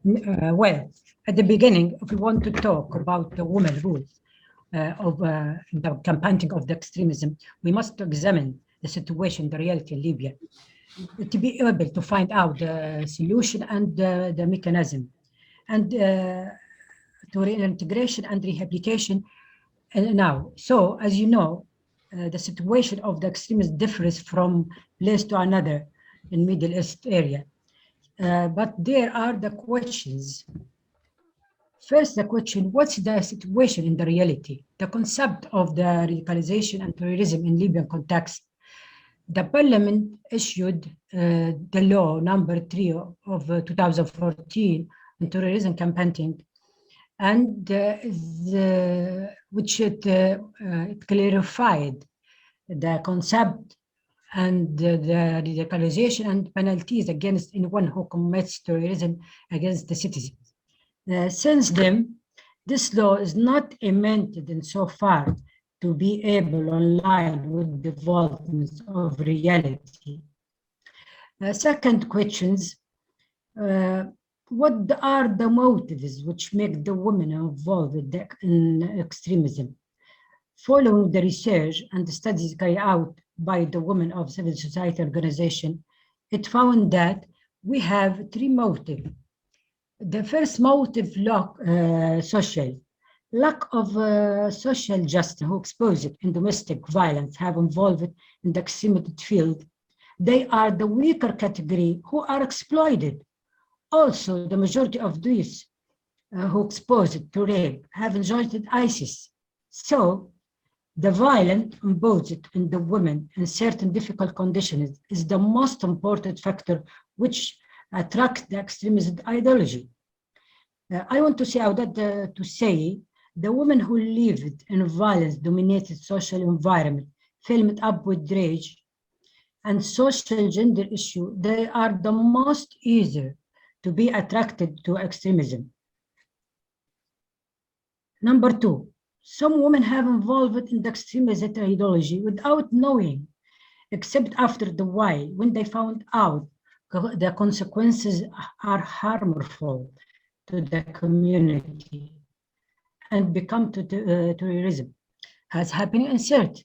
Well, at the beginning, if we want to talk about the women rules of the campaigning of the extremism, we must examine the situation, the reality in Libya, to be able to find out the solution and the mechanism, and to reintegration and rehabilitation now. So, as you know, the situation of the extremists differs from place to another in Middle East area. But there are the questions. First, the question, what's the situation in the reality? The concept of the radicalization and terrorism in Libyan context. The parliament issued the law number 3 of 2014 on terrorism campaigning, and which it clarified the concept and the radicalization and penalties against anyone who commits terrorism against the citizens. Since then, this law is not amended in so far to be able online with developments of reality. Second questions, what are the motives which make the women involved in extremism? Following the research and the studies carried out by the women of civil society organization, it found that we have 3 motives. The first motive, social. Lack of social justice, who exposed in domestic violence, have involved in the extremist field. They are the weaker category who are exploited. Also, the majority of these who exposed to rape have joined ISIS. So, the violence imposed in the women in certain difficult conditions is the most important factor which attract the extremist ideology. I want to say the women who lived in a violence-dominated social environment, filled up with rage and social gender issue, they are the most easier to be attracted to extremism. Number two, some women have involved in the extremist ideology without knowing, except after the while, when they found out the consequences are harmful to the community and become terrorism, as happening in CERT.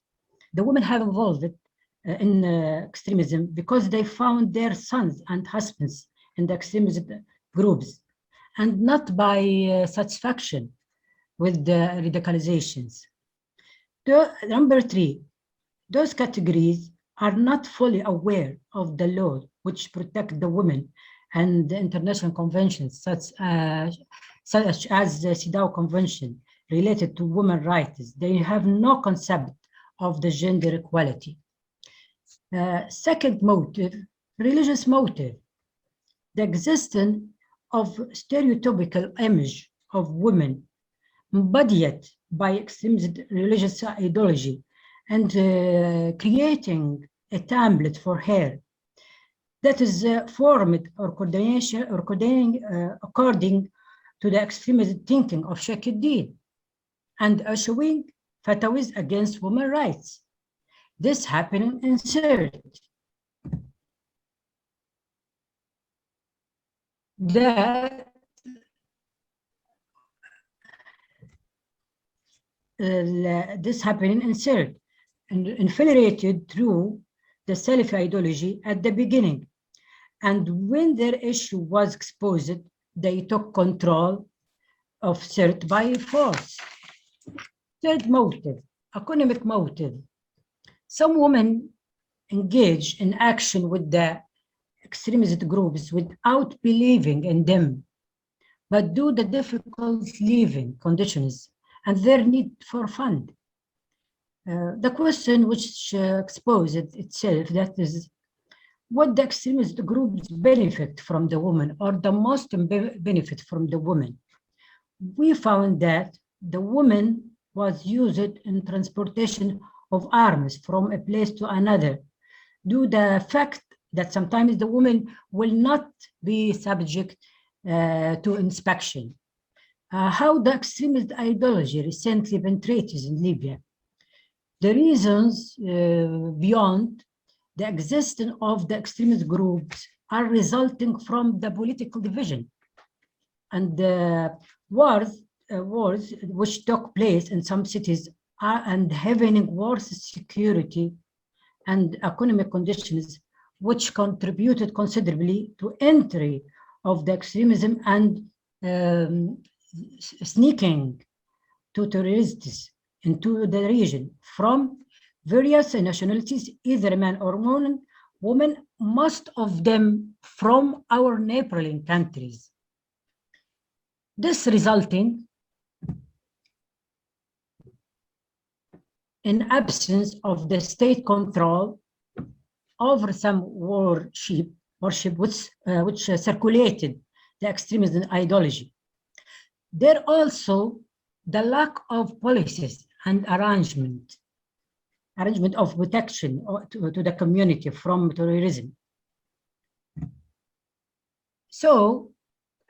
The women have involved in extremism because they found their sons and husbands in the extremist groups, and not by satisfaction with the radicalizations. Number three, those categories are not fully aware of the law which protect the women and the international conventions such as the CEDAW Convention related to women's rights. They have no concept of the gender equality. Second motive, religious motive. The existence of stereotypical image of women embodied by extremist religious ideology and creating a template for her that is formed or according to the extremist thinking of Sheikh and issuing fatwas against women's rights. This happened in CERT. That this happened in CERT and infiltrated through the Salafi ideology at the beginning. And when their issue was exposed, they took control of CERT by force. Third motive, economic motive. Some women engage in action with the extremist groups without believing in them, but due to the difficult living conditions and their need for fund. The question which exposes itself, that is, what the extremist groups benefit from the woman, or the most benefit from the woman. We found that the woman was used in transportation of arms from a place to another, due to the fact that sometimes the woman will not be subject to inspection. How the extremist ideology recently penetrated in Libya. The reasons beyond the existence of the extremist groups are resulting from the political division and the wars which took place in some cities and having worse security and economic conditions which contributed considerably to entry of the extremism and sneaking to terrorists into the region from various nationalities, either man or woman, most of them from our neighboring countries. This resulting in absence of the state control over some worship which circulated the extremism ideology. There also the lack of policies and arrangement of protection to the community from terrorism. So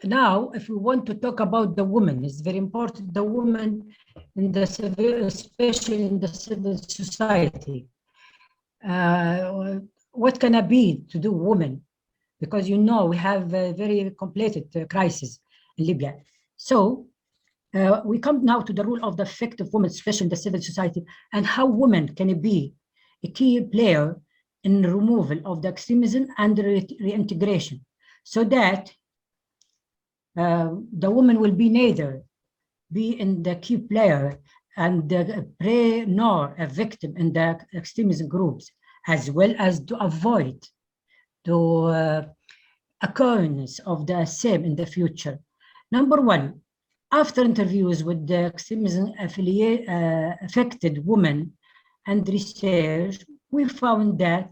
now, if we want to talk about the women, it's very important, the women in the civil, especially in the civil society. What can I be to do women? Because you know, we have a very complicated crisis in Libya. So we come now to the role of the effective women, especially in the civil society, and how women can be a key player in the removal of the extremism and reintegration, so that the woman will be neither be in the key player and the prey nor a victim in the extremism groups, as well as to avoid the occurrence of the same in the future. Number one, after interviews with the extremism affected women and research, we found that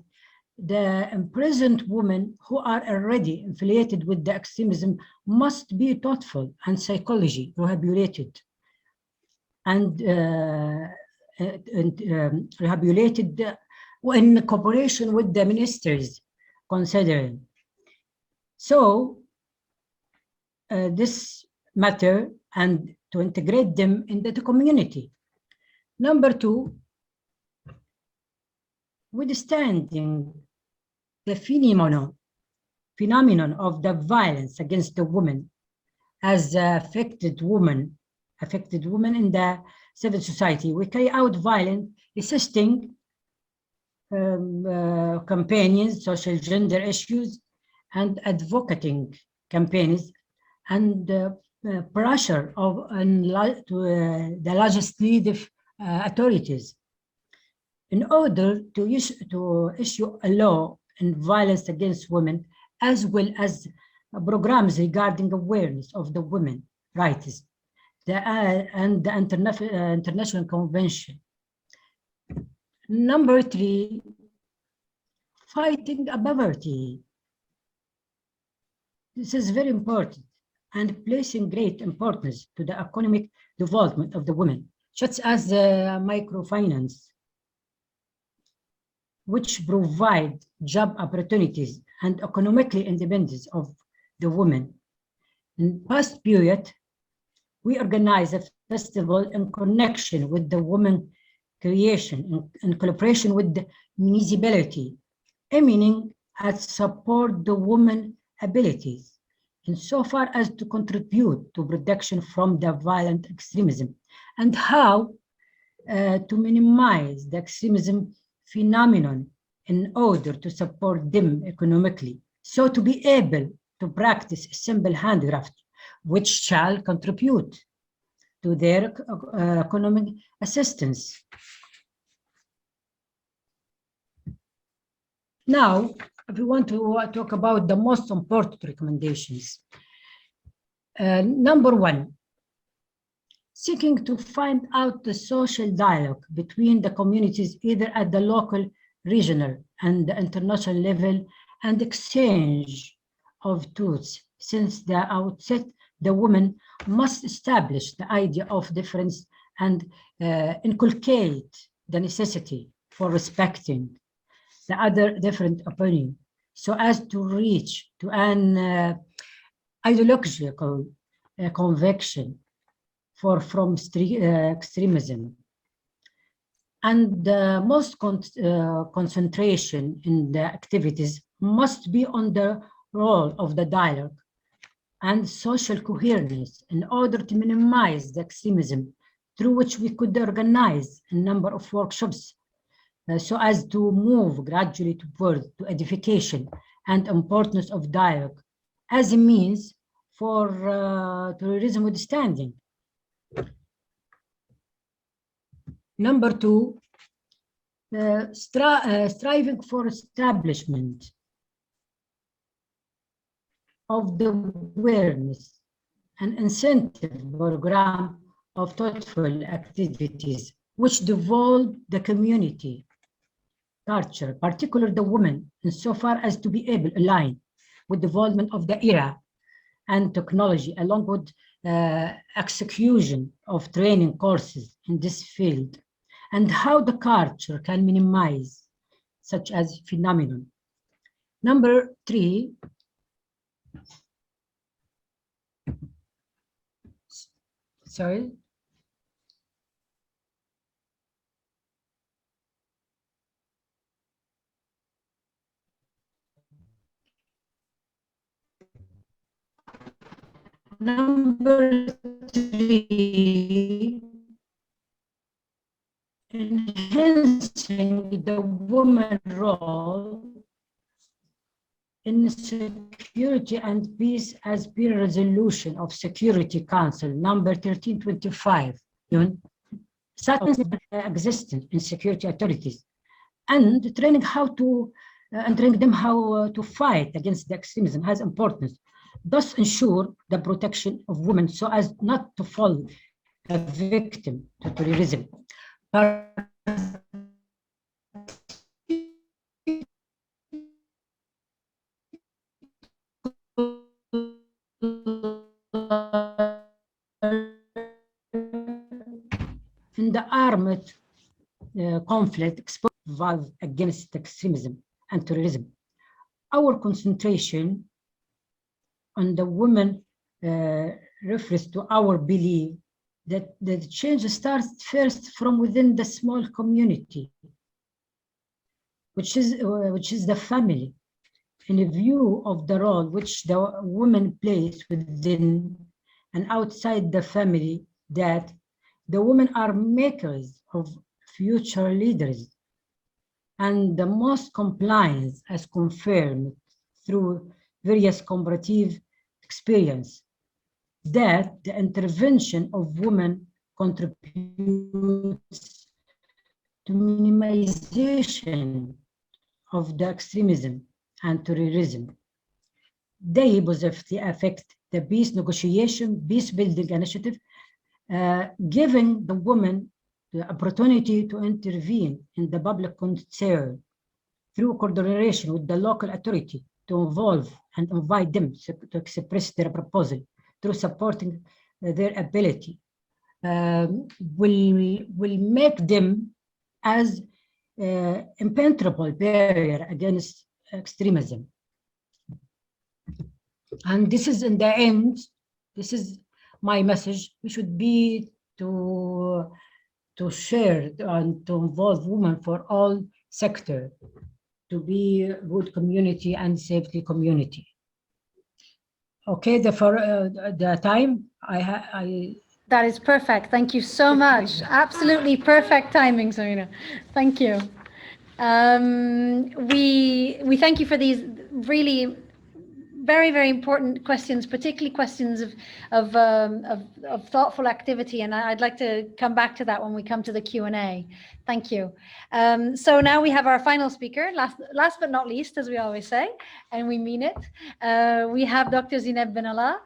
the imprisoned women who are already affiliated with the extremism must be thoughtful and psychology rehabilitated and rehabilitated in cooperation with the ministries considering. So this matter and to integrate them into the community. Number two, withstanding the phenomenon of the violence against the woman as affected women in the civil society. We carry out violent assisting campaigns, social gender issues, and advocating campaigns, and pressure of the legislative authorities in order to issue a law on violence against women, as well as programs regarding awareness of the women rights and the international convention. Number three, fighting poverty. This is very important and placing great importance to the economic development of the women, such as microfinance, which provide job opportunities and economically independence of the women. In past period, we organized a festival in connection with the women creation in collaboration with the municipality, aiming at support the women abilities insofar as to contribute to protection from the violent extremism and how to minimize the extremism phenomenon in order to support them economically, so to be able to practice simple handcraft, which shall contribute to their economic assistance. Now, if we want to talk about the most important recommendations. Number one, seeking to find out the social dialogue between the communities, either at the local, regional, and the international level, and exchange of truths. Since the outset, the woman must establish the idea of difference and inculcate the necessity for respecting the other different opinion, so as to reach to an ideological conviction from extremism. And the most concentration in the activities must be on the role of the dialogue and social coherence in order to minimize the extremism, through which we could organize a number of workshops so as to move gradually towards to edification and importance of dialogue as a means for terrorism withstanding. Number two, striving for establishment of the awareness and incentive program of thoughtful activities which devolve the community culture, particularly the women, insofar as to be able to align with the development of the era and technology, along with execution of training courses in this field, and how the culture can minimize such as phenomenon. Number three, sorry. Number three, enhancing the woman role in security and peace as per resolution of Security Council number 1325, such as existence in security authorities, and training them how to fight against the extremism has importance. Thus ensure the protection of women so as not to fall a victim to terrorism. the armed conflict exposed against extremism and terrorism. Our concentration on the women refers to our belief that the change starts first from within the small community, which is the family, in view of the role which the woman plays within and outside the family, that the women are makers of future leaders, and the most compliance as confirmed through various comparative experience, that the intervention of women contributes to minimization of the extremism and terrorism. They positively affect the peace negotiation, peace building initiative, giving the women the opportunity to intervene in the public concern through coordination with the local authority to involve and invite them to express their proposal through supporting their ability, will make them as impenetrable barrier against extremism. And this is in the end, this is my message. We should be to share and to involve women for all sector, to be a good community and safety community. Okay, the time That is perfect. Thank you so much. Absolutely perfect timing, Samina. Thank you. We thank you for these really very, very important questions, particularly questions of thoughtful activity, and I'd like to come back to that when we come to the Q&A. Thank you. So now we have our final speaker, last but not least, as we always say, and we mean it. We have Dr. Zineb Ben Allah,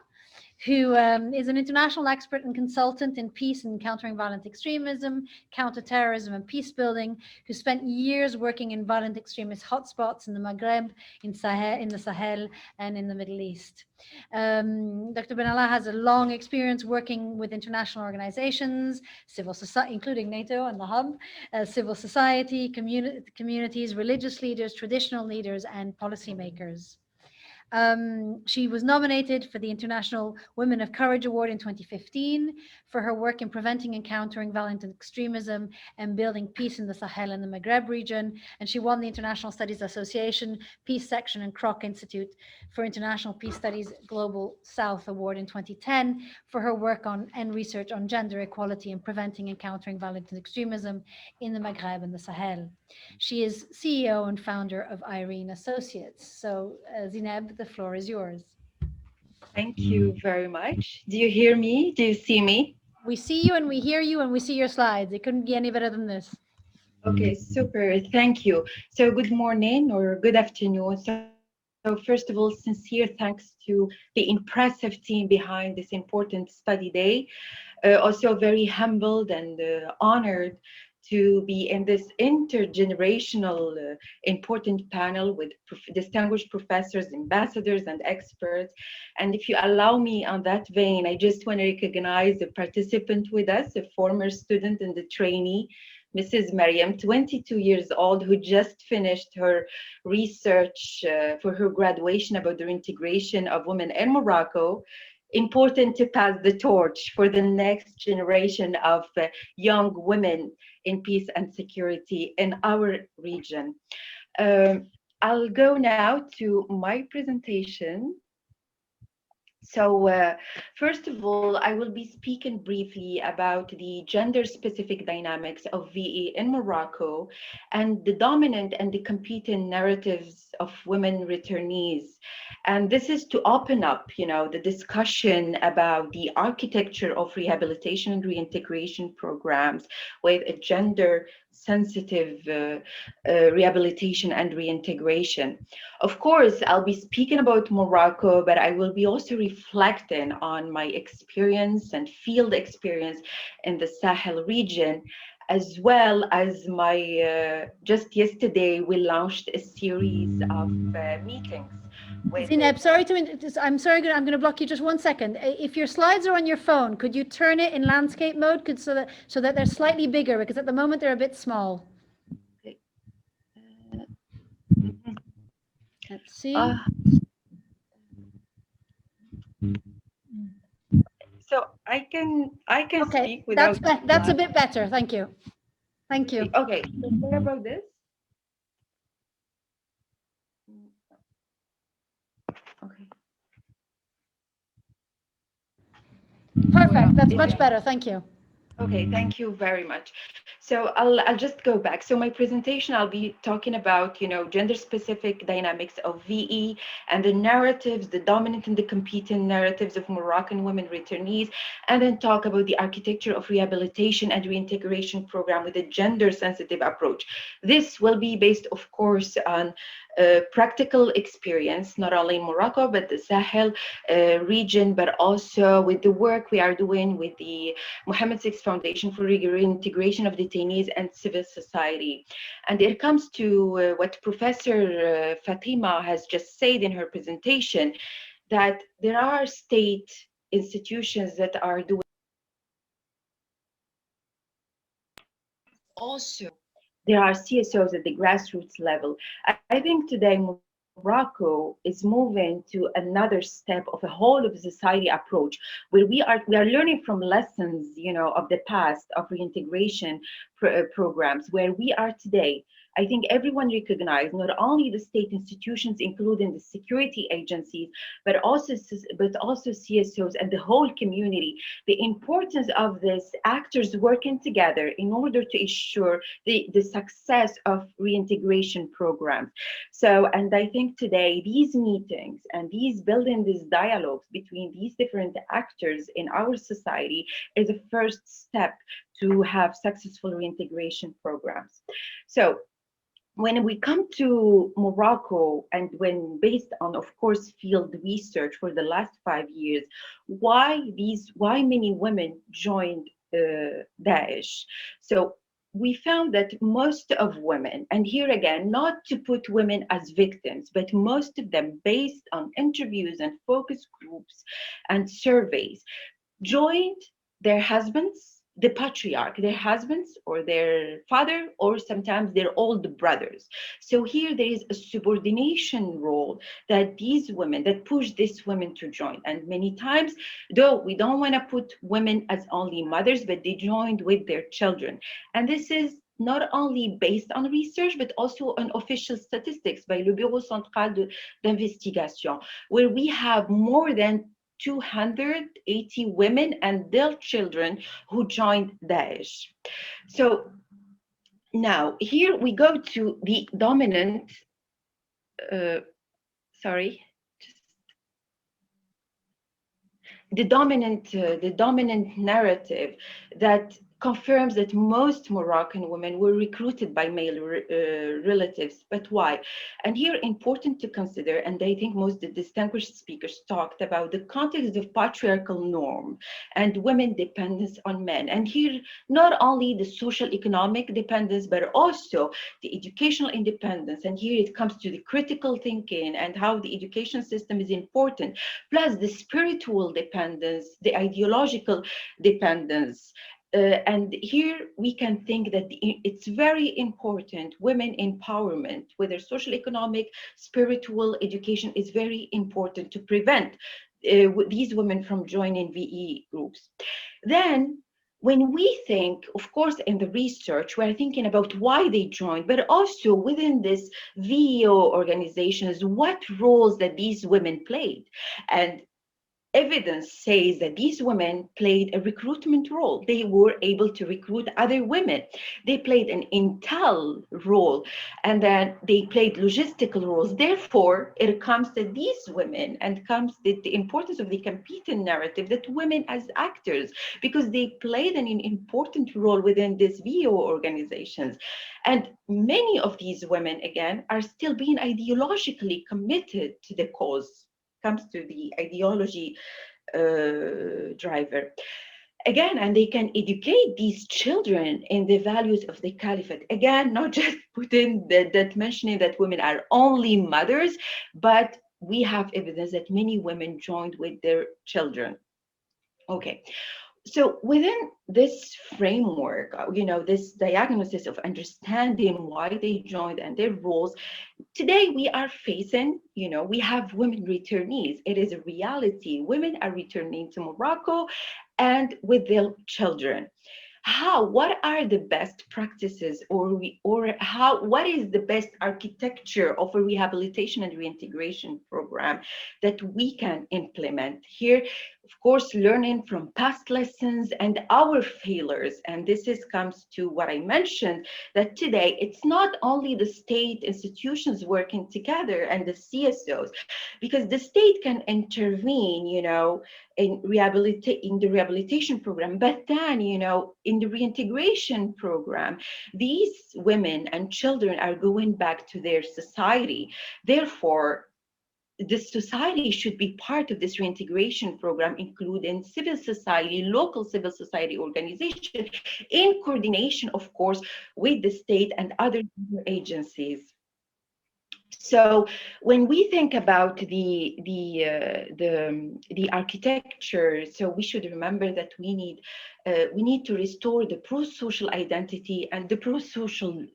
who is an international expert and consultant in peace and countering violent extremism, counterterrorism and peace building, who spent years working in violent extremist hotspots in the Maghreb, in the Sahel, and in the Middle East. Dr. Ben Allah has a long experience working with international organizations, civil society, including NATO and the Hub, civil society, communities, religious leaders, traditional leaders, and policymakers. She was nominated for the International Women of Courage Award in 2015 for her work in preventing and countering violent extremism and building peace in the Sahel and the Maghreb region. And she won the International Studies Association Peace Section and Kroc Institute for International Peace Studies Global South Award in 2010 for her work on and research on gender equality and preventing and countering violent extremism in the Maghreb and the Sahel. She is CEO and founder of Irene Associates. So Zineb, the floor is yours. Thank you very much. Do you hear me? Do you see me? We see you and we hear you and we see your slides. It couldn't be any better than this. Okay, super. Thank you. So good morning or good afternoon. So first of all, sincere thanks to the impressive team behind this important study day. Also very humbled and honored to be in this intergenerational important panel with distinguished professors, ambassadors, and experts. And if you allow me on that vein, I just want to recognize a participant with us, a former student and a trainee, Mrs. Mariam, 22 years old, who just finished her research for her graduation about the integration of women in Morocco. Important to pass the torch for the next generation of young women in peace and security in our region. I'll go now to my presentation. So first of all, I will be speaking briefly about the gender-specific dynamics of VE in Morocco and the dominant and the competing narratives of women returnees. And this is to open up, the discussion about the architecture of rehabilitation and reintegration programs with a gender-sensitive rehabilitation and reintegration. Of course, I'll be speaking about Morocco, but I will be also reflecting on my experience and field experience in the Sahel region, as well as my, just yesterday, we launched a series of meetings with Zineb, I'm sorry, I'm going to block you just 1 second. If your slides are on your phone, could you turn it in landscape mode so that they're slightly bigger, because at the moment they're a bit small. Okay. Let's see. So I can Okay, speak without that's a bit better. Thank you. Thank you. Okay, so what about this? Okay. Perfect. That's much better. Thank you. Okay, thank you very much. So I'll just go back. So my presentation, I'll be talking about, gender-specific dynamics of VE and the narratives, the dominant and the competing narratives of Moroccan women returnees, and then talk about the architecture of rehabilitation and reintegration program with a gender-sensitive approach. This will be based, of course, on practical experience, not only in Morocco, but the Sahel region, but also with the work we are doing with the Mohammed VI Foundation for Reintegration of Detainees and Civil Society. And it comes to what Professor Fatima has just said in her presentation, that there are state institutions that are doing also. There are CSOs at the grassroots level. I think today Morocco is moving to another step of a whole of society approach, where we are learning from lessons, of the past of reintegration programs, where we are today. I think everyone recognized, not only the state institutions, including the security agencies, but also CSOs and the whole community, the importance of these actors working together in order to ensure the success of reintegration programs. So, and I think today these meetings and building these dialogues between these different actors in our society is a first step to have successful reintegration programs. So when we come to Morocco, and when based on, of course, field research for the last 5 years, why many women joined Daesh? So we found that most of women, and here again, not to put women as victims, but most of them, based on interviews and focus groups and surveys, joined their husbands, the patriarch, their husbands or their father, or sometimes their old brothers. So here there is a subordination role that these women, that push these women to join. And many times, though we don't want to put women as only mothers, but they joined with their children. And this is not only based on research, but also on official statistics by Le Bureau Central d'Investigation, where we have more than 280 women and their children who joined Daesh. So now here we go to the dominant, the dominant narrative that confirms that most Moroccan women were recruited by male relatives. But why? And here, important to consider, and I think most of the distinguished speakers talked about the context of patriarchal norm and women dependence on men. And here, not only the social economic dependence, but also the educational independence. And here it comes to the critical thinking and how the education system is important, plus the spiritual dependence, the ideological dependence. And here we can think that it's very important. Women empowerment, whether social, economic, spiritual education, is very important to prevent these women from joining VE groups. Then, when we think, of course, in the research, we're thinking about why they joined, but also within this VEO organizations, what roles that these women played. And evidence says that these women played a recruitment role. They were able to recruit other women. They played an intel role, and then they played logistical roles. Therefore, it comes to these women and comes to the importance of the competing narrative that women as actors, because they played an important role within these VO organizations. And many of these women, again, are still being ideologically committed to the cause. Comes to the ideology driver. Again, and they can educate these children in the values of the caliphate. Again, not just put in that mentioning that women are only mothers, but we have evidence that many women joined with their children. Okay, so within this framework, this diagnosis of understanding why they joined and their roles, today we are facing, we have women returnees. It is a reality. Women are returning to Morocco and with their children. What are the best practices, what is the best architecture of a rehabilitation and reintegration program that we can implement here? Of course, learning from past lessons and our failures. And comes to what I mentioned, that today it's not only the state institutions working together and the CSOs, because the state can intervene, in the rehabilitation program, but then, in the reintegration program, these women and children are going back to their society. Therefore, the society should be part of this reintegration program, including civil society, local civil society organization, in coordination, of course, with the state and other agencies. So when we think about the architecture, so we should remember that we need to restore the pro-social identity and the pro-social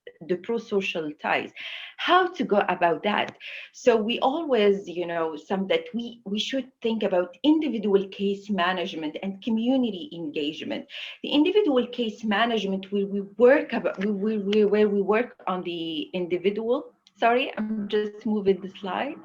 ties. How to go about that? So we always, we should think about individual case management and community engagement. The individual case management, where we work on the individual. Sorry, I'm just moving the slide.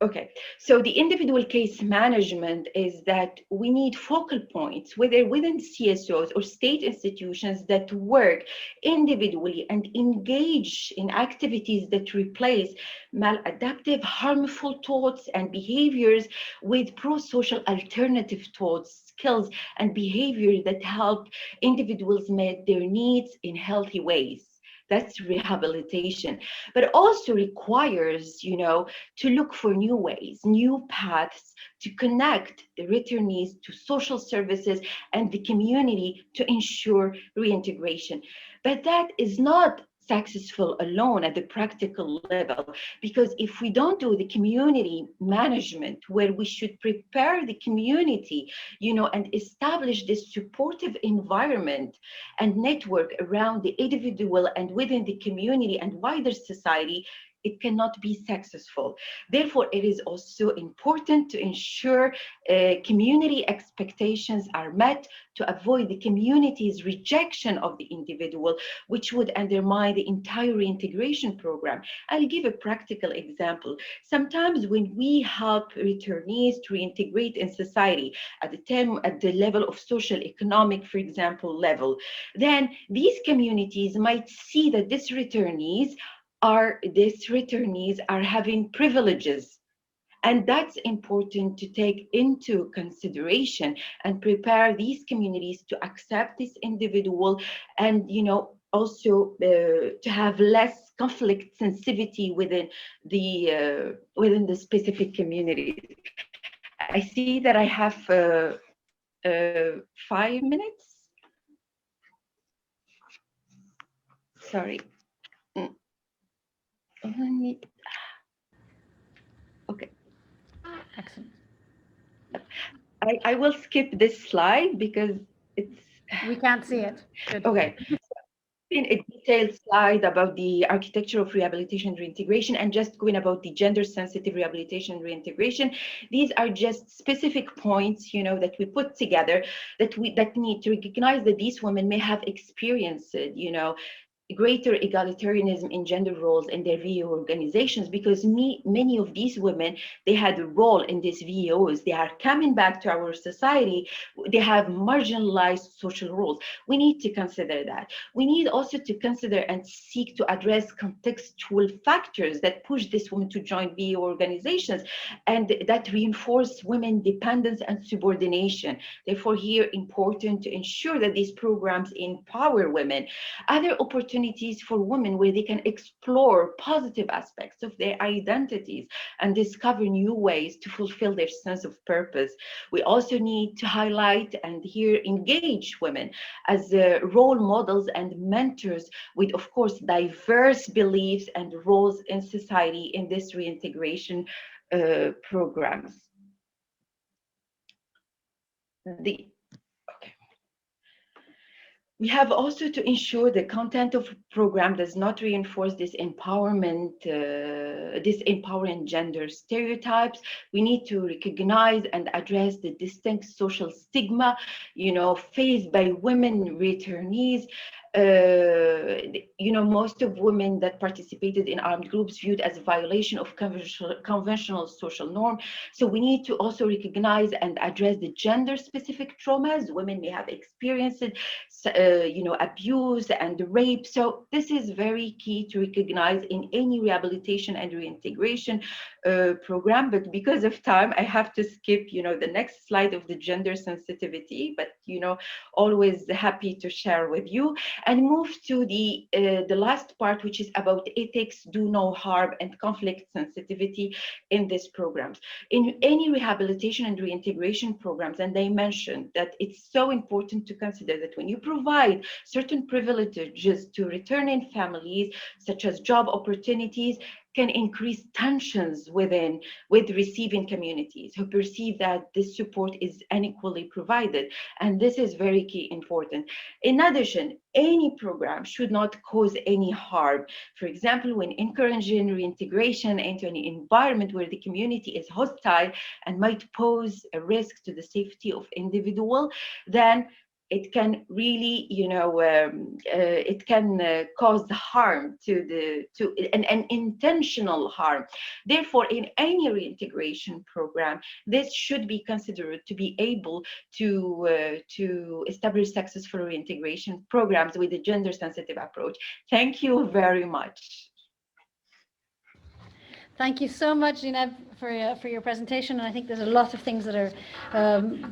Okay, so the individual case management is that we need focal points, whether within CSOs or state institutions, that work individually and engage in activities that replace maladaptive, harmful thoughts and behaviors with pro-social alternative thoughts, skills, and behavior that help individuals meet their needs in healthy ways. That's rehabilitation, but also requires, to look for new ways, new paths to connect the returnees to social services and the community to ensure reintegration. But that is not successful alone at the practical level, because if we don't do the community management, where we should prepare the community, and establish this supportive environment and network around the individual and within the community and wider society, it cannot be successful. Therefore, it is also important to ensure community expectations are met, to avoid the community's rejection of the individual, which would undermine the entire reintegration program. I'll give a practical example. Sometimes when we help returnees to reintegrate in society at the level of social economic, for example, level, then these communities might see that these returnees are having privileges. And that's important to take into consideration and prepare these communities to accept this individual, and also to have less conflict sensitivity within the specific community. I see that I have 5 minutes. Sorry. Okay. Excellent. I will skip this slide because we can't see it. Good. Okay. In a detailed slide about the architecture of rehabilitation and reintegration, and just going about the gender sensitive rehabilitation and reintegration. These are just specific points, that we put together that need to recognize that these women may have experienced, greater egalitarianism in gender roles in their VO organizations, because many of these women, they had a role in these VOs. They are coming back to our society. They have marginalized social roles. We need to consider that. We need also to consider and seek to address contextual factors that push this woman to join VO organizations and that reinforce women dependence and subordination. Therefore, here important to ensure that these programs empower women. Other opportunities opportunities for women where they can explore positive aspects of their identities and discover new ways to fulfill their sense of purpose. We also need to highlight and here engage women as role models and mentors with, of course, diverse beliefs and roles in society in this reintegration programs. We have also to ensure the content of program does not reinforce this empowerment, disempowering gender stereotyps. We need to recognize and address the distinct social stigma, faced by women returnees. Most of women that participated in armed groups viewed as a violation of conventional social norm. So we need to also recognize and address the gender-specific traumas women may have experienced, abuse and rape. So this is very key to recognize in any rehabilitation and reintegration program. But because of time, I have to skip, the next slide of the gender sensitivity, but, always happy to share with you, and move to the last part, which is about ethics, do no harm, and conflict sensitivity in these programs. In any rehabilitation and reintegration programs, and they mentioned that it's so important to consider that when you provide certain privileges to returning families, such as job opportunities, can increase tensions with receiving communities who perceive that this support is unequally provided. And this is very key important. In addition, any program should not cause any harm. For example, when encouraging reintegration into an environment where the community is hostile and might pose a risk to the safety of individual, then it can really, it can cause harm to an intentional harm. Therefore, in any reintegration program, this should be considered to be able to establish successful reintegration programs with a gender-sensitive approach. Thank you very much. Thank you so much, Zineb, for your presentation. And I think there's a lot of things that are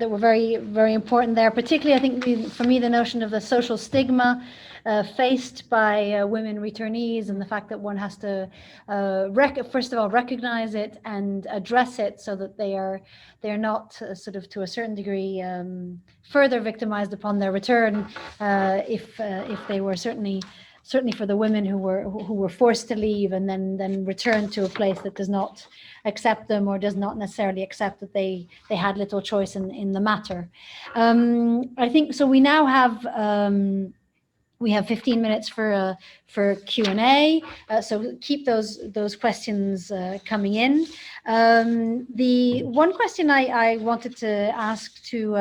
that were very, very important there. Particularly, I think for me, the notion of the social stigma faced by women returnees, and the fact that one has to first of all recognize it and address it, so that they're not sort of to a certain degree further victimized upon their return, if they were certainly for the women who were forced to leave and then return to a place that does not accept them, or does not necessarily accept that they had little choice in the matter. I think so. We now have 15 minutes for Q&A, so keep those questions coming in. The one question I wanted to ask to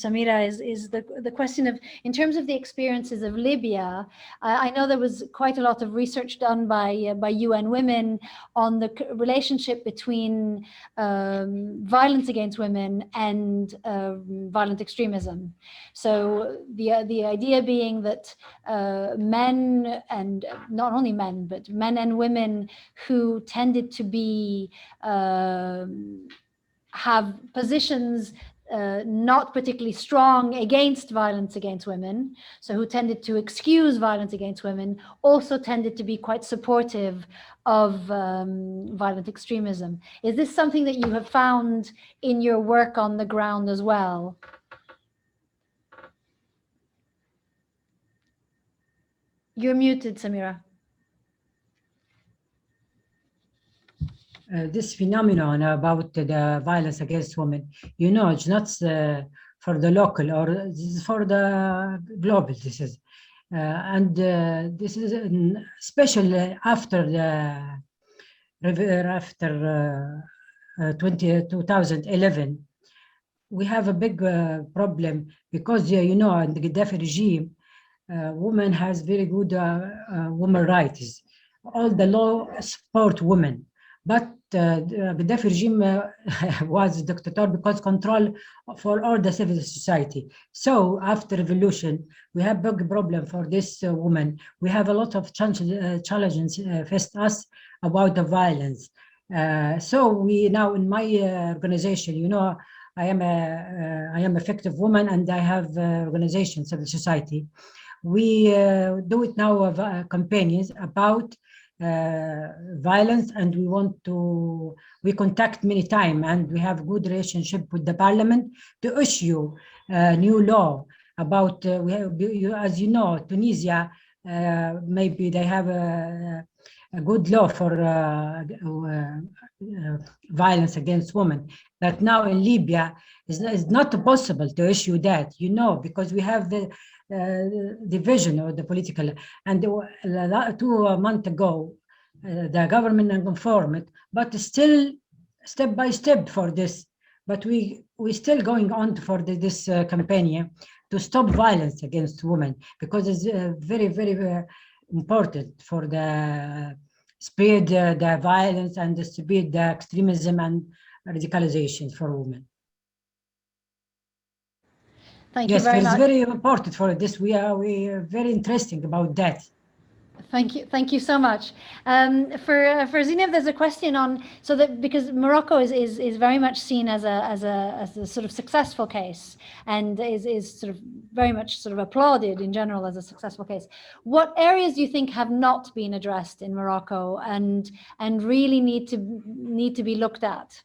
Samira is the question of, in terms of the experiences of Libya. I know there was quite a lot of research done by UN Women on the relationship between violence against women and violent extremism. So the idea being that men, and not only men, but men and women who tended to be have positions not particularly strong against violence against women, so who tended to excuse violence against women, also tended to be quite supportive of violent extremism. Is this something that you have found in your work on the ground as well? You're muted, Samira. This phenomenon about the violence against women, it's not for the local, or this is for the global. This is, and this is especially after 2011, we have a big problem, because in the Gaddafi regime, women has very good women rights. All the law support women. But the Gaddafi regime was dictator, because control for all the civil society. So after revolution, we have big problem for this woman. We have a lot of challenges faced us about the violence. So we now, in my organization, I am effective woman, and I have organization, civil society. We do it now of campaigns about violence, and we contact many times, and we have good relationship with the parliament to issue new law about, as you know, Tunisia, maybe they have a good law for violence against women. But now in Libya, it's not possible to issue that, because we have the division of the political. And 2 months ago, the government informed it, but still step by step for this. But we still going on for this campaign to stop violence against women, because it's very, very important for the spread the violence and the spread the extremism and radicalization for women. Thank you very much. Yes, it's very important for this. We are very interesting about that. Thank you so much. For Zineb, there's a question on, because Morocco is very much seen as a sort of successful case, and is sort of very much sort of applauded in general as a successful case. What areas do you think have not been addressed in Morocco and really need to be looked at?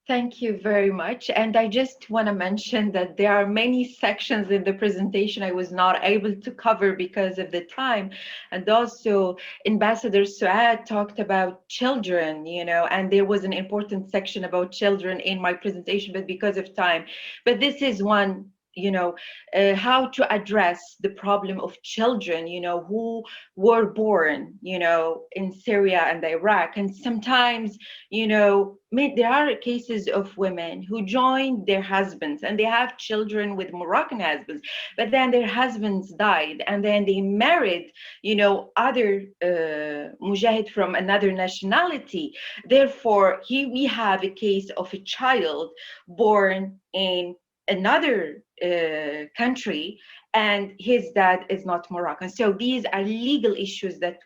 Thank you very much. And I just want to mention that there are many sections in the presentation I was not able to cover because of the time. And also Ambassador Suad talked about children, and there was an important section about children in my presentation, but because of time. But this is one, how to address the problem of children, who were born, in Syria and Iraq. And sometimes, there are cases of women who joined their husbands and they have children with Moroccan husbands, but then their husbands died and then they married, other mujahid from another nationality. Therefore, here we have a case of a child born in another country, and his dad is not Moroccan. So these are legal issues that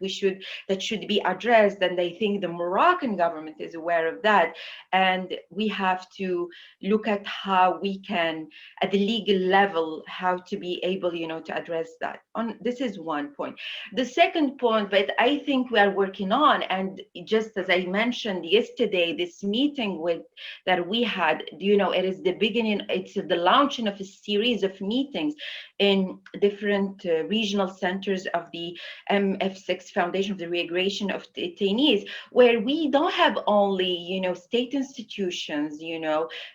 should be addressed, and I think the Moroccan government is aware of that. And we have to look at how we can, at the legal level, how to be able, to address that. This is one point. The second point, but I think we are working on, and just as I mentioned yesterday, this meeting that we had, it is the beginning, it's the launching of a series of meetings in different regional centers of the MF6 Foundation of the Reintegration of Detainees, where we don't have only, state institutions,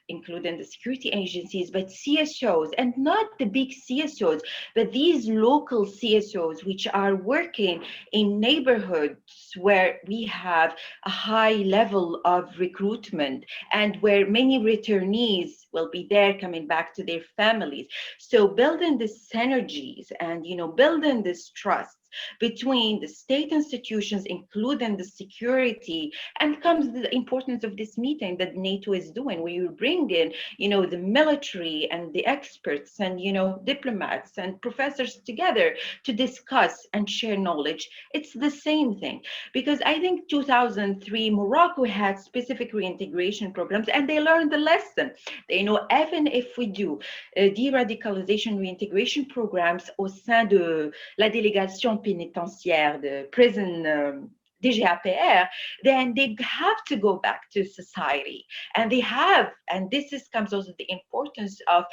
including the security agencies, but CSOs, and not the big CSOs, but these local CSOs, which are working in neighborhoods where we have a high level of recruitment and where many returnees will be there coming back to their families. So building the synergies and, building this trust between the state institutions, including the security, and comes the importance of this meeting that NATO is doing, where you bring in, the military and the experts and, diplomats and professors together to discuss and share knowledge. It's the same thing, because I think 2003, Morocco had specific reintegration programs, and they learned the lesson. They know, even if we do de-radicalization reintegration programs au sein de la délégation pénitentiaire, the prison DGAPR, then they have to go back to society. And this comes also the importance of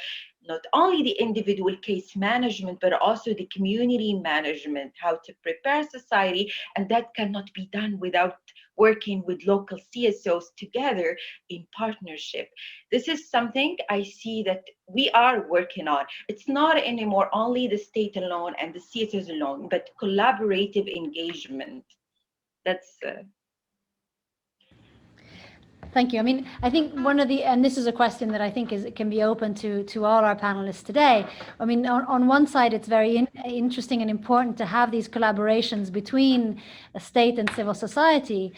not only the individual case management, but also the community management, how to prepare society. And that cannot be done without working with local CSOs together in partnership. This is something I see that we are working on. It's not anymore only the state alone and the CSOs alone, but collaborative engagement. That's Thank you. I mean, I think and this is a question that I think can be open to all our panelists today. I mean, on one side, it's very interesting and important to have these collaborations between a state and civil society.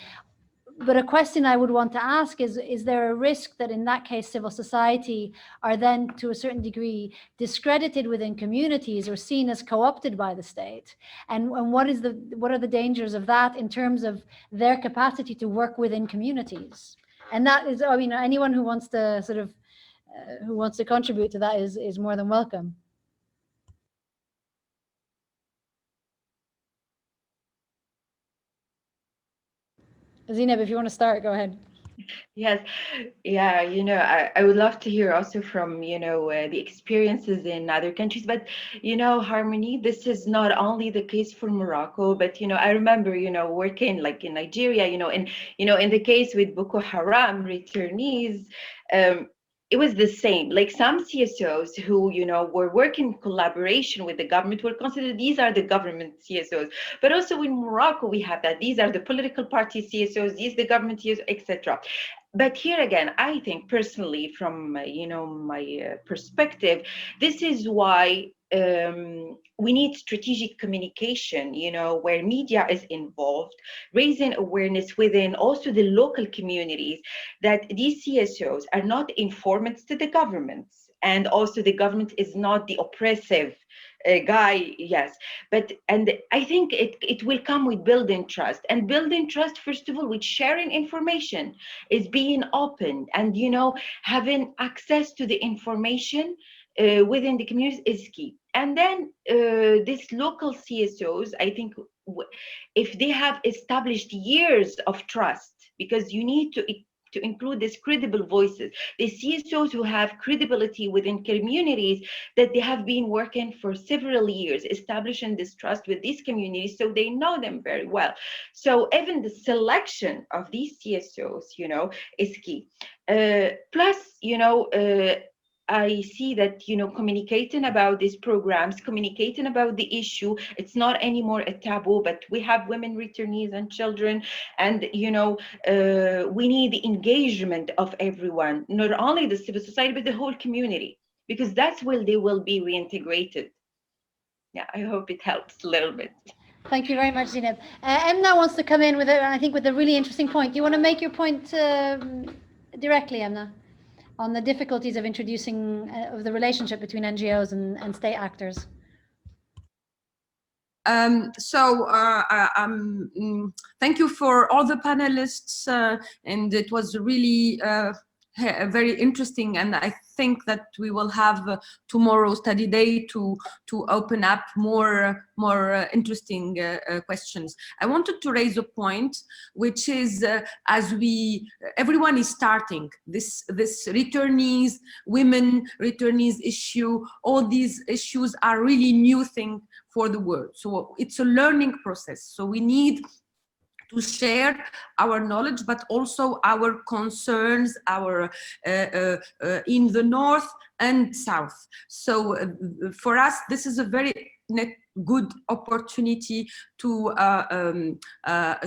But a question I would want to ask is there a risk that in that case, civil society are then to a certain degree discredited within communities or seen as co-opted by the state? And what are the dangers of that in terms of their capacity to work within communities? And that is, I mean, anyone who wants to sort of who wants to contribute to that is more than welcome. Zainab, if you want to start, go ahead. Yes, yeah, I would love to hear also from, the experiences in other countries. But, Harmony, this is not only the case for Morocco, but, I remember, working like in Nigeria, in the case with Boko Haram returnees, it was the same. Like some CSOs who, were working in collaboration with the government were considered, these are the government CSOs. But also in Morocco, we have that. These are the political party CSOs, these the government CSOs, etc. But here again, I think personally, from my perspective, this is why we need strategic communication, where media is involved, raising awareness within also the local communities that these CSOs are not informants to the governments, and also the government is not the oppressive guy. Yes, and I think it will come with building trust, and building trust first of all with sharing information, is being open, and having access to the information within the communities is key. And then these local CSOs, I think, if they have established years of trust, because you need to include these credible voices, the CSOs who have credibility within communities, that they have been working for several years, establishing this trust with these communities, so they know them very well. So even the selection of these CSOs, is key. Plus, I see that, communicating about these programs, communicating about the issue, it's not anymore a taboo, but we have women returnees and children, and, we need the engagement of everyone, not only the civil society, but the whole community, because that's where they will be reintegrated. Yeah, I hope it helps a little bit. Thank you very much, Zainab. Emna wants to come in with I think with a really interesting point. Do you want to make your point directly, Emna, on the difficulties of introducing of the relationship between NGOs and state actors? Thank you for all the panelists, and it was really very interesting, and I think that we will have tomorrow study day to open up more interesting questions. I wanted to raise a point, which is as everyone is starting this returnees, women returnees issue, all these issues are really new thing for the world. So it's a learning process. So we need to share our knowledge, but also our concerns, our in the north and south. So for us, this is a very good opportunity to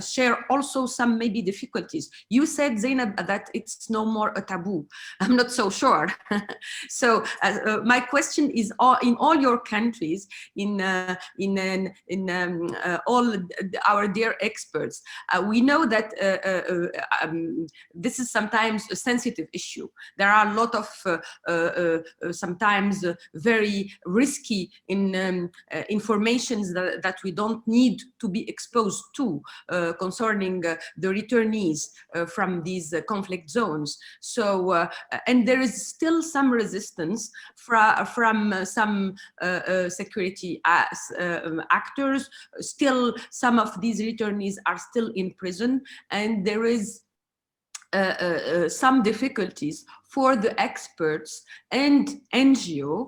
share also some maybe difficulties. You said, Zainab, that it's no more a taboo. I'm not so sure. So my question is, in all your countries, in all our dear experts, we know that this is sometimes a sensitive issue. There are a lot of sometimes very risky informations that we don't need to be exposed to concerning the returnees from these conflict zones. So, and there is still some resistance from some security actors. Still, some of these returnees are still in prison, and there is some difficulties for the experts and NGO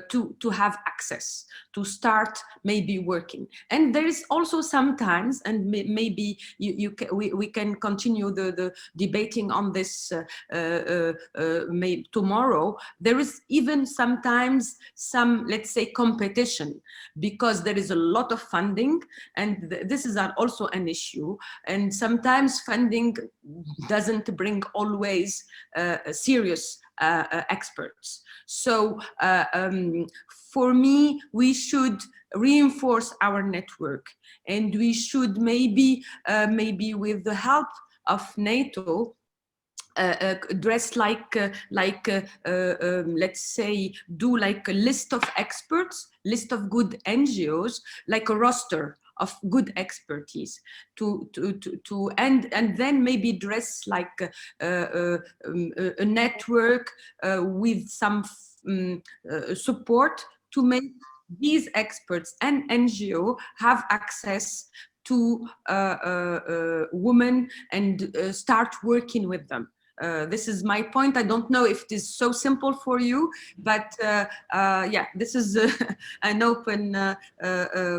to have access, to start maybe working. And there is also sometimes, and maybe we can continue the debating on this maybe tomorrow, there is even sometimes some, let's say, competition, because there is a lot of funding, and this is also an issue. And sometimes funding doesn't bring always serious experts. So for me, we should reinforce our network, and we should maybe with the help of NATO dress like let's say, do like a list of experts, list of good NGOs, like a roster of good expertise and then maybe dress like a network with some support to make these experts and NGO have access to women and start working with them. This is my point. I don't know if it is so simple for you, but yeah, this is an open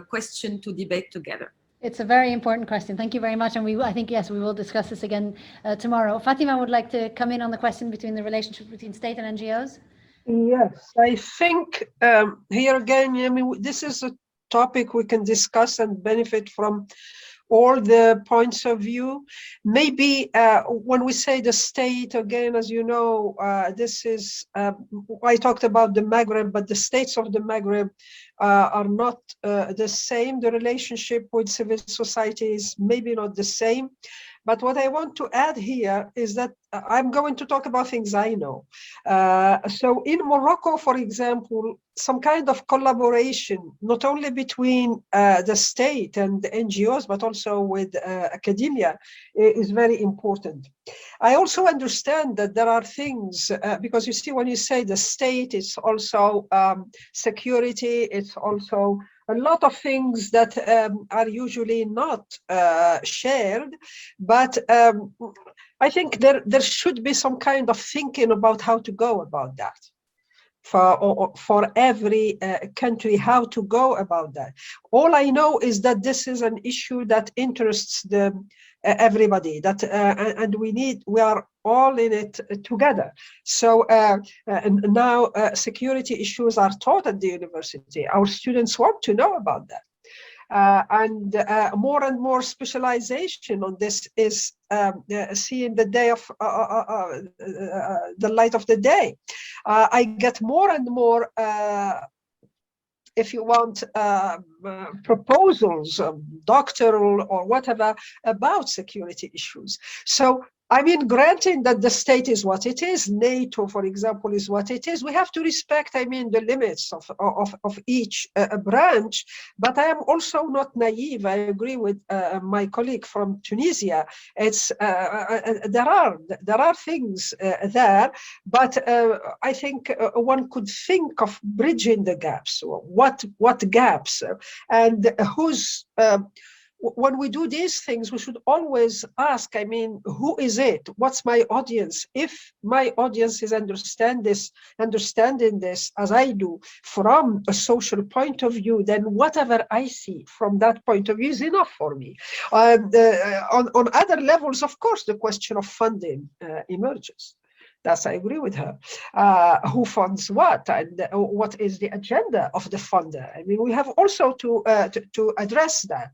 question to debate together. It's a very important question. Thank you very much. And I think, yes, we will discuss this again tomorrow. Fatima would like to come in on the question between the relationship between state and NGOs. Yes, I think here again, I mean, this is a topic we can discuss and benefit from all the points of view. Maybe when we say the state, again, as you know, this is, I talked about the Maghreb, but the states of the Maghreb are not the same. The relationship with civil society is maybe not the same. But what I want to add here is that I'm going to talk about things I know. So in Morocco, for example, some kind of collaboration, not only between the state and the NGOs, but also with academia, is very important. I also understand that there are things, because you see, when you say the state, it's also security, it's also a lot of things that are usually not shared, but I think there should be some kind of thinking about how to go about that. For every country, how to go about that. All I know is that this is an issue that interests everybody, that and we are all in it together. So and now security issues are taught at the university. Our students want to know about that. And more specialization on this is seeing the day of the light of the day. I get more and more, if you want, proposals, doctoral or whatever, about security issues. So I mean, granting that the state is what it is, NATO, for example, is what it is, we have to respect, I mean, the limits of each branch. But I am also not naive. I agree with my colleague from Tunisia. It's there are things there, but I think one could think of bridging the gaps. What gaps, and who's. When we do these things, we should always ask, I mean, who is it? What's my audience? If my audience is understanding this as I do from a social point of view, then whatever I see from that point of view is enough for me. On other levels, of course, the question of funding emerges. That's, I agree with her. Who funds what, and what is the agenda of the funder? I mean, we have also to address that.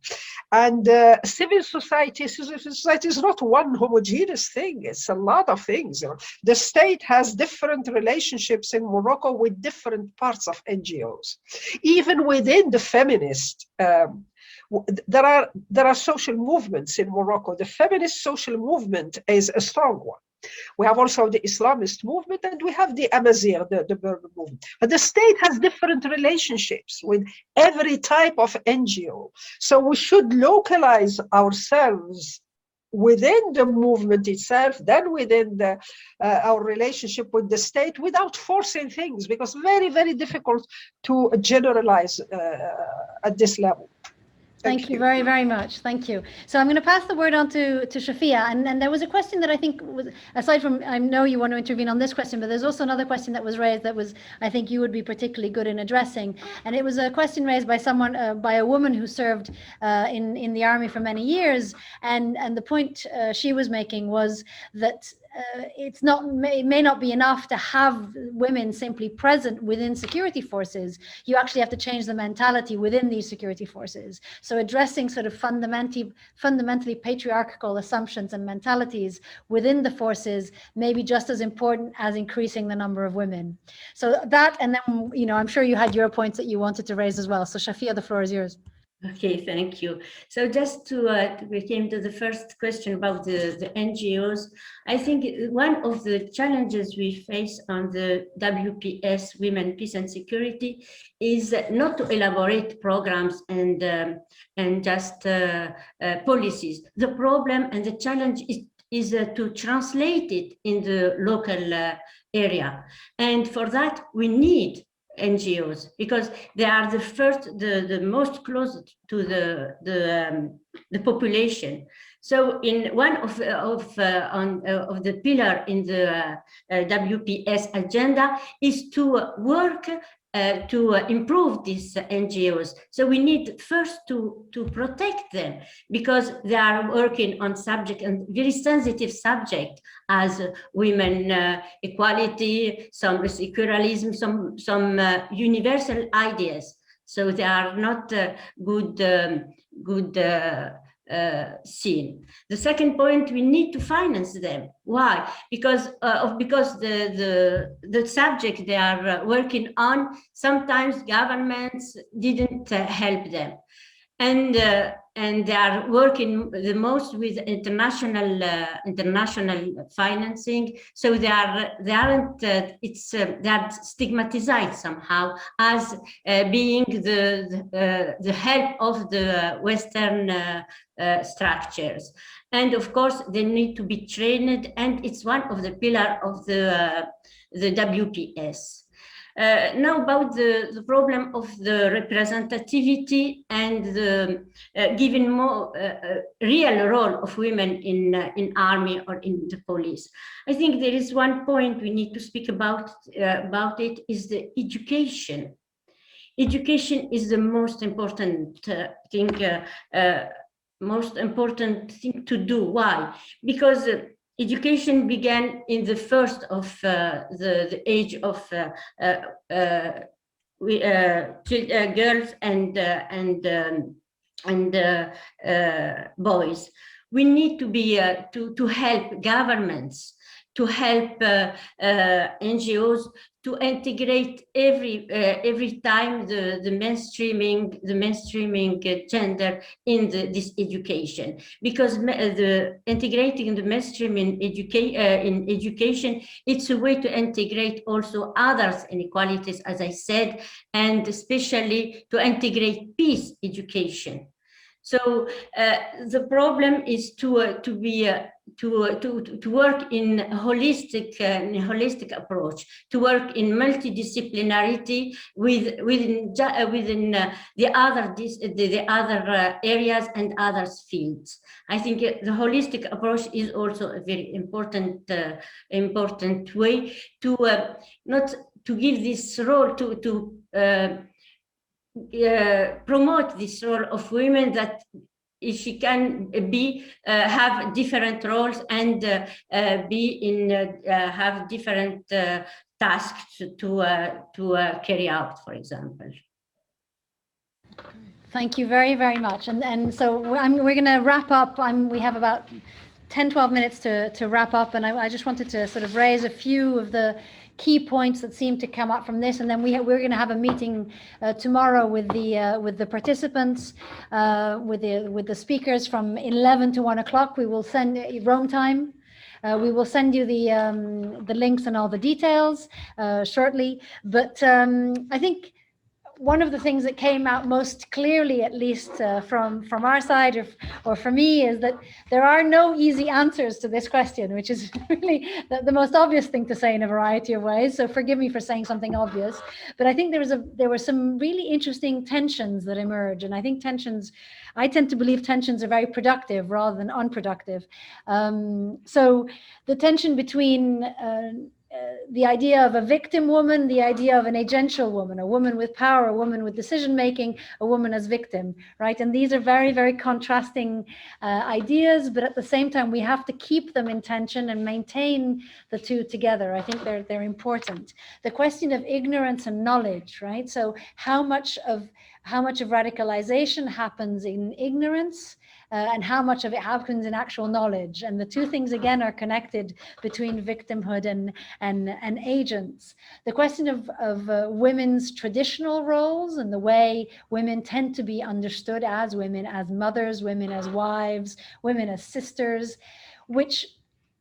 And civil society is not one homogeneous thing. It's a lot of things. The state has different relationships in Morocco with different parts of NGOs. Even within the feminist, there are social movements in Morocco. The feminist social movement is a strong one. We have also the Islamist movement, and we have the Amazigh, the Berber movement. But the state has different relationships with every type of NGO. So we should localize ourselves within the movement itself, then within our relationship with the state, without forcing things, because very, very difficult to generalize at this level. Thank you very, very much. Thank you. So I'm going to pass the word on to Shafia. And there was a question that I think was, aside from, I know you want to intervene on this question, but there's also another question that was raised that was, I think you would be particularly good in addressing. And it was a question raised by someone, by a woman who served in the army for many years. And the point she was making was that it may not be enough to have women simply present within security forces. You actually have to change the mentality within these security forces. So addressing sort of fundamentally patriarchal assumptions and mentalities within the forces may be just as important as increasing the number of women. So that, and then, you know, I'm sure you had your points that you wanted to raise as well. So Shafia, the floor is yours. Okay, thank you. So just to we came to the first question about the NGOs. I think one of the challenges we face on the WPS, Women, Peace and Security, is not to elaborate programs and just policies. The problem and the challenge is to translate it in the local area. And for that, we need NGOs because they are the first, the most close to the population. So in one of the pillar in the WPS agenda is to work to improve these NGOs. So we need first to protect them because they are working on subject and very sensitive subject as women equality, some secularism, some universal ideas. So they are not good seen. The second point, we need to finance them. Why? Because the subject they are working on, sometimes governments didn't help them. And they are working the most with international financing, so they aren't they are stigmatized somehow as being the help of the Western structures. And of course, they need to be trained, and it's one of the pillars of the WPS. Now about the problem of the representativity and the giving more real role of women in army or in the police. I think there is one point we need to speak about it is the education. Education is the most important thing to do. Why? Because education began in the first of the age of girls and boys. We need to be to help governments, to help NGOs to integrate every time the mainstreaming gender in this education, because the integrating the mainstream in education, it's a way to integrate also others inequalities, as I said, and especially to integrate peace education. So the problem is to work in a holistic approach, to work in multidisciplinarity within the other areas and other fields. I think the holistic approach is also a very important way to not to give this role to promote this role of women, that she can be have different roles and have different tasks to carry out, for example. Thank you very, very much. And so we're going to wrap up. We have about 10-12 minutes to wrap up, and I just wanted to sort of raise a few of the key points that seem to come up from this, and then we're going to have a meeting tomorrow with the participants, with the speakers from 11 to 1 o'clock. We will send Rome time. We will send you the links and all the details shortly. But I think one of the things that came out most clearly, at least from our side or for me, is that there are no easy answers to this question, which is really the most obvious thing to say in a variety of ways. So forgive me for saying something obvious, but I think there were some really interesting tensions that emerge, and I think I tend to believe tensions are very productive rather than unproductive. So the tension between the idea of a victim woman, the idea of an agential woman, a woman with power, a woman with decision making, a woman as victim, right? And these are very, very contrasting ideas, but at the same time, we have to keep them in tension and maintain the two together. I think they're important. The question of ignorance and knowledge, right? So how much of how much of radicalization happens in ignorance, and how much of it happens in actual knowledge. And the two things, again, are connected between victimhood and agents. The question of women's traditional roles and the way women tend to be understood as women, as mothers, women as wives, women as sisters, which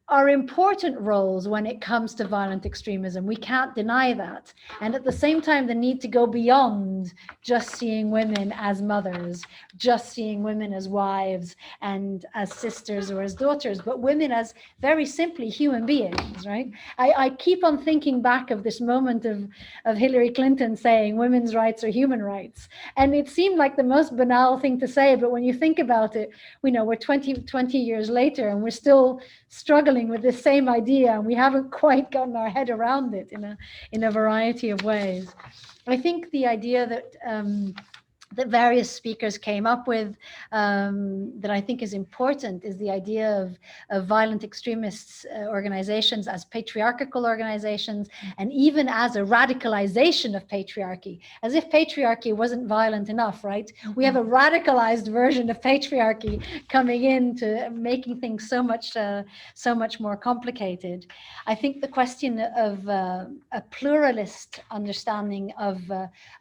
are important roles when it comes to violent extremism. We can't deny that. And at the same time, the need to go beyond just seeing women as mothers, just seeing women as wives and as sisters or as daughters, but women as very simply human beings, right? I keep on thinking back of this moment of Hillary Clinton saying women's rights are human rights. And it seemed like the most banal thing to say, but when you think about it, we know we're 20 years later and we're still struggling with the same idea, and we haven't quite gotten our head around it in a variety of ways. I think the idea that that various speakers came up with that I think is important is the idea of violent extremists organizations as patriarchal organizations, and even as a radicalization of patriarchy, as if patriarchy wasn't violent enough, right? We have a radicalized version of patriarchy coming into making things so much more complicated. I think the question of a pluralist understanding of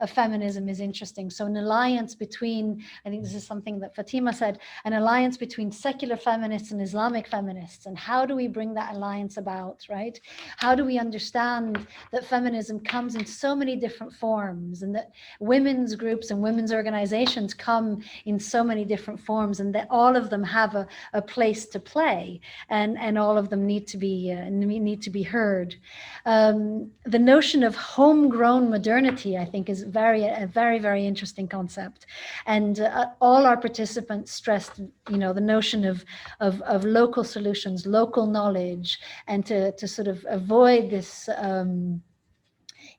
feminism is interesting. So an alliance between, I think this is something that Fatima said, an alliance between secular feminists and Islamic feminists. And how do we bring that alliance about, right? How do we understand that feminism comes in so many different forms, and that women's groups and women's organizations come in so many different forms, and that all of them have a place to play, and all of them need to be heard. The notion of homegrown modernity, I think, is a very interesting concept. And all our participants stressed, the notion of local solutions, local knowledge, and to sort of avoid this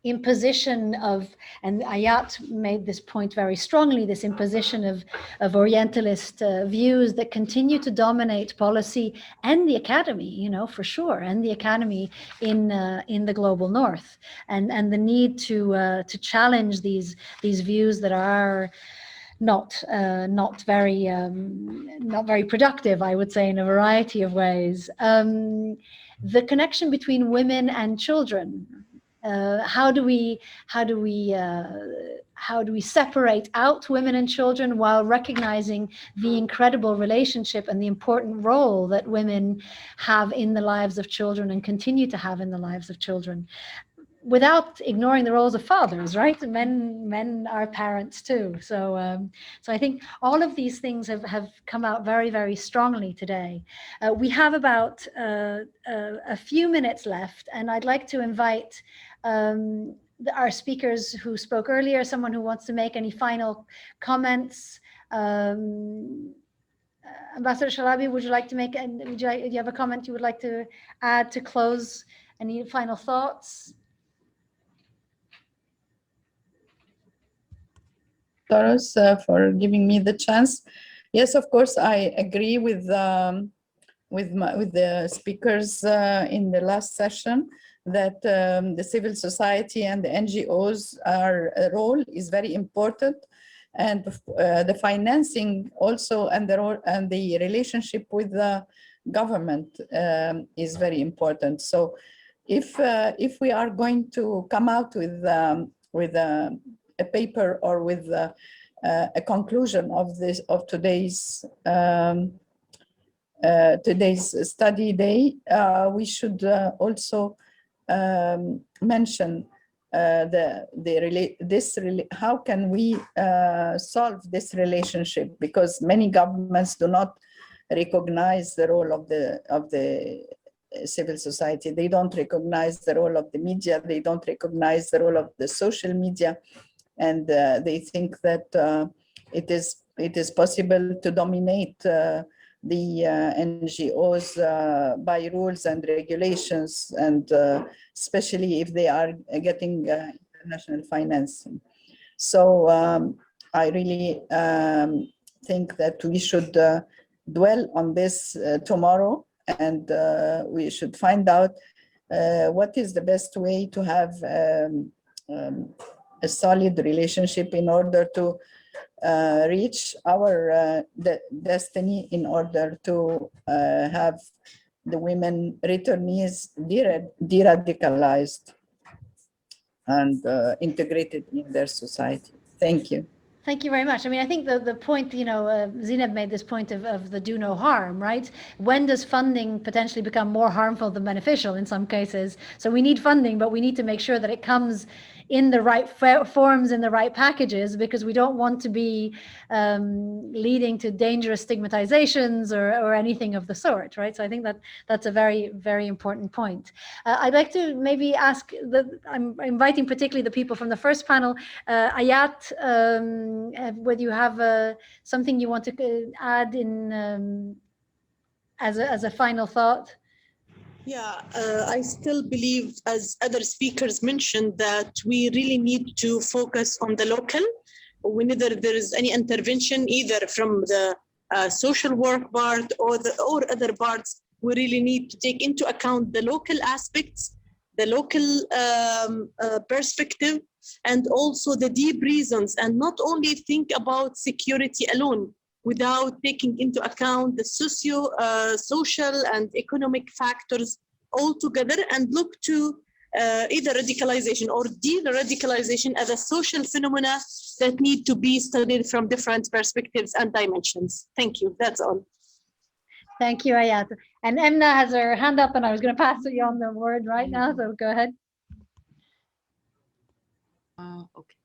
imposition of, and Ayat made this point very strongly, this imposition of Orientalist views that continue to dominate policy and the academy, for sure, and the academy in the global north, and the need to challenge these views that are not very productive, I would say, in a variety of ways. The connection between women and children. How do we separate out women and children while recognizing the incredible relationship and the important role that women have in the lives of children and continue to have in the lives of children, without ignoring the roles of fathers, right? Men are parents too. So I think all of these things have come out very strongly today. We have about a few minutes left, and I'd like to invite our speakers who spoke earlier, someone who wants to make any final comments. Ambassador Shalabi, would you like to make, do you have a comment you would like to add to close? Any final thoughts? Doris, for giving me the chance. Yes, of course, I agree with the speakers in the last session that the civil society and the NGOs role is very important, and the financing also, and the relationship with the government is very important. So if we are going to come out with a paper or with a conclusion of today's study day, we should also mention how can we solve this relationship, because many governments do not recognize the role of the civil society. They don't recognize the role of the media. They don't recognize the role of the social media. And they think that it is possible to dominate the NGOs by rules and regulations, and especially if they are getting international financing. So I really think that we should dwell on this tomorrow, and we should find out what is the best way to have a solid relationship in order to reach our destiny, in order to have the women returnees de-radicalized and integrated in their society. Thank you. Thank you very much. I mean, I think the point, Zineb made this point of the do no harm, right? When does funding potentially become more harmful than beneficial in some cases? So we need funding, but we need to make sure that it comes in the right forms, in the right packages, because we don't want to be leading to dangerous stigmatizations or anything of the sort, right? So I think that that's a very, very important point. I'd like to maybe ask, I'm inviting particularly the people from the first panel, Ayat, whether you have something you want to add in as a final thought. Yeah, I still believe, as other speakers mentioned, that we really need to focus on the local. Whenever there is any intervention, either from the social work part or other parts, we really need to take into account the local aspects, the local perspective, and also the deep reasons, and not only think about security alone, without taking into account the social and economic factors all together, and look to either radicalization or de-radicalization as a social phenomena that need to be studied from different perspectives and dimensions. Thank you. That's all. Thank you, Ayat. And Emna has her hand up, and I was going to pass you on the word right now, so go ahead. Okay.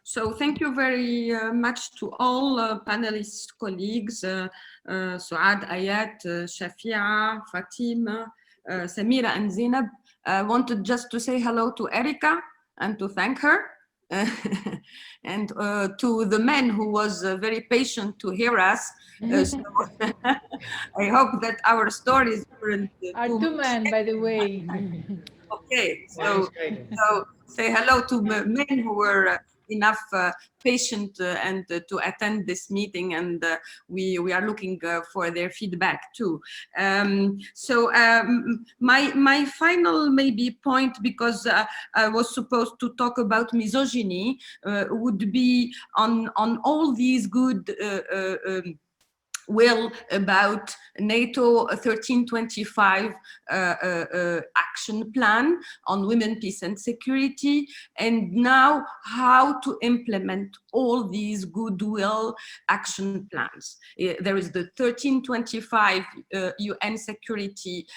So thank you very much to all panelists, colleagues, Suad, Ayat, Shafia, Fatima, Samira, and Zineb. I wanted just to say hello to Erika and to thank her. And to the man who was very patient to hear us. So I hope that our stories weren't two men, by the way. Okay, so say hello to men who were enough patient and to attend this meeting, and we are looking for their feedback too. My final maybe point, because I was supposed to talk about misogyny, would be on all these good will about NATO 1325 action plan on women, peace and security, and now how to implement all these goodwill action plans. There is the 1325 UN Security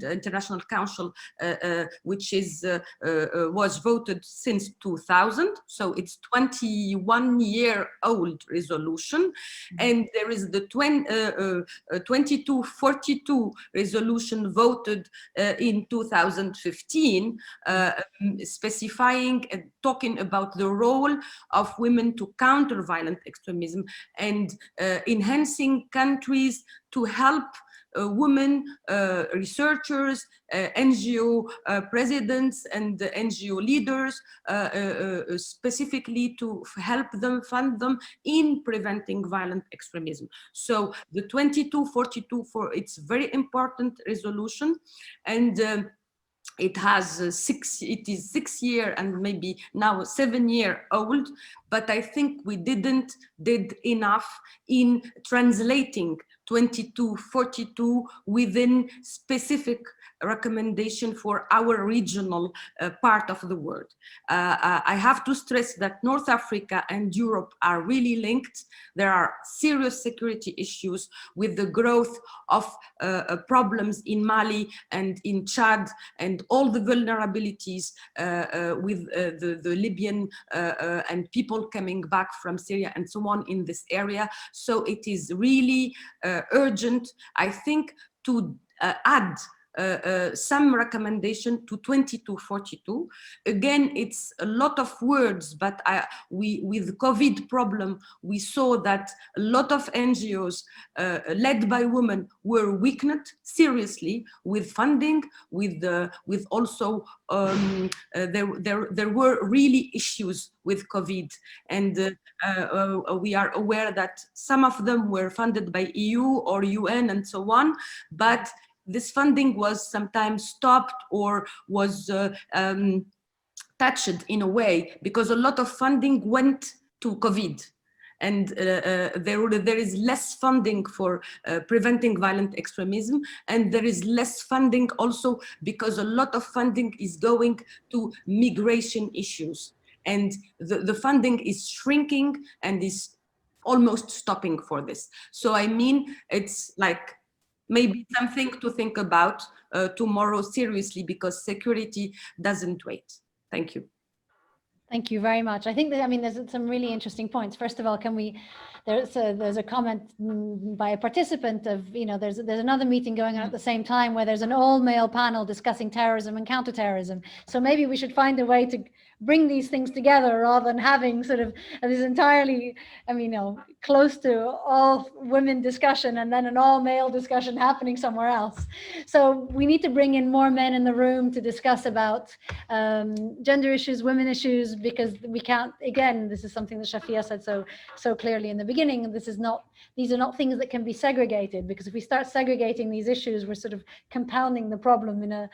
International Council, which was voted since 2000, so it's 21-year-old resolution. And there is the 2242 resolution voted in 2015, specifying and talking about the role of women to counter violent extremism and enhancing countries to help women researchers, NGO presidents and NGO leaders, specifically to help them, fund them in preventing violent extremism. So the 2242, it's very important resolution, and it is 6 year and maybe now 7-year-old, but I think we did enough in translating 2242 within specific recommendation for our regional part of the world. I have to stress that North Africa and Europe are really linked. There are serious security issues with the growth of problems in Mali and in Chad, and all the vulnerabilities with the Libyan and people coming back from Syria and so on in this area. So it is really urgent, I think, to add some recommendation to 2242. Again, it's a lot of words, but with the COVID problem, we saw that a lot of NGOs led by women were weakened seriously with funding, with also there were really issues with COVID, and we are aware that some of them were funded by EU or UN and so on, but this funding was sometimes stopped or was touched in a way because a lot of funding went to COVID. And there is less funding for preventing violent extremism, and there is less funding also because a lot of funding is going to migration issues, and the funding is shrinking and is almost stopping for this. So I mean, it's like maybe something to think about tomorrow seriously, because security doesn't wait. Thank you. Thank you very much. I think that, I mean, there's some really interesting points. First of all, there's a comment by a participant of, there's another meeting going on at the same time where there's an all-male panel discussing terrorism and counterterrorism. So maybe we should find a way to bring these things together rather than having sort of this entirely, close to all women discussion and then an all male discussion happening somewhere else. So we need to bring in more men in the room to discuss about gender issues, women issues, because we can't, again, this is something that Shafia said so clearly in the beginning, these are not things that can be segregated, because if we start segregating these issues, we're sort of compounding the problem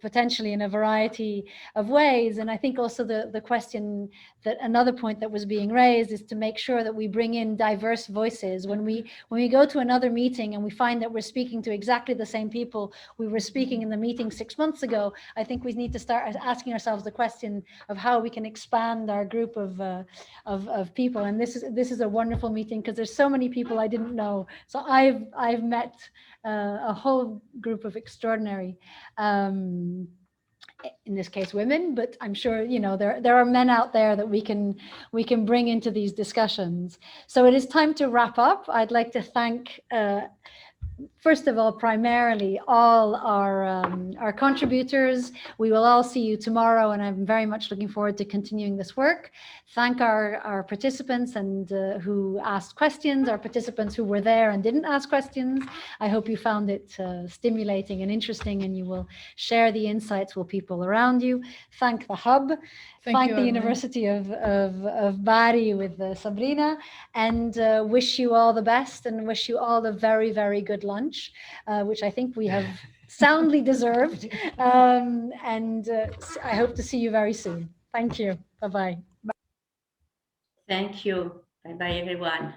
potentially in a variety of ways. And I think also the question that another point that was being raised is to make sure that we bring in diverse voices. When we go to another meeting and we find that we're speaking to exactly the same people we were speaking in the meeting 6 months ago, I think we need to start asking ourselves the question of how we can expand our group of people. And this is a wonderful meeting because there's so many people I didn't know. So I've met a whole group of extraordinary in this case women, but I'm sure there are men out there that we can bring into these discussions. So it is time to wrap up. I'd like to thank first of all, primarily all our contributors. We will all see you tomorrow, and I'm very much looking forward to continuing this work. Thank our participants and who asked questions, our participants who were there and didn't ask questions. I hope you found it stimulating and interesting, and you will share the insights with people around you. Thank the Hub. Thank the University of Bari with Sabrina, and wish you all the best and wish you all a very, very good lunch, which I think we have soundly deserved. And I hope to see you very soon. Thank you. Bye-bye. Thank you. Bye-bye, everyone.